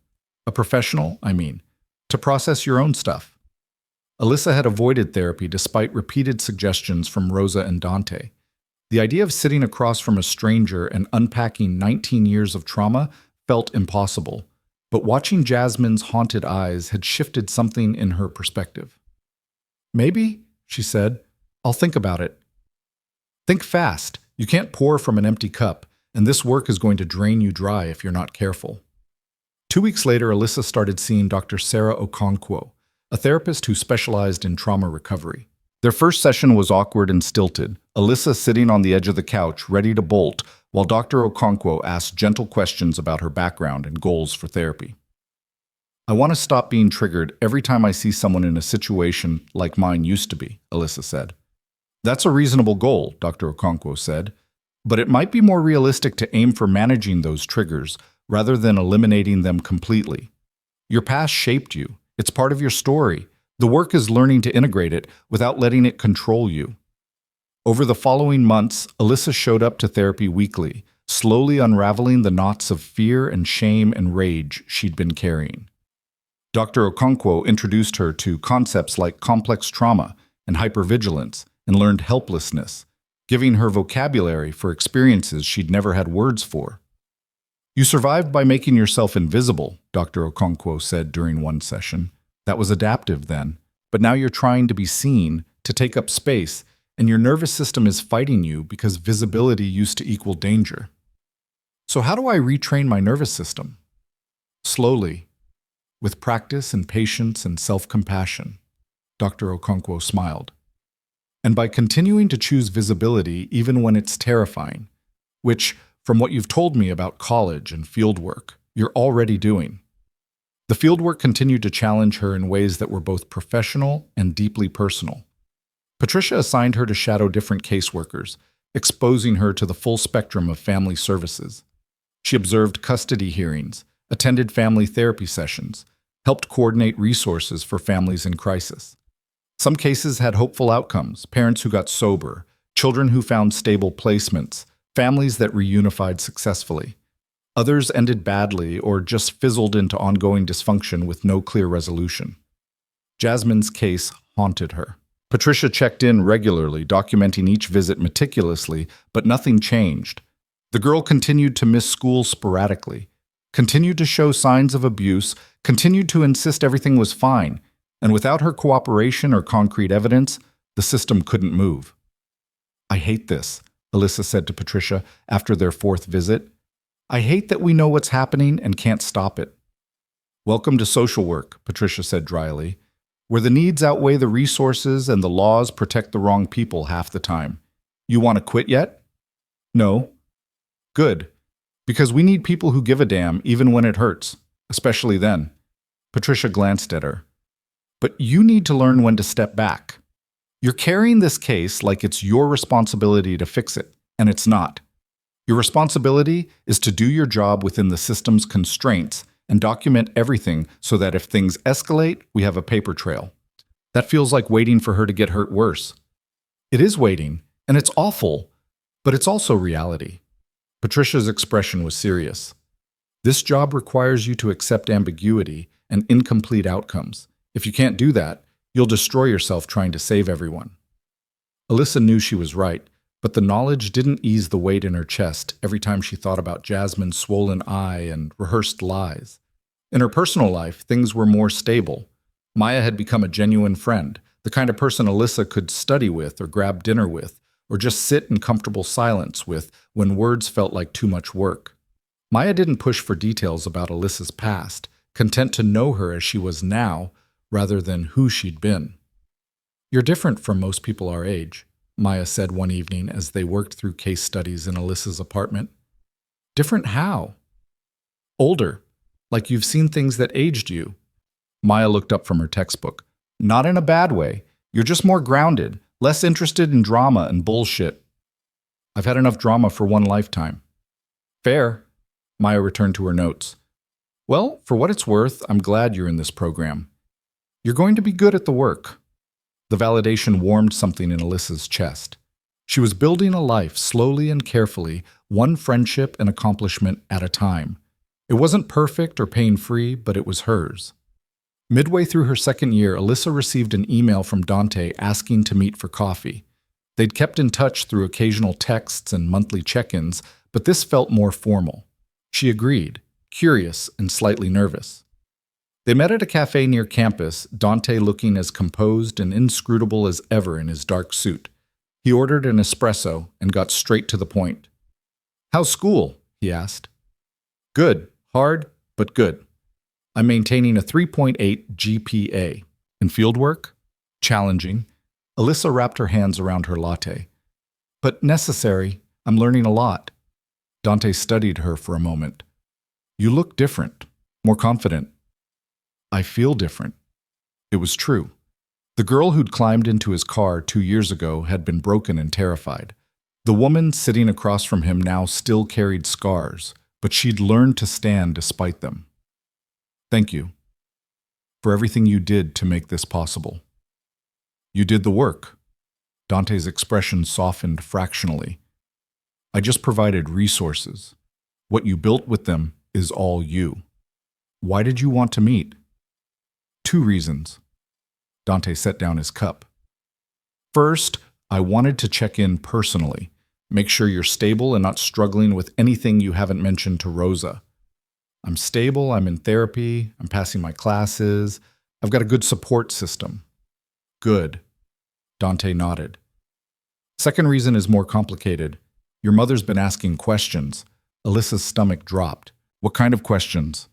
A professional, I mean, to process your own stuff. Alyssa had avoided therapy despite repeated suggestions from Rosa and Dante. The idea of sitting across from a stranger and unpacking 19 years of trauma felt impossible, but watching Jasmine's haunted eyes had shifted something in her perspective. Maybe, she said, I'll think about it. Think fast. You can't pour from an empty cup, and this work is going to drain you dry if you're not careful. 2 weeks later, Alyssa started seeing Dr. Sarah Okonkwo, a therapist who specialized in trauma recovery. Their first session was awkward and stilted, Alyssa sitting on the edge of the couch, ready to bolt, while Dr. Okonkwo asked gentle questions about her background and goals for therapy. I want to stop being triggered every time I see someone in a situation like mine used to be, Alyssa said. That's a reasonable goal, Dr. Okonkwo said, but it might be more realistic to aim for managing those triggers rather than eliminating them completely. Your past shaped you. It's part of your story. The work is learning to integrate it without letting it control you. Over the following months, Alyssa showed up to therapy weekly, slowly unraveling the knots of fear and shame and rage she'd been carrying. Dr. Okonkwo introduced her to concepts like complex trauma and hypervigilance and learned helplessness, giving her vocabulary for experiences she'd never had words for. You survived by making yourself invisible, Dr. Okonkwo said during one session. That was adaptive then, but now you're trying to be seen, to take up space, and your nervous system is fighting you because visibility used to equal danger. So how do I retrain my nervous system? Slowly, with practice and patience and self-compassion, Dr. Okonkwo smiled. And by continuing to choose visibility even when it's terrifying, which, from what you've told me about college and fieldwork, you're already doing. The fieldwork continued to challenge her in ways that were both professional and deeply personal. Patricia assigned her to shadow different caseworkers, exposing her to the full spectrum of family services. She observed custody hearings, attended family therapy sessions, helped coordinate resources for families in crisis. Some cases had hopeful outcomes, parents who got sober, children who found stable placements, families that reunified successfully. Others ended badly or just fizzled into ongoing dysfunction with no clear resolution. Jasmine's case haunted her. Patricia checked in regularly, documenting each visit meticulously, but nothing changed. The girl continued to miss school sporadically, continued to show signs of abuse, continued to insist everything was fine, and without her cooperation or concrete evidence, the system couldn't move. I hate this, Alyssa said to Patricia after their fourth visit. I hate that we know what's happening and can't stop it. Welcome to social work, Patricia said dryly, where the needs outweigh the resources and the laws protect the wrong people half the time. You want to quit yet? No. Good. Because we need people who give a damn even when it hurts, especially then. Patricia glanced at her. But you need to learn when to step back. You're carrying this case like it's your responsibility to fix it, and it's not. Your responsibility is to do your job within the system's constraints and document everything so that if things escalate, we have a paper trail. That feels like waiting for her to get hurt worse. It is waiting, and it's awful, but it's also reality. Patricia's expression was serious. This job requires you to accept ambiguity and incomplete outcomes. If you can't do that, you'll destroy yourself trying to save everyone. Alyssa knew she was right, but the knowledge didn't ease the weight in her chest every time she thought about Jasmine's swollen eye and rehearsed lies. In her personal life, things were more stable. Maya had become a genuine friend, the kind of person Alyssa could study with or grab dinner with, or just sit in comfortable silence with when words felt like too much work. Maya didn't push for details about Alyssa's past, content to know her as she was now, rather than who she'd been. You're different from most people our age, Maya said one evening as they worked through case studies in Alyssa's apartment. Different how? Older, like you've seen things that aged you. Maya looked up from her textbook. Not in a bad way. You're just more grounded, less interested in drama and bullshit. I've had enough drama for one lifetime. Fair. Maya returned to her notes. Well, for what it's worth, I'm glad you're in this program. You're going to be good at the work. The validation warmed something in Alyssa's chest. She was building a life slowly and carefully, one friendship and accomplishment at a time. It wasn't perfect or pain-free, but it was hers. Midway through her second year, Alyssa received an email from Dante asking to meet for coffee. They'd kept in touch through occasional texts and monthly check-ins, but this felt more formal. She agreed, curious and slightly nervous. They met at a cafe near campus, Dante looking as composed and inscrutable as ever in his dark suit. He ordered an espresso and got straight to the point. How's school? He asked. Good. Hard, but good. I'm maintaining a 3.8 GPA. In fieldwork? Challenging. Alyssa wrapped her hands around her latte. But necessary. I'm learning a lot. Dante studied her for a moment. You look different, more confident. I feel different. It was true. The girl who'd climbed into his car 2 years ago had been broken and terrified. The woman sitting across from him now still carried scars, but she'd learned to stand despite them. Thank you for everything you did to make this possible. You did the work. Dante's expression softened fractionally. I just provided resources. What you built with them is all you. Why did you want to meet? 2 reasons. Dante set down his cup. First, I wanted to check in personally. Make sure you're stable and not struggling with anything you haven't mentioned to Rosa. I'm stable, I'm in therapy, I'm passing my classes, I've got a good support system. Good. Dante nodded. Second reason is more complicated. Your mother's been asking questions. Alyssa's stomach dropped. What kind of questions?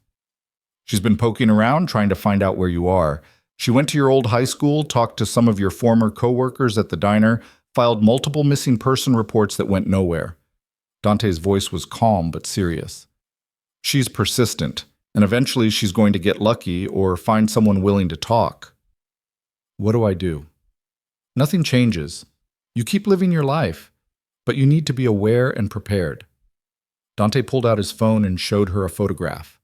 She's been poking around, trying to find out where you are. She went to your old high school, talked to some of your former coworkers at the diner, filed multiple missing person reports that went nowhere. Dante's voice was calm but serious. She's persistent, and eventually she's going to get lucky or find someone willing to talk. What do I do? Nothing changes. You keep living your life, but you need to be aware and prepared. Dante pulled out his phone and showed her a photograph.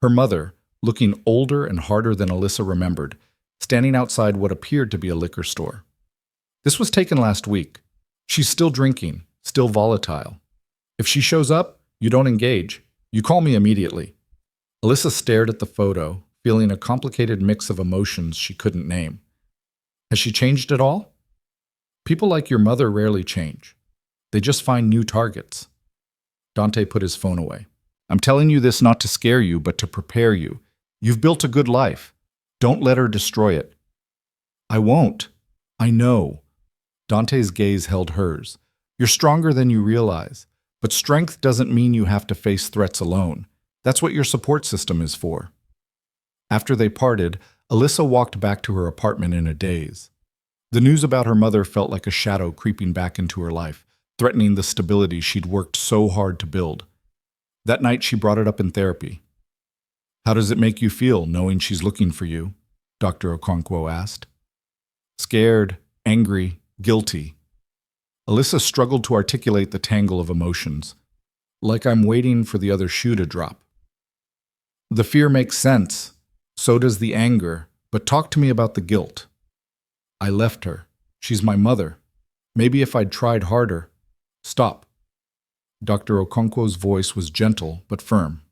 Her mother, looking older and harder than Alyssa remembered, standing outside what appeared to be a liquor store. This was taken last week. She's still drinking, still volatile. If she shows up, you don't engage. You call me immediately. Alyssa stared at the photo, feeling a complicated mix of emotions she couldn't name. Has she changed at all? People like your mother rarely change. They just find new targets. Dante put his phone away. I'm telling you this not to scare you, but to prepare you. You've built a good life. Don't let her destroy it. I won't. I know. Dante's gaze held hers. You're stronger than you realize, but strength doesn't mean you have to face threats alone. That's what your support system is for. After they parted, Alyssa walked back to her apartment in a daze. The news about her mother felt like a shadow creeping back into her life, threatening the stability she'd worked so hard to build. That night she brought it up in therapy. How does it make you feel knowing she's looking for you? Dr. Okonkwo asked. Scared, angry, guilty. Alyssa struggled to articulate the tangle of emotions. Like I'm waiting for the other shoe to drop. The fear makes sense. So does the anger. But talk to me about the guilt. I left her. She's my mother. Maybe if I'd tried harder. Stop. Dr. Okonkwo's voice was gentle but firm.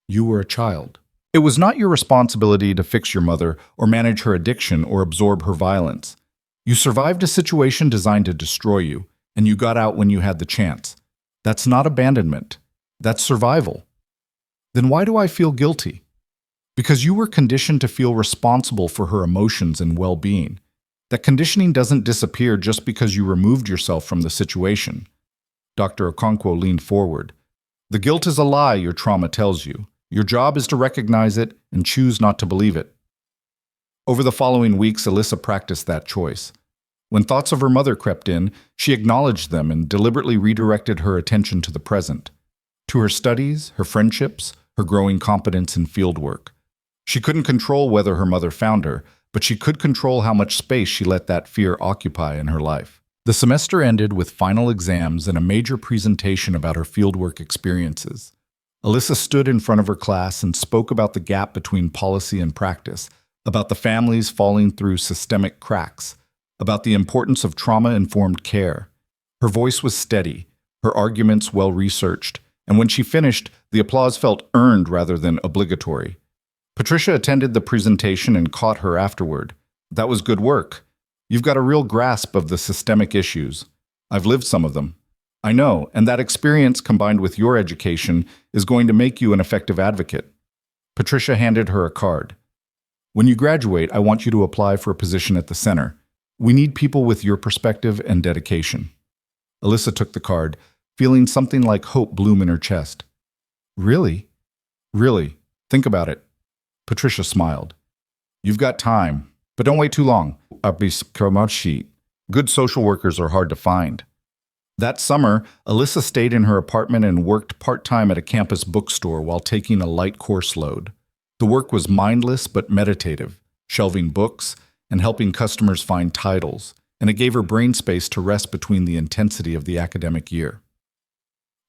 You were a child. It was not your responsibility to fix your mother or manage her addiction or absorb her violence. You survived a situation designed to destroy you, and you got out when you had the chance. That's not abandonment. That's survival. Then why do I feel guilty? Because you were conditioned to feel responsible for her emotions and well-being. That conditioning doesn't disappear just because you removed yourself from the situation. Dr. Okonkwo leaned forward. The guilt is a lie your trauma tells you. Your job is to recognize it and choose not to believe it. Over the following weeks, Alyssa practiced that choice. When thoughts of her mother crept in, she acknowledged them and deliberately redirected her attention to the present, to her studies, her friendships, her growing competence in fieldwork. She couldn't control whether her mother found her, but she could control how much space she let that fear occupy in her life. The semester ended with final exams and a major presentation about her fieldwork experiences. Alyssa stood in front of her class and spoke about the gap between policy and practice, about the families falling through systemic cracks, about the importance of trauma-informed care. Her voice was steady, her arguments well-researched, and when she finished, the applause felt earned rather than obligatory. Patricia attended the presentation and caught her afterward. "That was good work. You've got a real grasp of the systemic issues. I've lived some of them. I know, and that experience combined with your education is going to make you an effective advocate." Patricia handed her a card. "When you graduate, I want you to apply for a position at the center. We need people with your perspective and dedication." Alyssa took the card, feeling something like hope bloom in her chest. "Really? Really? Think about it." Patricia smiled. "You've got time, but don't wait too long. Good social workers are hard to find." That summer, Alyssa stayed in her apartment and worked part-time at a campus bookstore while taking a light course load. The work was mindless but meditative, shelving books and helping customers find titles, and it gave her brain space to rest between the intensity of the academic year.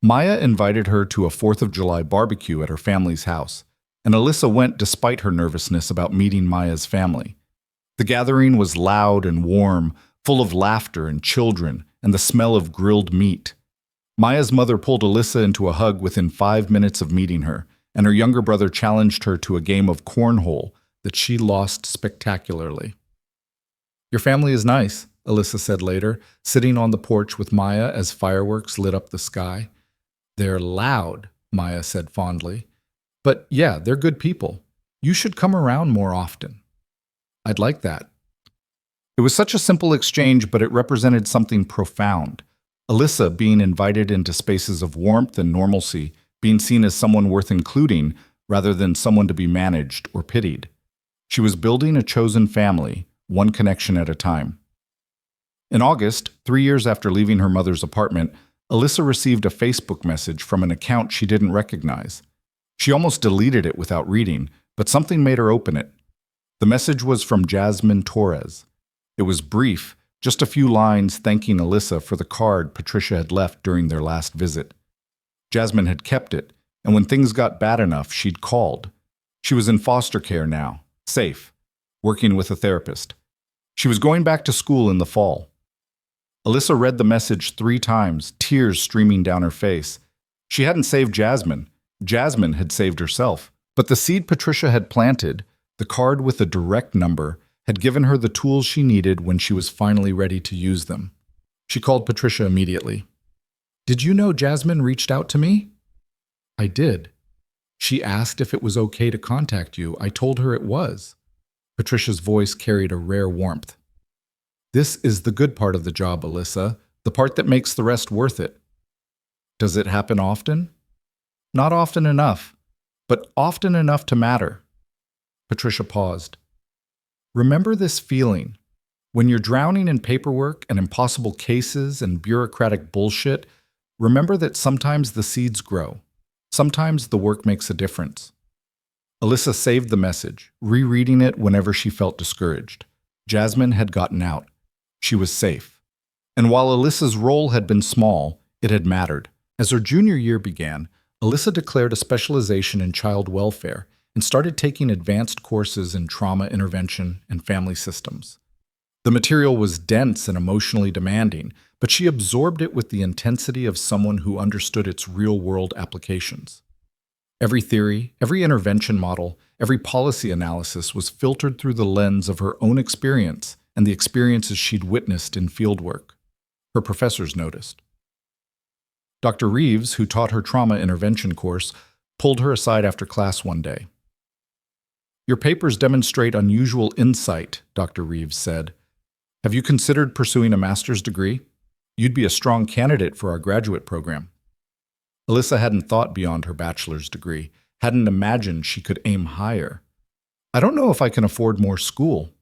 Maya invited her to a 4th of July barbecue at her family's house, and Alyssa went despite her nervousness about meeting Maya's family. The gathering was loud and warm, full of laughter and children and the smell of grilled meat. Maya's mother pulled Alyssa into a hug within 5 minutes of meeting her, and her younger brother challenged her to a game of cornhole that she lost spectacularly. "Your family is nice," Alyssa said later, sitting on the porch with Maya as fireworks lit up the sky. "They're loud," Maya said fondly. "But yeah, they're good people. You should come around more often." "I'd like that." It was such a simple exchange, but it represented something profound. Alyssa being invited into spaces of warmth and normalcy, being seen as someone worth including rather than someone to be managed or pitied. She was building a chosen family, one connection at a time. In August, 3 years after leaving her mother's apartment, Alyssa received a Facebook message from an account she didn't recognize. She almost deleted it without reading, but something made her open it. The message was from Jasmine Torres. It was brief, just a few lines thanking Alyssa for the card Patricia had left during their last visit. Jasmine had kept it, and when things got bad enough, she'd called. She was in foster care now, safe, working with a therapist. She was going back to school in the fall. Alyssa read the message 3 times, tears streaming down her face. She hadn't saved Jasmine. Jasmine had saved herself. But the seed Patricia had planted, the card with a direct number, had given her the tools she needed when she was finally ready to use them. She called Patricia immediately. "Did you know Jasmine reached out to me?" "I did. She asked if it was okay to contact you. I told her it was." Patricia's voice carried a rare warmth. "This is the good part of the job, Alyssa, the part that makes the rest worth it." "Does it happen often?" "Not often enough, but often enough to matter." Patricia paused. "Remember this feeling. When you're drowning in paperwork and impossible cases and bureaucratic bullshit, remember that sometimes the seeds grow. Sometimes the work makes a difference." Alyssa saved the message, rereading it whenever she felt discouraged. Jasmine had gotten out. She was safe. And while Alyssa's role had been small, it had mattered. As her junior year began, Alyssa declared a specialization in child welfare and started taking advanced courses in trauma intervention and family systems. The material was dense and emotionally demanding, but she absorbed it with the intensity of someone who understood its real-world applications. Every theory, every intervention model, every policy analysis was filtered through the lens of her own experience and the experiences she'd witnessed in fieldwork. Her professors noticed. Dr. Reeves, who taught her trauma intervention course, pulled her aside after class one day. "Your papers demonstrate unusual insight," Dr. Reeves said. "Have you considered pursuing a master's degree? You'd be a strong candidate for our graduate program." Alyssa hadn't thought beyond her bachelor's degree, hadn't imagined she could aim higher. "I don't know if I can afford more school."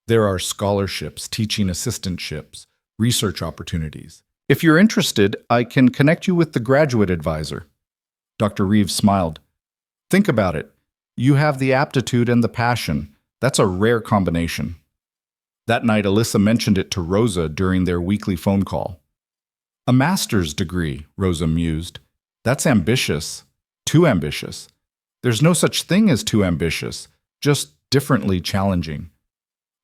"There are scholarships, teaching assistantships, research opportunities. If you're interested, I can connect you with the graduate advisor." Dr. Reeves smiled. "Think about it. You have the aptitude and the passion. That's a rare combination. That night, Alyssa mentioned it to Rosa during their weekly phone call. A master's degree, Rosa mused. That's ambitious. Too ambitious. There's no such thing as too ambitious, just differently challenging.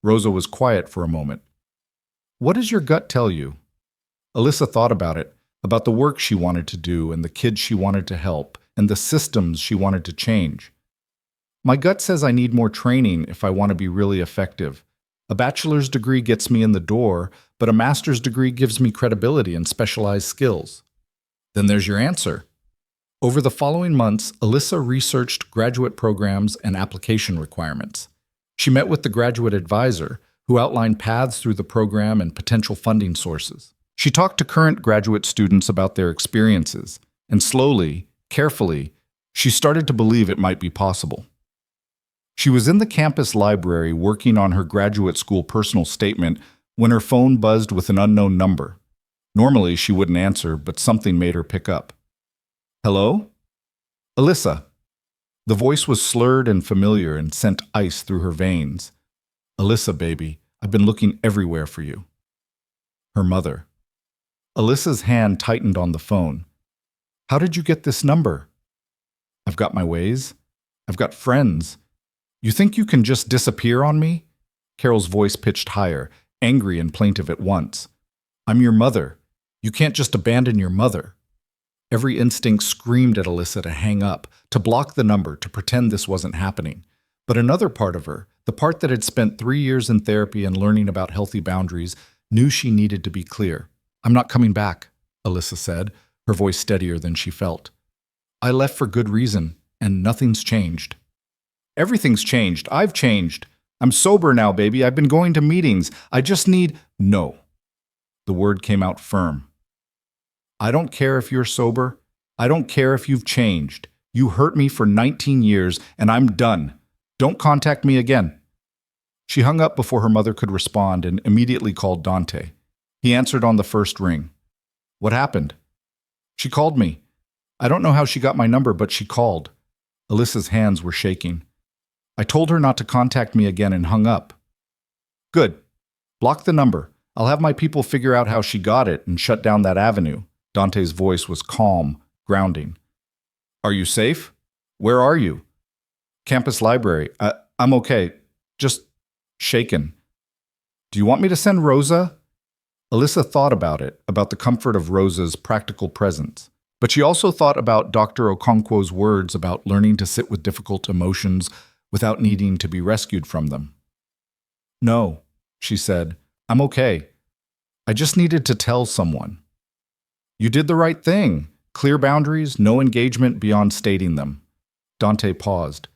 Rosa was quiet for a moment. What does your gut tell you? Alyssa thought about it, about the work she wanted to do and the kids she wanted to help and the systems she wanted to change. My gut says I need more training if I want to be really effective. A bachelor's degree gets me in the door, but a master's degree gives me credibility and specialized skills. Then there's your answer. Over the following months, Alyssa researched graduate programs and application requirements. She met with the graduate advisor, who outlined paths through the program and potential funding sources. She talked to current graduate students about their experiences, and slowly, carefully, she started to believe it might be possible. She was in the campus library working on her graduate school personal statement when her phone buzzed with an unknown number. Normally, she wouldn't answer, but something made her pick up. Hello? Alyssa. The voice was slurred and familiar and sent ice through her veins. Alyssa, baby, I've been looking everywhere for you. Her mother. Alyssa's hand tightened on the phone. How did you get this number? I've got my ways. I've got friends. You think you can just disappear on me? Carol's voice pitched higher, angry and plaintive at once. I'm your mother. You can't just abandon your mother. Every instinct screamed at Alyssa to hang up, to block the number, to pretend this wasn't happening. But another part of her, the part that had spent 3 years in therapy and learning about healthy boundaries, knew she needed to be clear. I'm not coming back, Alyssa said, her voice steadier than she felt. I left for good reason, and nothing's changed. Everything's changed. I've changed. I'm sober now, baby. I've been going to meetings. I just need… No. The word came out firm. I don't care if you're sober. I don't care if you've changed. You hurt me for 19 years, and I'm done. Don't contact me again. She hung up before her mother could respond and immediately called Dante. He answered on the first ring. What happened? She called me. I don't know how she got my number, but she called. Alyssa's hands were shaking. I told her not to contact me again and hung up. Good. Block the number. I'll have my people figure out how she got it and shut down that avenue. Dante's voice was calm, grounding. Are you safe? Where are you? Campus library. I'm okay. Just shaken. Do you want me to send Rosa? Alyssa thought about it, about the comfort of Rosa's practical presence. But she also thought about Dr. Okonkwo's words about learning to sit with difficult emotions without needing to be rescued from them. No, she said, I'm okay. I just needed to tell someone. You did the right thing. Clear boundaries, no engagement beyond stating them. Dante paused.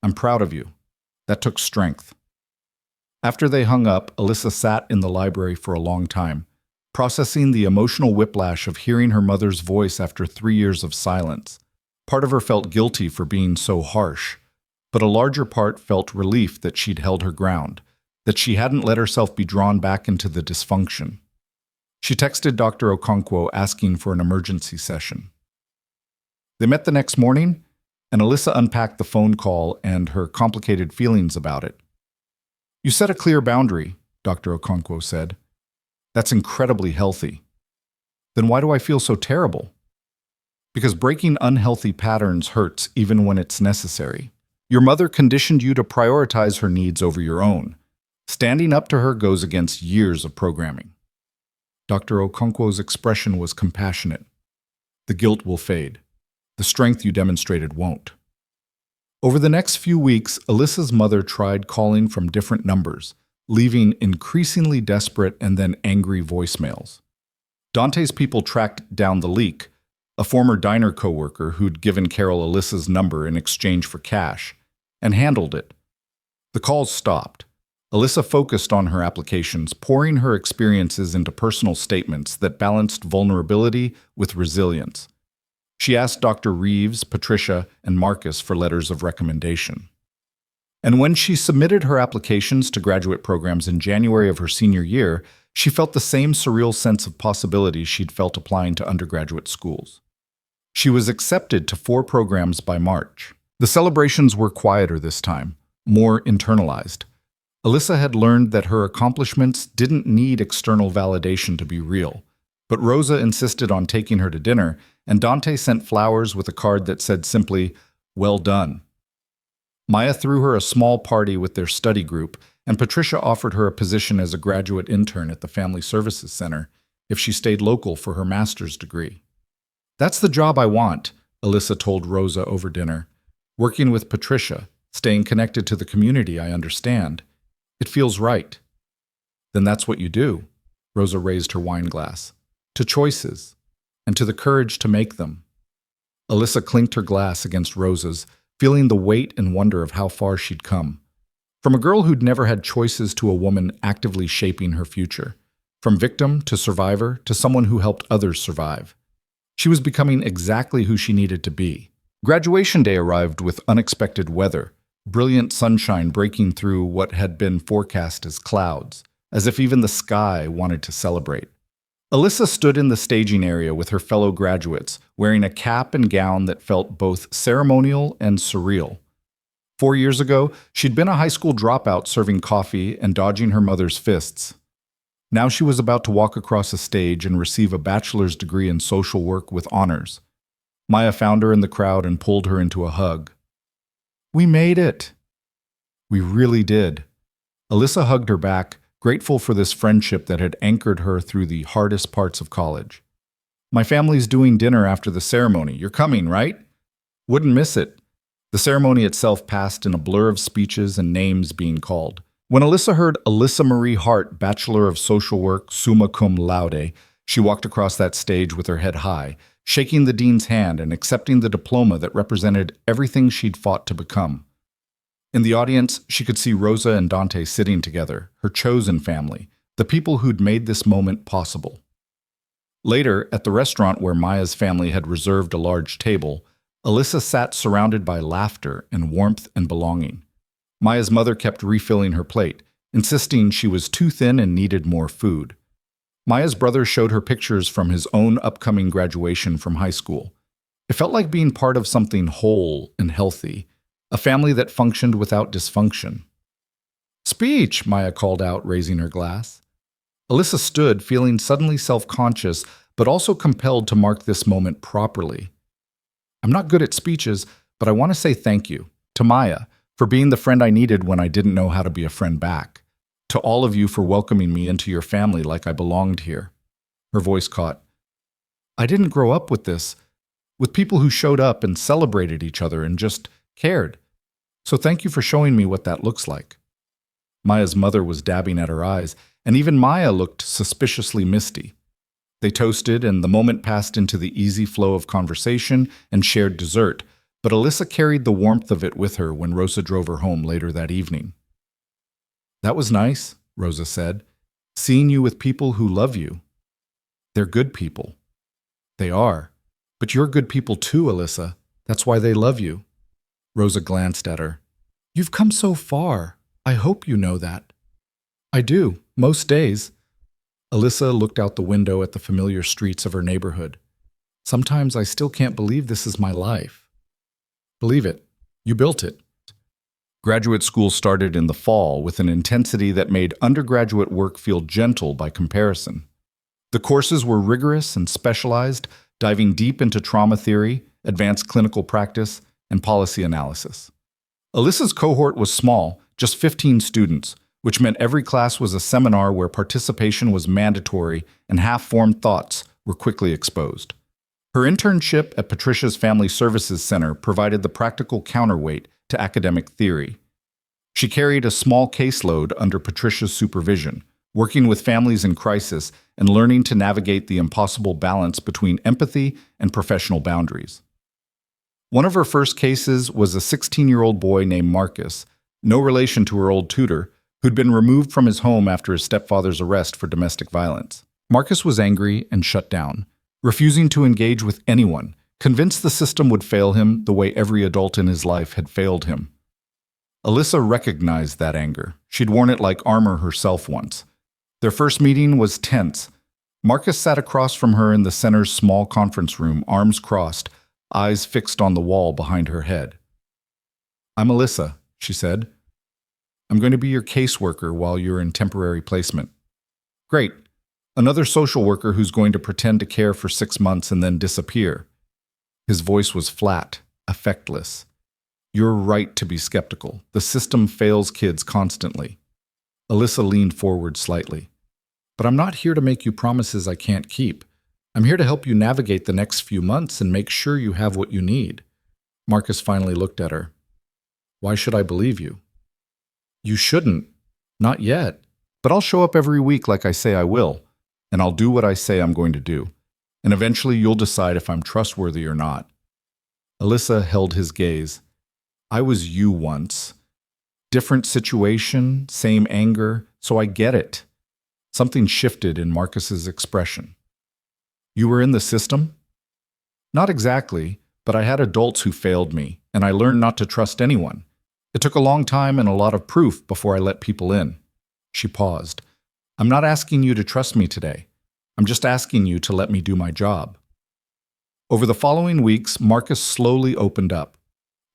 I'm proud of you. That took strength. After they hung up, Alyssa sat in the library for a long time, processing the emotional whiplash of hearing her mother's voice after 3 years of silence. Part of her felt guilty for being so harsh, but a larger part felt relief that she'd held her ground, that she hadn't let herself be drawn back into the dysfunction. She texted Dr. Okonkwo asking for an emergency session. They met the next morning, and Alyssa unpacked the phone call and her complicated feelings about it. You set a clear boundary, Dr. Okonkwo said. That's incredibly healthy. Then why do I feel so terrible? Because breaking unhealthy patterns hurts even when it's necessary. Your mother conditioned you to prioritize her needs over your own. Standing up to her goes against years of programming. Dr. Okonkwo's expression was compassionate. The guilt will fade. The strength you demonstrated won't. Over the next few weeks, Alyssa's mother tried calling from different numbers, leaving increasingly desperate and then angry voicemails. Dante's people tracked down the leak, a former diner coworker who'd given Carol Alyssa's number in exchange for cash, and handled it. The calls stopped. Alyssa focused on her applications, pouring her experiences into personal statements that balanced vulnerability with resilience. She asked Dr. Reeves, Patricia, and Marcus for letters of recommendation. And when she submitted her applications to graduate programs in January of her senior year, she felt the same surreal sense of possibility she'd felt applying to undergraduate schools. She was accepted to 4 programs by March. The celebrations were quieter this time, more internalized. Alyssa had learned that her accomplishments didn't need external validation to be real, but Rosa insisted on taking her to dinner, and Dante sent flowers with a card that said simply, "Well done." Maya threw her a small party with their study group, and Patricia offered her a position as a graduate intern at the Family Services Center if she stayed local for her master's degree. "That's the job I want," Alyssa told Rosa over dinner. "Working with Patricia, staying connected to the community I understand. It feels right." "Then that's what you do," Rosa raised her wine glass. "To choices, and to the courage to make them." Alyssa clinked her glass against Rosa's, feeling the weight and wonder of how far she'd come. From a girl who'd never had choices to a woman actively shaping her future. From victim to survivor to someone who helped others survive. She was becoming exactly who she needed to be. Graduation day arrived with unexpected weather, brilliant sunshine breaking through what had been forecast as clouds, as if even the sky wanted to celebrate. Alyssa stood in the staging area with her fellow graduates, wearing a cap and gown that felt both ceremonial and surreal. 4 years ago, she'd been a high school dropout serving coffee and dodging her mother's fists. Now she was about to walk across a stage and receive a bachelor's degree in social work with honors. Maya found her in the crowd and pulled her into a hug. "We made it." "We really did." Alyssa hugged her back, grateful for this friendship that had anchored her through the hardest parts of college. "My family's doing dinner after the ceremony. You're coming, right?" "Wouldn't miss it." The ceremony itself passed in a blur of speeches and names being called. When Alyssa heard Alyssa Marie Hart, Bachelor of Social Work, summa cum laude, she walked across that stage with her head high, shaking the dean's hand and accepting the diploma that represented everything she'd fought to become. In the audience, she could see Rosa and Dante sitting together, her chosen family, the people who'd made this moment possible. Later, at the restaurant where Maya's family had reserved a large table, Alyssa sat surrounded by laughter and warmth and belonging. Maya's mother kept refilling her plate, insisting she was too thin and needed more food. Maya's brother showed her pictures from his own upcoming graduation from high school. It felt like being part of something whole and healthy, a family that functioned without dysfunction. "Speech," Maya called out, raising her glass. Alyssa stood, feeling suddenly self-conscious, but also compelled to mark this moment properly. "I'm not good at speeches, but I want to say thank you to Maya for being the friend I needed when I didn't know how to be a friend back. To all of you for welcoming me into your family like I belonged here." Her voice caught. "I didn't grow up with this, with people who showed up and celebrated each other and just cared. So thank you for showing me what that looks like." Maya's mother was dabbing at her eyes, and even Maya looked suspiciously misty. They toasted, and the moment passed into the easy flow of conversation and shared dessert, but Alyssa carried the warmth of it with her when Rosa drove her home later that evening. "That was nice," Rosa said, "seeing you with people who love you. They're good people." "They are. But you're good people too, Alyssa. That's why they love you." Rosa glanced at her. "You've come so far. I hope you know that." "I do, most days." Alyssa looked out the window at the familiar streets of her neighborhood. "Sometimes I still can't believe this is my life." "Believe it. You built it." Graduate school started in the fall with an intensity that made undergraduate work feel gentle by comparison. The courses were rigorous and specialized, diving deep into trauma theory, advanced clinical practice, and policy analysis. Alyssa's cohort was small, just 15 students, which meant every class was a seminar where participation was mandatory and half-formed thoughts were quickly exposed. Her internship at Patricia's Family Services Center provided the practical counterweight to academic theory. She carried a small caseload under Patricia's supervision, working with families in crisis and learning to navigate the impossible balance between empathy and professional boundaries. One of her first cases was a 16-year-old boy named Marcus, no relation to her old tutor, who'd been removed from his home after his stepfather's arrest for domestic violence. Marcus was angry and shut down, refusing to engage with anyone, convinced the system would fail him the way every adult in his life had failed him. Alyssa recognized that anger. She'd worn it like armor herself once. Their first meeting was tense. Marcus sat across from her in the center's small conference room, arms crossed, eyes fixed on the wall behind her head. I'm Alyssa, she said. I'm going to be your caseworker while you're in temporary placement. Great. Another social worker who's going to pretend to care for 6 months and then disappear. His voice was flat, affectless. You're right to be skeptical. The system fails kids constantly. Alyssa leaned forward slightly. But I'm not here to make you promises I can't keep. I'm here to help you navigate the next few months and make sure you have what you need. Marcus finally looked at her. Why should I believe you? You shouldn't. Not yet. But I'll show up every week like I say I will, and I'll do what I say I'm going to do. And eventually you'll decide if I'm trustworthy or not. Alyssa held his gaze. I was you once. Different situation, same anger, so I get it. Something shifted in Marcus's expression. You were in the system? Not exactly, but I had adults who failed me, and I learned not to trust anyone. It took a long time and a lot of proof before I let people in. She paused. I'm not asking you to trust me today. I'm just asking you to let me do my job. Over the following weeks, Marcus slowly opened up.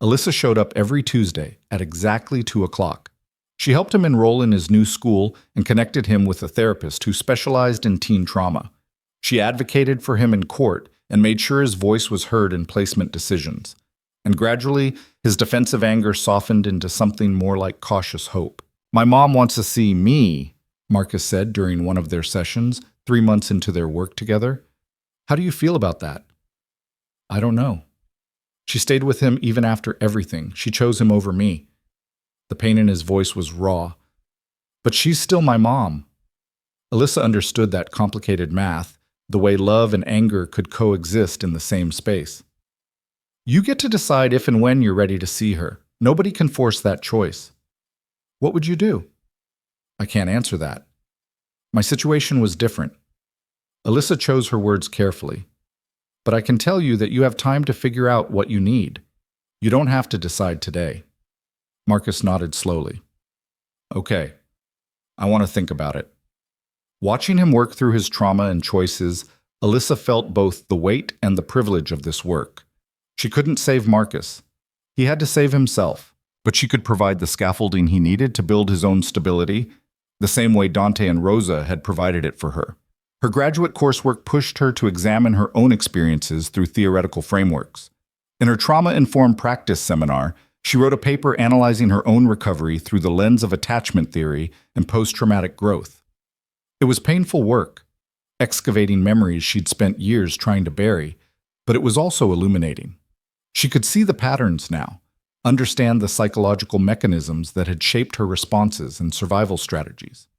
Alyssa showed up every Tuesday at exactly 2 o'clock. She helped him enroll in his new school and connected him with a therapist who specialized in teen trauma. She advocated for him in court and made sure his voice was heard in placement decisions. And gradually, his defensive anger softened into something more like cautious hope. My mom wants to see me, Marcus said during one of their sessions, 3 months into their work together. How do you feel about that? I don't know. She stayed with him even after everything. She chose him over me. The pain in his voice was raw. But she's still my mom. Alyssa understood that complicated math, the way love and anger could coexist in the same space. You get to decide if and when you're ready to see her. Nobody can force that choice. What would you do? I can't answer that. My situation was different. Alyssa chose her words carefully. But I can tell you that you have time to figure out what you need. You don't have to decide today. Marcus nodded slowly. Okay, I want to think about it. Watching him work through his trauma and choices, Alyssa felt both the weight and the privilege of this work. She couldn't save Marcus. He had to save himself, but she could provide the scaffolding he needed to build his own stability, the same way Dante and Rosa had provided it for her. Her graduate coursework pushed her to examine her own experiences through theoretical frameworks. In her trauma-informed practice seminar, she wrote a paper analyzing her own recovery through the lens of attachment theory and post-traumatic growth. It was painful work, excavating memories she'd spent years trying to bury, but it was also illuminating. She could see the patterns now, understand the psychological mechanisms that had shaped her responses and survival strategies.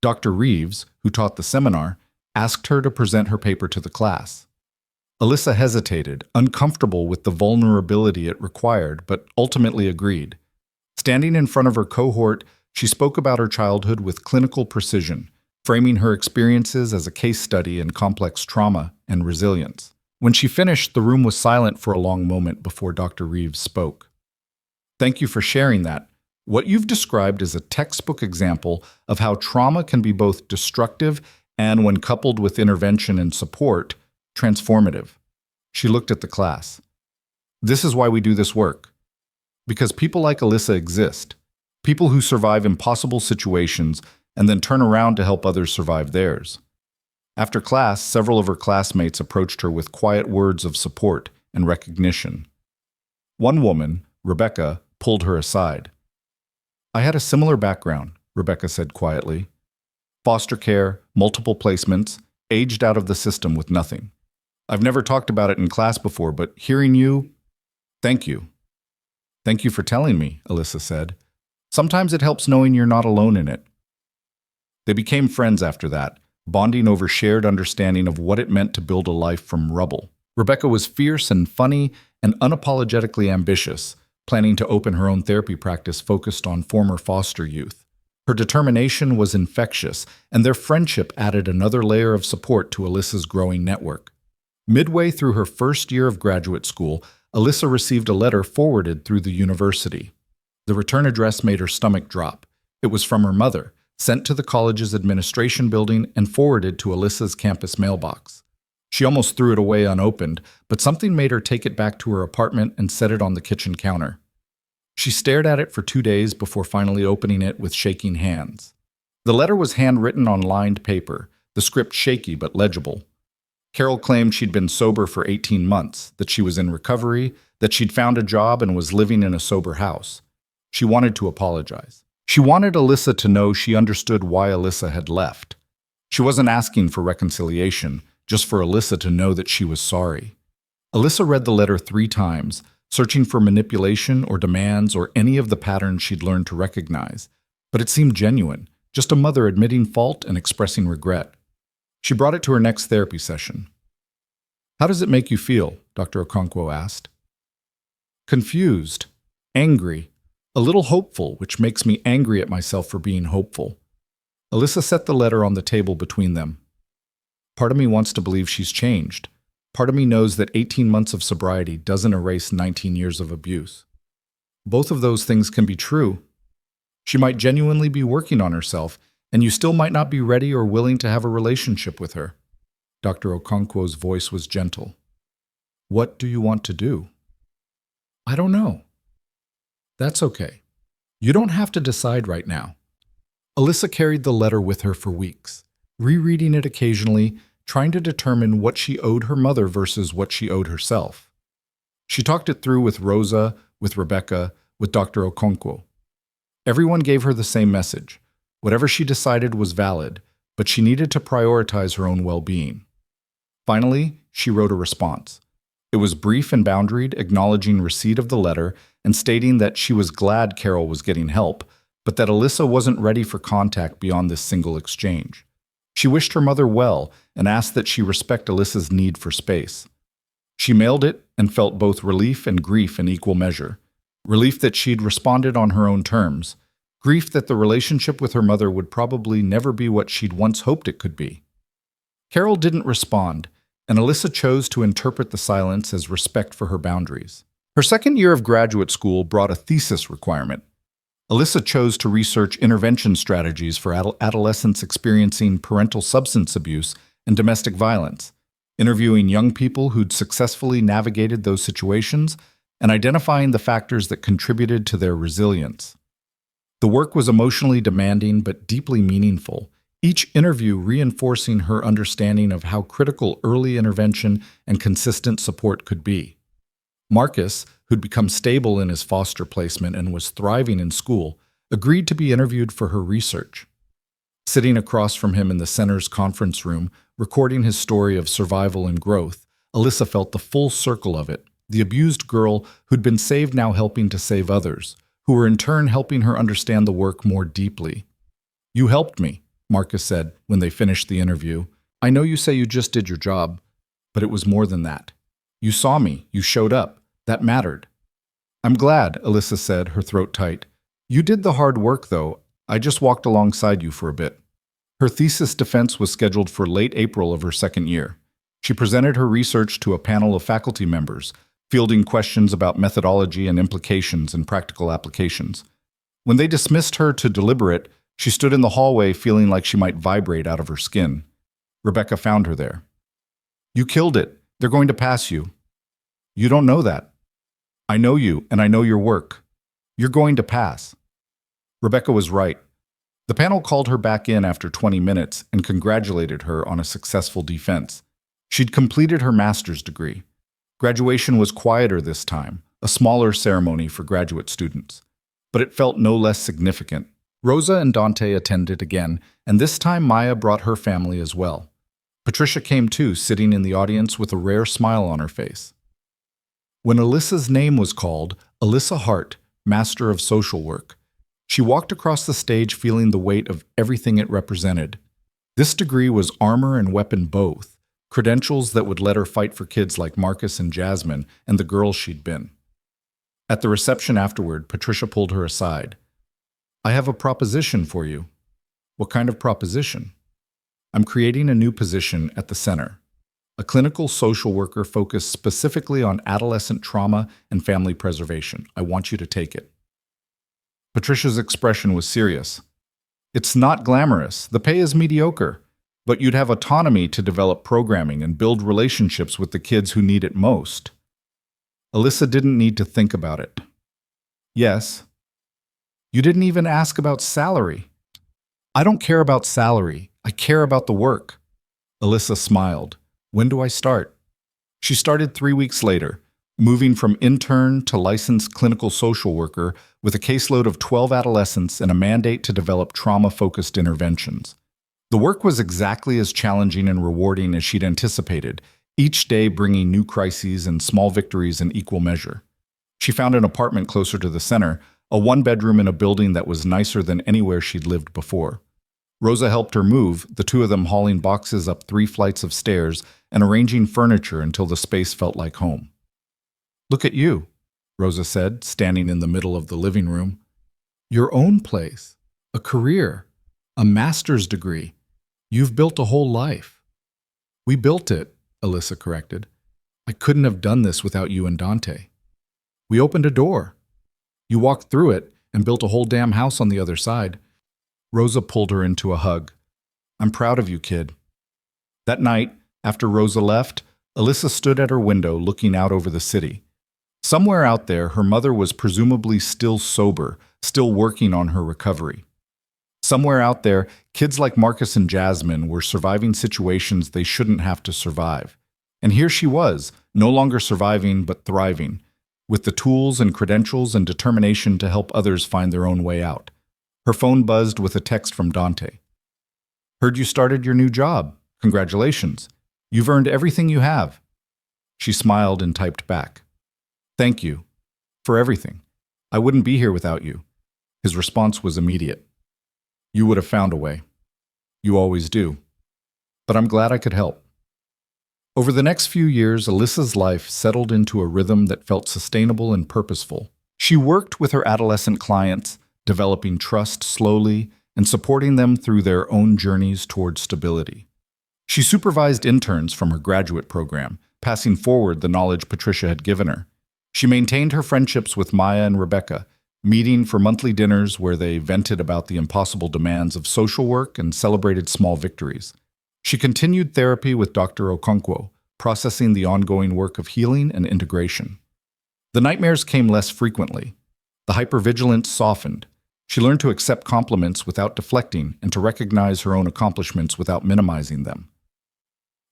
Dr. Reeves, who taught the seminar, asked her to present her paper to the class. Alyssa hesitated, uncomfortable with the vulnerability it required, but ultimately agreed. Standing in front of her cohort, she spoke about her childhood with clinical precision, framing her experiences as a case study in complex trauma and resilience. When she finished, the room was silent for a long moment before Dr. Reeves spoke. Thank you for sharing that. What you've described is a textbook example of how trauma can be both destructive and, when coupled with intervention and support, transformative. She looked at the class. This is why we do this work. Because people like Alyssa exist. People who survive impossible situations and then turn around to help others survive theirs. After class, several of her classmates approached her with quiet words of support and recognition. One woman, Rebecca, pulled her aside. I had a similar background, Rebecca said quietly. Foster care, multiple placements, aged out of the system with nothing. I've never talked about it in class before, but hearing you, thank you. Thank you for telling me, Alyssa said. Sometimes it helps knowing you're not alone in it. They became friends after that, bonding over shared understanding of what it meant to build a life from rubble. Rebecca was fierce and funny and unapologetically ambitious, planning to open her own therapy practice focused on former foster youth. Her determination was infectious, and their friendship added another layer of support to Alyssa's growing network. Midway through her first year of graduate school, Alyssa received a letter forwarded through the university. The return address made her stomach drop. It was from her mother, sent to the college's administration building and forwarded to Alyssa's campus mailbox. She almost threw it away unopened, but something made her take it back to her apartment and set it on the kitchen counter. She stared at it for 2 days before finally opening it with shaking hands. The letter was handwritten on lined paper, the script shaky but legible. Carol claimed she'd been sober for 18 months, that she was in recovery, that she'd found a job and was living in a sober house. She wanted to apologize. She wanted Alyssa to know she understood why Alyssa had left. She wasn't asking for reconciliation, just for Alyssa to know that she was sorry. Alyssa read the letter 3 times, searching for manipulation or demands or any of the patterns she'd learned to recognize. But it seemed genuine, just a mother admitting fault and expressing regret. She brought it to her next therapy session. "How does it make you feel?" Dr. Okonkwo asked. "Confused, angry, a little hopeful, which makes me angry at myself for being hopeful." Alyssa set the letter on the table between them. "Part of me wants to believe she's changed. Part of me knows that 18 months of sobriety doesn't erase 19 years of abuse. Both of those things can be true. She might genuinely be working on herself, and you still might not be ready or willing to have a relationship with her." Dr. Okonkwo's voice was gentle. "What do you want to do?" "I don't know." "That's okay. You don't have to decide right now." Alyssa carried the letter with her for weeks, rereading it occasionally, trying to determine what she owed her mother versus what she owed herself. She talked it through with Rosa, with Rebecca, with Dr. Okonkwo. Everyone gave her the same message. Whatever she decided was valid, but she needed to prioritize her own well-being. Finally, she wrote a response. It was brief and boundaried, acknowledging receipt of the letter and stating that she was glad Carol was getting help, but that Alyssa wasn't ready for contact beyond this single exchange. She wished her mother well and asked that she respect Alyssa's need for space. She mailed it and felt both relief and grief in equal measure. Relief that she'd responded on her own terms. Grief that the relationship with her mother would probably never be what she'd once hoped it could be. Carol didn't respond, and Alyssa chose to interpret the silence as respect for her boundaries. Her second year of graduate school brought a thesis requirement. Alyssa chose to research intervention strategies for adolescents experiencing parental substance abuse and domestic violence, interviewing young people who'd successfully navigated those situations and identifying the factors that contributed to their resilience. The work was emotionally demanding but deeply meaningful, each interview reinforcing her understanding of how critical early intervention and consistent support could be. Marcus, who'd become stable in his foster placement and was thriving in school, agreed to be interviewed for her research. Sitting across from him in the center's conference room, recording his story of survival and growth, Alyssa felt the full circle of it, the abused girl who'd been saved now helping to save others, who were in turn helping her understand the work more deeply. "You helped me," Marcus said when they finished the interview. "I know you say you just did your job, but it was more than that. You saw me, you showed up. That mattered." "I'm glad," Alyssa said, her throat tight. "You did the hard work, though. I just walked alongside you for a bit." Her thesis defense was scheduled for late April of her second year. She presented her research to a panel of faculty members, fielding questions about methodology and implications and practical applications. When they dismissed her to deliberate, she stood in the hallway feeling like she might vibrate out of her skin. Rebecca found her there. "You killed it. They're going to pass you." "You don't know that." "I know you, and I know your work. You're going to pass." Rebecca was right. The panel called her back in after 20 minutes and congratulated her on a successful defense. She'd completed her master's degree. Graduation was quieter this time, a smaller ceremony for graduate students. But it felt no less significant. Rosa and Dante attended again, and this time Maya brought her family as well. Patricia came too, sitting in the audience with a rare smile on her face. When Alyssa's name was called, Alyssa Hart, Master of Social Work, she walked across the stage feeling the weight of everything it represented. This degree was armor and weapon both, credentials that would let her fight for kids like Marcus and Jasmine and the girls she'd been. At the reception afterward, Patricia pulled her aside. "I have a proposition for you." "What kind of proposition?" "I'm creating a new position at the center. A clinical social worker focused specifically on adolescent trauma and family preservation. I want you to take it." Patricia's expression was serious. "It's not glamorous. The pay is mediocre. But you'd have autonomy to develop programming and build relationships with the kids who need it most." Alyssa didn't need to think about it. Yes. You didn't even ask about salary. I don't care about salary. I care about the work. Alyssa smiled. When do I start? She started 3 weeks later, moving from intern to licensed clinical social worker with a caseload of 12 adolescents and a mandate to develop trauma-focused interventions. The work was exactly as challenging and rewarding as she'd anticipated, each day bringing new crises and small victories in equal measure. She found an apartment closer to the center, a one-bedroom in a building that was nicer than anywhere she'd lived before. Rosa helped her move, the two of them hauling boxes up 3 flights of stairs and arranging furniture until the space felt like home. "Look at you," Rosa said, standing in the middle of the living room. "Your own place, a career, a master's degree. You've built a whole life." "We built it," Alyssa corrected. "I couldn't have done this without you and Dante. We opened a door. You walked through it and built a whole damn house on the other side." Rosa pulled her into a hug. "I'm proud of you, kid." That night, after Rosa left, Alyssa stood at her window looking out over the city. Somewhere out there, her mother was presumably still sober, still working on her recovery. Somewhere out there, kids like Marcus and Jasmine were surviving situations they shouldn't have to survive. And here she was, no longer surviving but thriving, with the tools and credentials and determination to help others find their own way out. Her phone buzzed with a text from Dante. "Heard you started your new job. Congratulations. You've earned everything you have." She smiled and typed back, "Thank you. For everything. I wouldn't be here without you." His response was immediate. "You would have found a way. You always do. But I'm glad I could help." Over the next few years, Alyssa's life settled into a rhythm that felt sustainable and purposeful. She worked with her adolescent clients, developing trust slowly and supporting them through their own journeys toward stability. She supervised interns from her graduate program, passing forward the knowledge Patricia had given her. She maintained her friendships with Maya and Rebecca, meeting for monthly dinners where they vented about the impossible demands of social work and celebrated small victories. She continued therapy with Dr. Okonkwo, processing the ongoing work of healing and integration. The nightmares came less frequently. The hypervigilance softened. She learned to accept compliments without deflecting and to recognize her own accomplishments without minimizing them.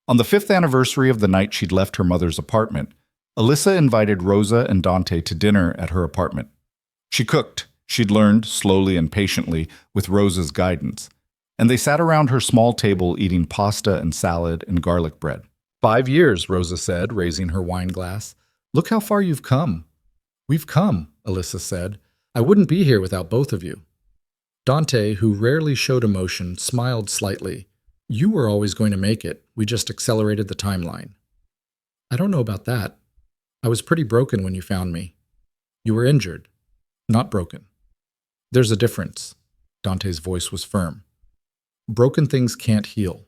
On the 5th anniversary of the night she'd left her mother's apartment, Alyssa invited Rosa and Dante to dinner at her apartment. She cooked, she'd learned, slowly and patiently, with Rosa's guidance, and they sat around her small table eating pasta and salad and garlic bread. "5 years, Rosa said, raising her wine glass. "Look how far you've come." "We've come," Alyssa said. "I wouldn't be here without both of you." Dante, who rarely showed emotion, smiled slightly. "You were always going to make it. We just accelerated the timeline." "I don't know about that. I was pretty broken when you found me." "You were injured, not broken." "There's a difference." Dante's voice was firm. "Broken things can't heal.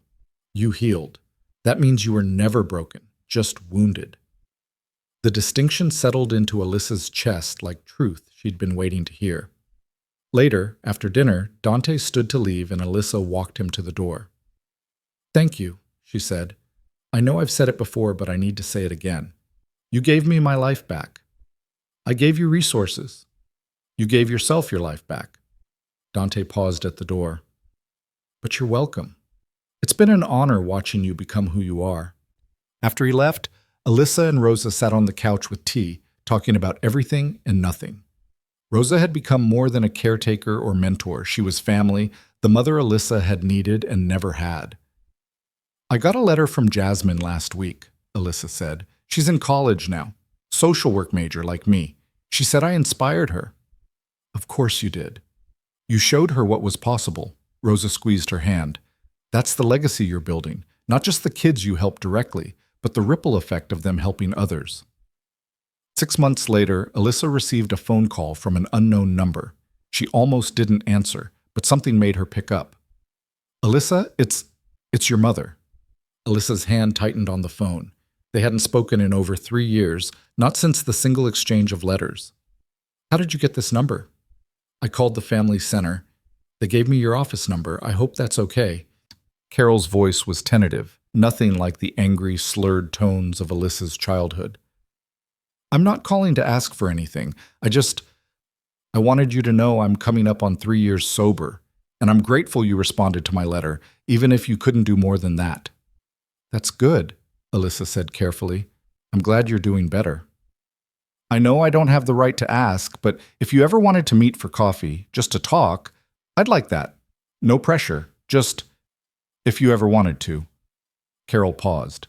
You healed. That means you were never broken, just wounded." The distinction settled into Alyssa's chest like truth she'd been waiting to hear. Later, after dinner, Dante stood to leave and Alyssa walked him to the door. "Thank you," she said. "I know I've said it before, but I need to say it again. You gave me my life back. I gave you resources. You gave yourself your life back." Dante paused at the door. "But you're welcome. It's been an honor watching you become who you are." After he left, Alyssa and Rosa sat on the couch with tea, talking about everything and nothing. Rosa had become more than a caretaker or mentor. She was family, the mother Alyssa had needed and never had. "I got a letter from Jasmine last week," Alyssa said. "She's in college now, social work major like me. She said I inspired her." "Of course you did. You showed her what was possible." Rosa squeezed her hand. "That's the legacy you're building, not just the kids you helped directly, but the ripple effect of them helping others." 6 months later, Alyssa received a phone call from an unknown number. She almost didn't answer, but something made her pick up. "Alyssa, it's your mother." Alyssa's hand tightened on the phone. They hadn't spoken in over 3 years, not since the single exchange of letters. "How did you get this number?" "I called the family center. They gave me your office number. I hope that's okay." Carol's voice was tentative, nothing like the angry, slurred tones of Alyssa's childhood. "I'm not calling to ask for anything. I wanted you to know I'm coming up on 3 years sober, and I'm grateful you responded to my letter, even if you couldn't do more than that." "That's good," Alyssa said carefully. "I'm glad you're doing better." "I know I don't have the right to ask, but if you ever wanted to meet for coffee, just to talk, I'd like that. No pressure, just if you ever wanted to." Carol paused.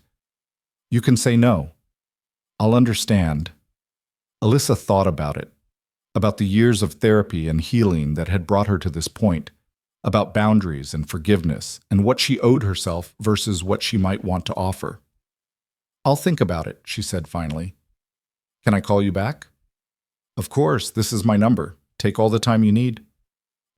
"You can say no. I'll understand." Alyssa thought about the years of therapy and healing that had brought her to this point, about boundaries and forgiveness, and what she owed herself versus what she might want to offer. "I'll think about it," she said finally. "Can I call you back?" "Of course, this is my number. Take all the time you need."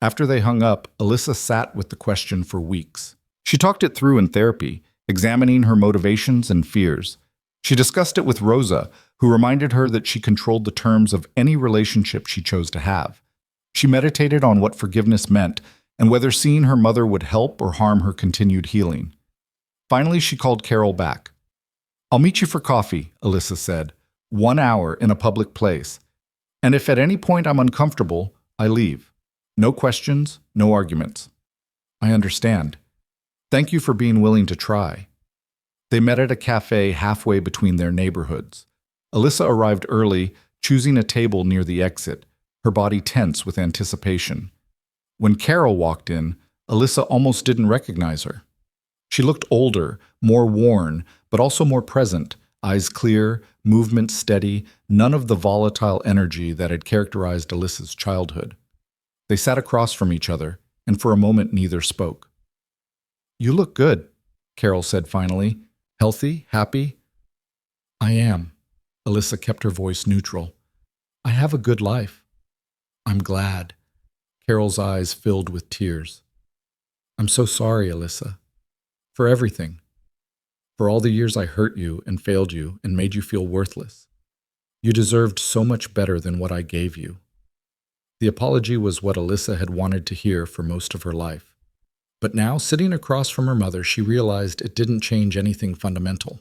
After they hung up, Alyssa sat with the question for weeks. She talked it through in therapy, examining her motivations and fears. She discussed it with Rosa, who reminded her that she controlled the terms of any relationship she chose to have. She meditated on what forgiveness meant and whether seeing her mother would help or harm her continued healing. Finally, she called Carol back. "I'll meet you for coffee," Alyssa said. 1 hour in a public place. "And if at any point I'm uncomfortable, I leave. No questions, no arguments." "I understand. Thank you for being willing to try." They met at a cafe halfway between their neighborhoods. Alyssa arrived early, choosing a table near the exit, her body tense with anticipation. When Carol walked in, Alyssa almost didn't recognize her. She looked older, more worn, but also more present, eyes clear, movement steady, none of the volatile energy that had characterized Alyssa's childhood. They sat across from each other, and for a moment neither spoke. "You look good," Carol said finally. "Healthy? Happy?" "I am." Alyssa kept her voice neutral. "I have a good life." "I'm glad." Carol's eyes filled with tears. "I'm so sorry, Alyssa. For everything. For all the years I hurt you and failed you and made you feel worthless. You deserved so much better than what I gave you." The apology was what Alyssa had wanted to hear for most of her life. But now, sitting across from her mother, she realized it didn't change anything fundamental.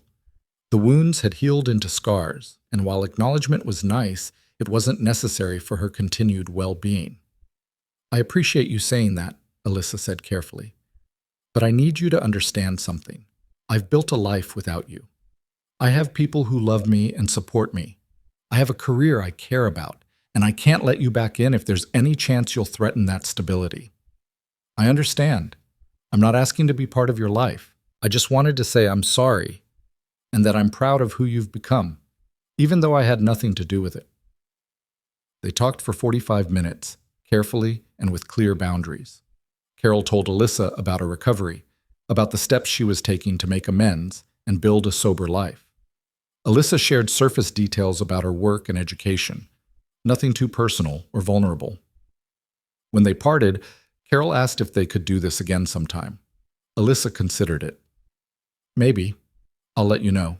The wounds had healed into scars, and while acknowledgement was nice, it wasn't necessary for her continued well-being. "I appreciate you saying that," Alyssa said carefully. "But I need you to understand something. I've built a life without you. I have people who love me and support me. I have a career I care about, and I can't let you back in if there's any chance you'll threaten that stability. I understand. I'm not asking to be part of your life. I just wanted to say I'm sorry, and that I'm proud of who you've become, even though I had nothing to do with it." They talked for 45 minutes, carefully and with clear boundaries. Carol told Alyssa about her recovery, about the steps she was taking to make amends and build a sober life. Alyssa shared surface details about her work and education, nothing too personal or vulnerable. When they parted, Carol asked if they could do this again sometime. Alyssa considered it. "Maybe. I'll let you know."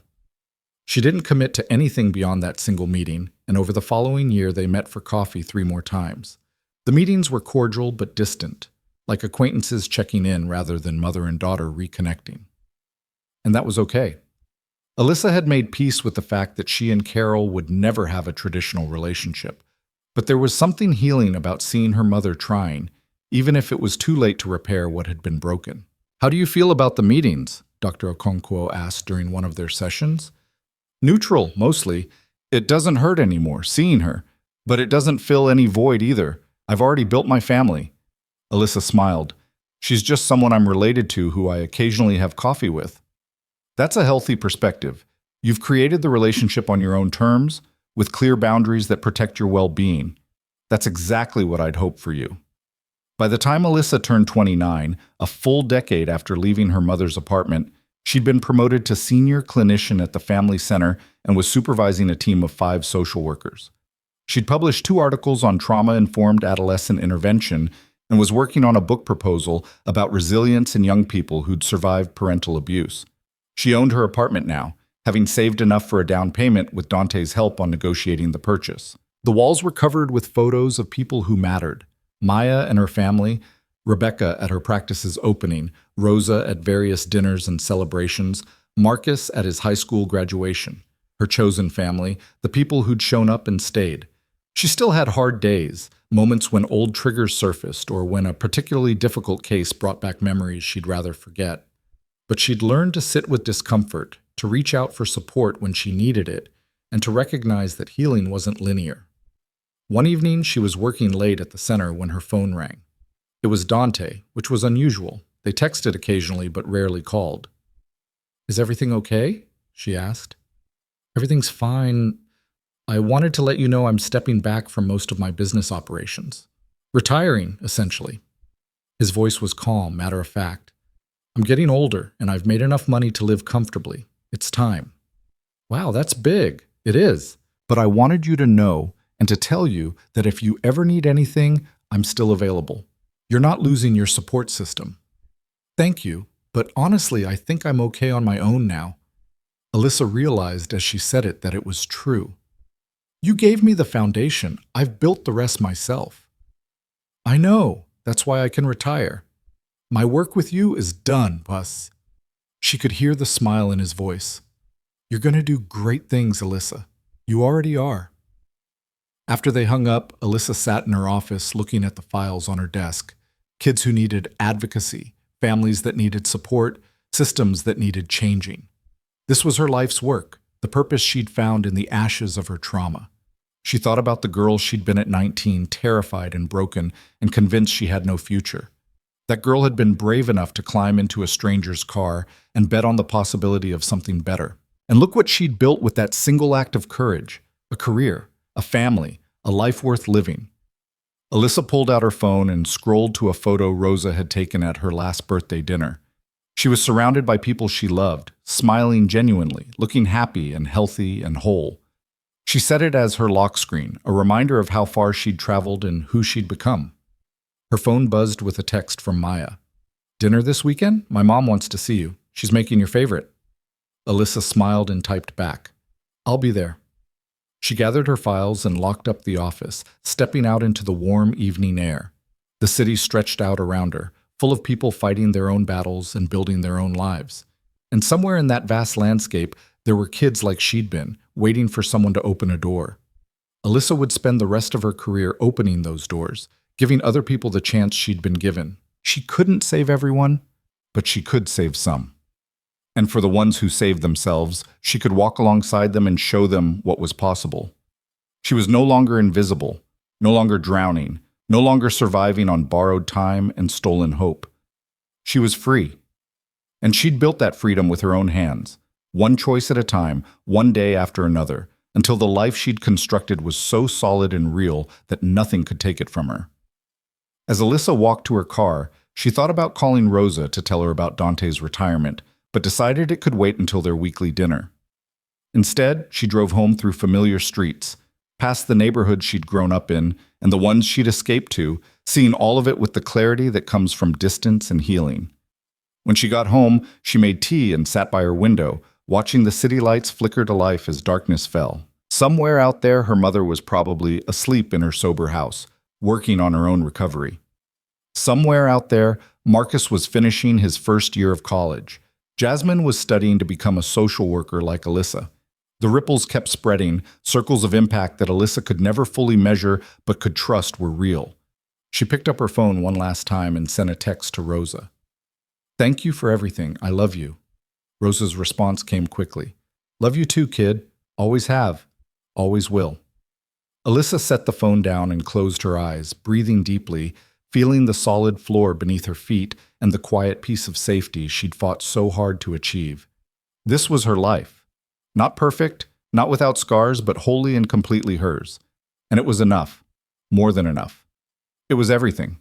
She didn't commit to anything beyond that single meeting, and over the following year they met for coffee 3 more times. The meetings were cordial but distant, like acquaintances checking in rather than mother and daughter reconnecting. And that was okay. Alyssa had made peace with the fact that she and Carol would never have a traditional relationship, but there was something healing about seeing her mother trying, even if it was too late to repair what had been broken. "How do you feel about the meetings?" Dr. Okonkwo asked during one of their sessions. "Neutral, mostly. It doesn't hurt anymore, seeing her. But it doesn't fill any void either. I've already built my family." Alyssa smiled. "She's just someone I'm related to who I occasionally have coffee with." That's a healthy perspective. You've created the relationship on your own terms, with clear boundaries that protect your well-being. That's exactly what I'd hoped for you. By the time Alyssa turned 29, a full decade after leaving her mother's apartment, she'd been promoted to senior clinician at the family center and was supervising a team of 5 social workers. She'd published 2 articles on trauma-informed adolescent intervention and was working on a book proposal about resilience in young people who'd survived parental abuse. She owned her apartment now, having saved enough for a down payment with Dante's help on negotiating the purchase. The walls were covered with photos of people who mattered. Maya and her family, Rebecca at her practice's opening, Rosa at various dinners and celebrations, Marcus at his high school graduation, her chosen family, the people who'd shown up and stayed. She still had hard days, moments when old triggers surfaced or when a particularly difficult case brought back memories she'd rather forget. But she'd learned to sit with discomfort, to reach out for support when she needed it, and to recognize that healing wasn't linear. One evening, she was working late at the center when her phone rang. It was Dante, which was unusual. They texted occasionally but rarely called. "Is everything okay?" she asked. "Everything's fine. I wanted to let you know I'm stepping back from most of my business operations. Retiring, essentially." His voice was calm, matter of fact. "I'm getting older, and I've made enough money to live comfortably. It's time." "Wow, that's big." "It is. But I wanted you to know and to tell you that if you ever need anything, I'm still available. You're not losing your support system." "Thank you, but honestly, I think I'm okay on my own now." Alyssa realized as she said it that it was true. "You gave me the foundation. I've built the rest myself." "I know. That's why I can retire. My work with you is done, Puss." She could hear the smile in his voice. "You're going to do great things, Alyssa. You already are." After they hung up, Alyssa sat in her office looking at the files on her desk. Kids who needed advocacy, families that needed support, systems that needed changing. This was her life's work, the purpose she'd found in the ashes of her trauma. She thought about the girl she'd been at 19, terrified and broken and convinced she had no future. That girl had been brave enough to climb into a stranger's car and bet on the possibility of something better. And look what she'd built with that single act of courage: a career, a family, a life worth living. Alyssa pulled out her phone and scrolled to a photo Rosa had taken at her last birthday dinner. She was surrounded by people she loved, smiling genuinely, looking happy and healthy and whole. She set it as her lock screen, a reminder of how far she'd traveled and who she'd become. Her phone buzzed with a text from Maya. "Dinner this weekend? My mom wants to see you. She's making your favorite." Alyssa smiled and typed back, "I'll be there." She gathered her files and locked up the office, stepping out into the warm evening air. The city stretched out around her, full of people fighting their own battles and building their own lives. And somewhere in that vast landscape, there were kids like she'd been, waiting for someone to open a door. Alyssa would spend the rest of her career opening those doors, giving other people the chance she'd been given. She couldn't save everyone, but she could save some. And for the ones who saved themselves, she could walk alongside them and show them what was possible. She was no longer invisible, no longer drowning, no longer surviving on borrowed time and stolen hope. She was free. And she'd built that freedom with her own hands, one choice at a time, one day after another, until the life she'd constructed was so solid and real that nothing could take it from her. As Alyssa walked to her car, she thought about calling Rosa to tell her about Dante's retirement, but decided it could wait until their weekly dinner. Instead, she drove home through familiar streets, past the neighborhood she'd grown up in and the ones she'd escaped to, seeing all of it with the clarity that comes from distance and healing. When she got home, she made tea and sat by her window, watching the city lights flicker to life as darkness fell. Somewhere out there, her mother was probably asleep in her sober house, working on her own recovery. Somewhere out there, Marcus was finishing his first year of college. Jasmine was studying to become a social worker like Alyssa. The ripples kept spreading, circles of impact that Alyssa could never fully measure but could trust were real. She picked up her phone one last time and sent a text to Rosa. "Thank you for everything. I love you." Rosa's response came quickly. "Love you too, kid. Always have. Always will." Alyssa set the phone down and closed her eyes, breathing deeply, feeling the solid floor beneath her feet and the quiet peace of safety she'd fought so hard to achieve. This was her life. Not perfect, not without scars, but wholly and completely hers. And it was enough. More than enough. It was everything.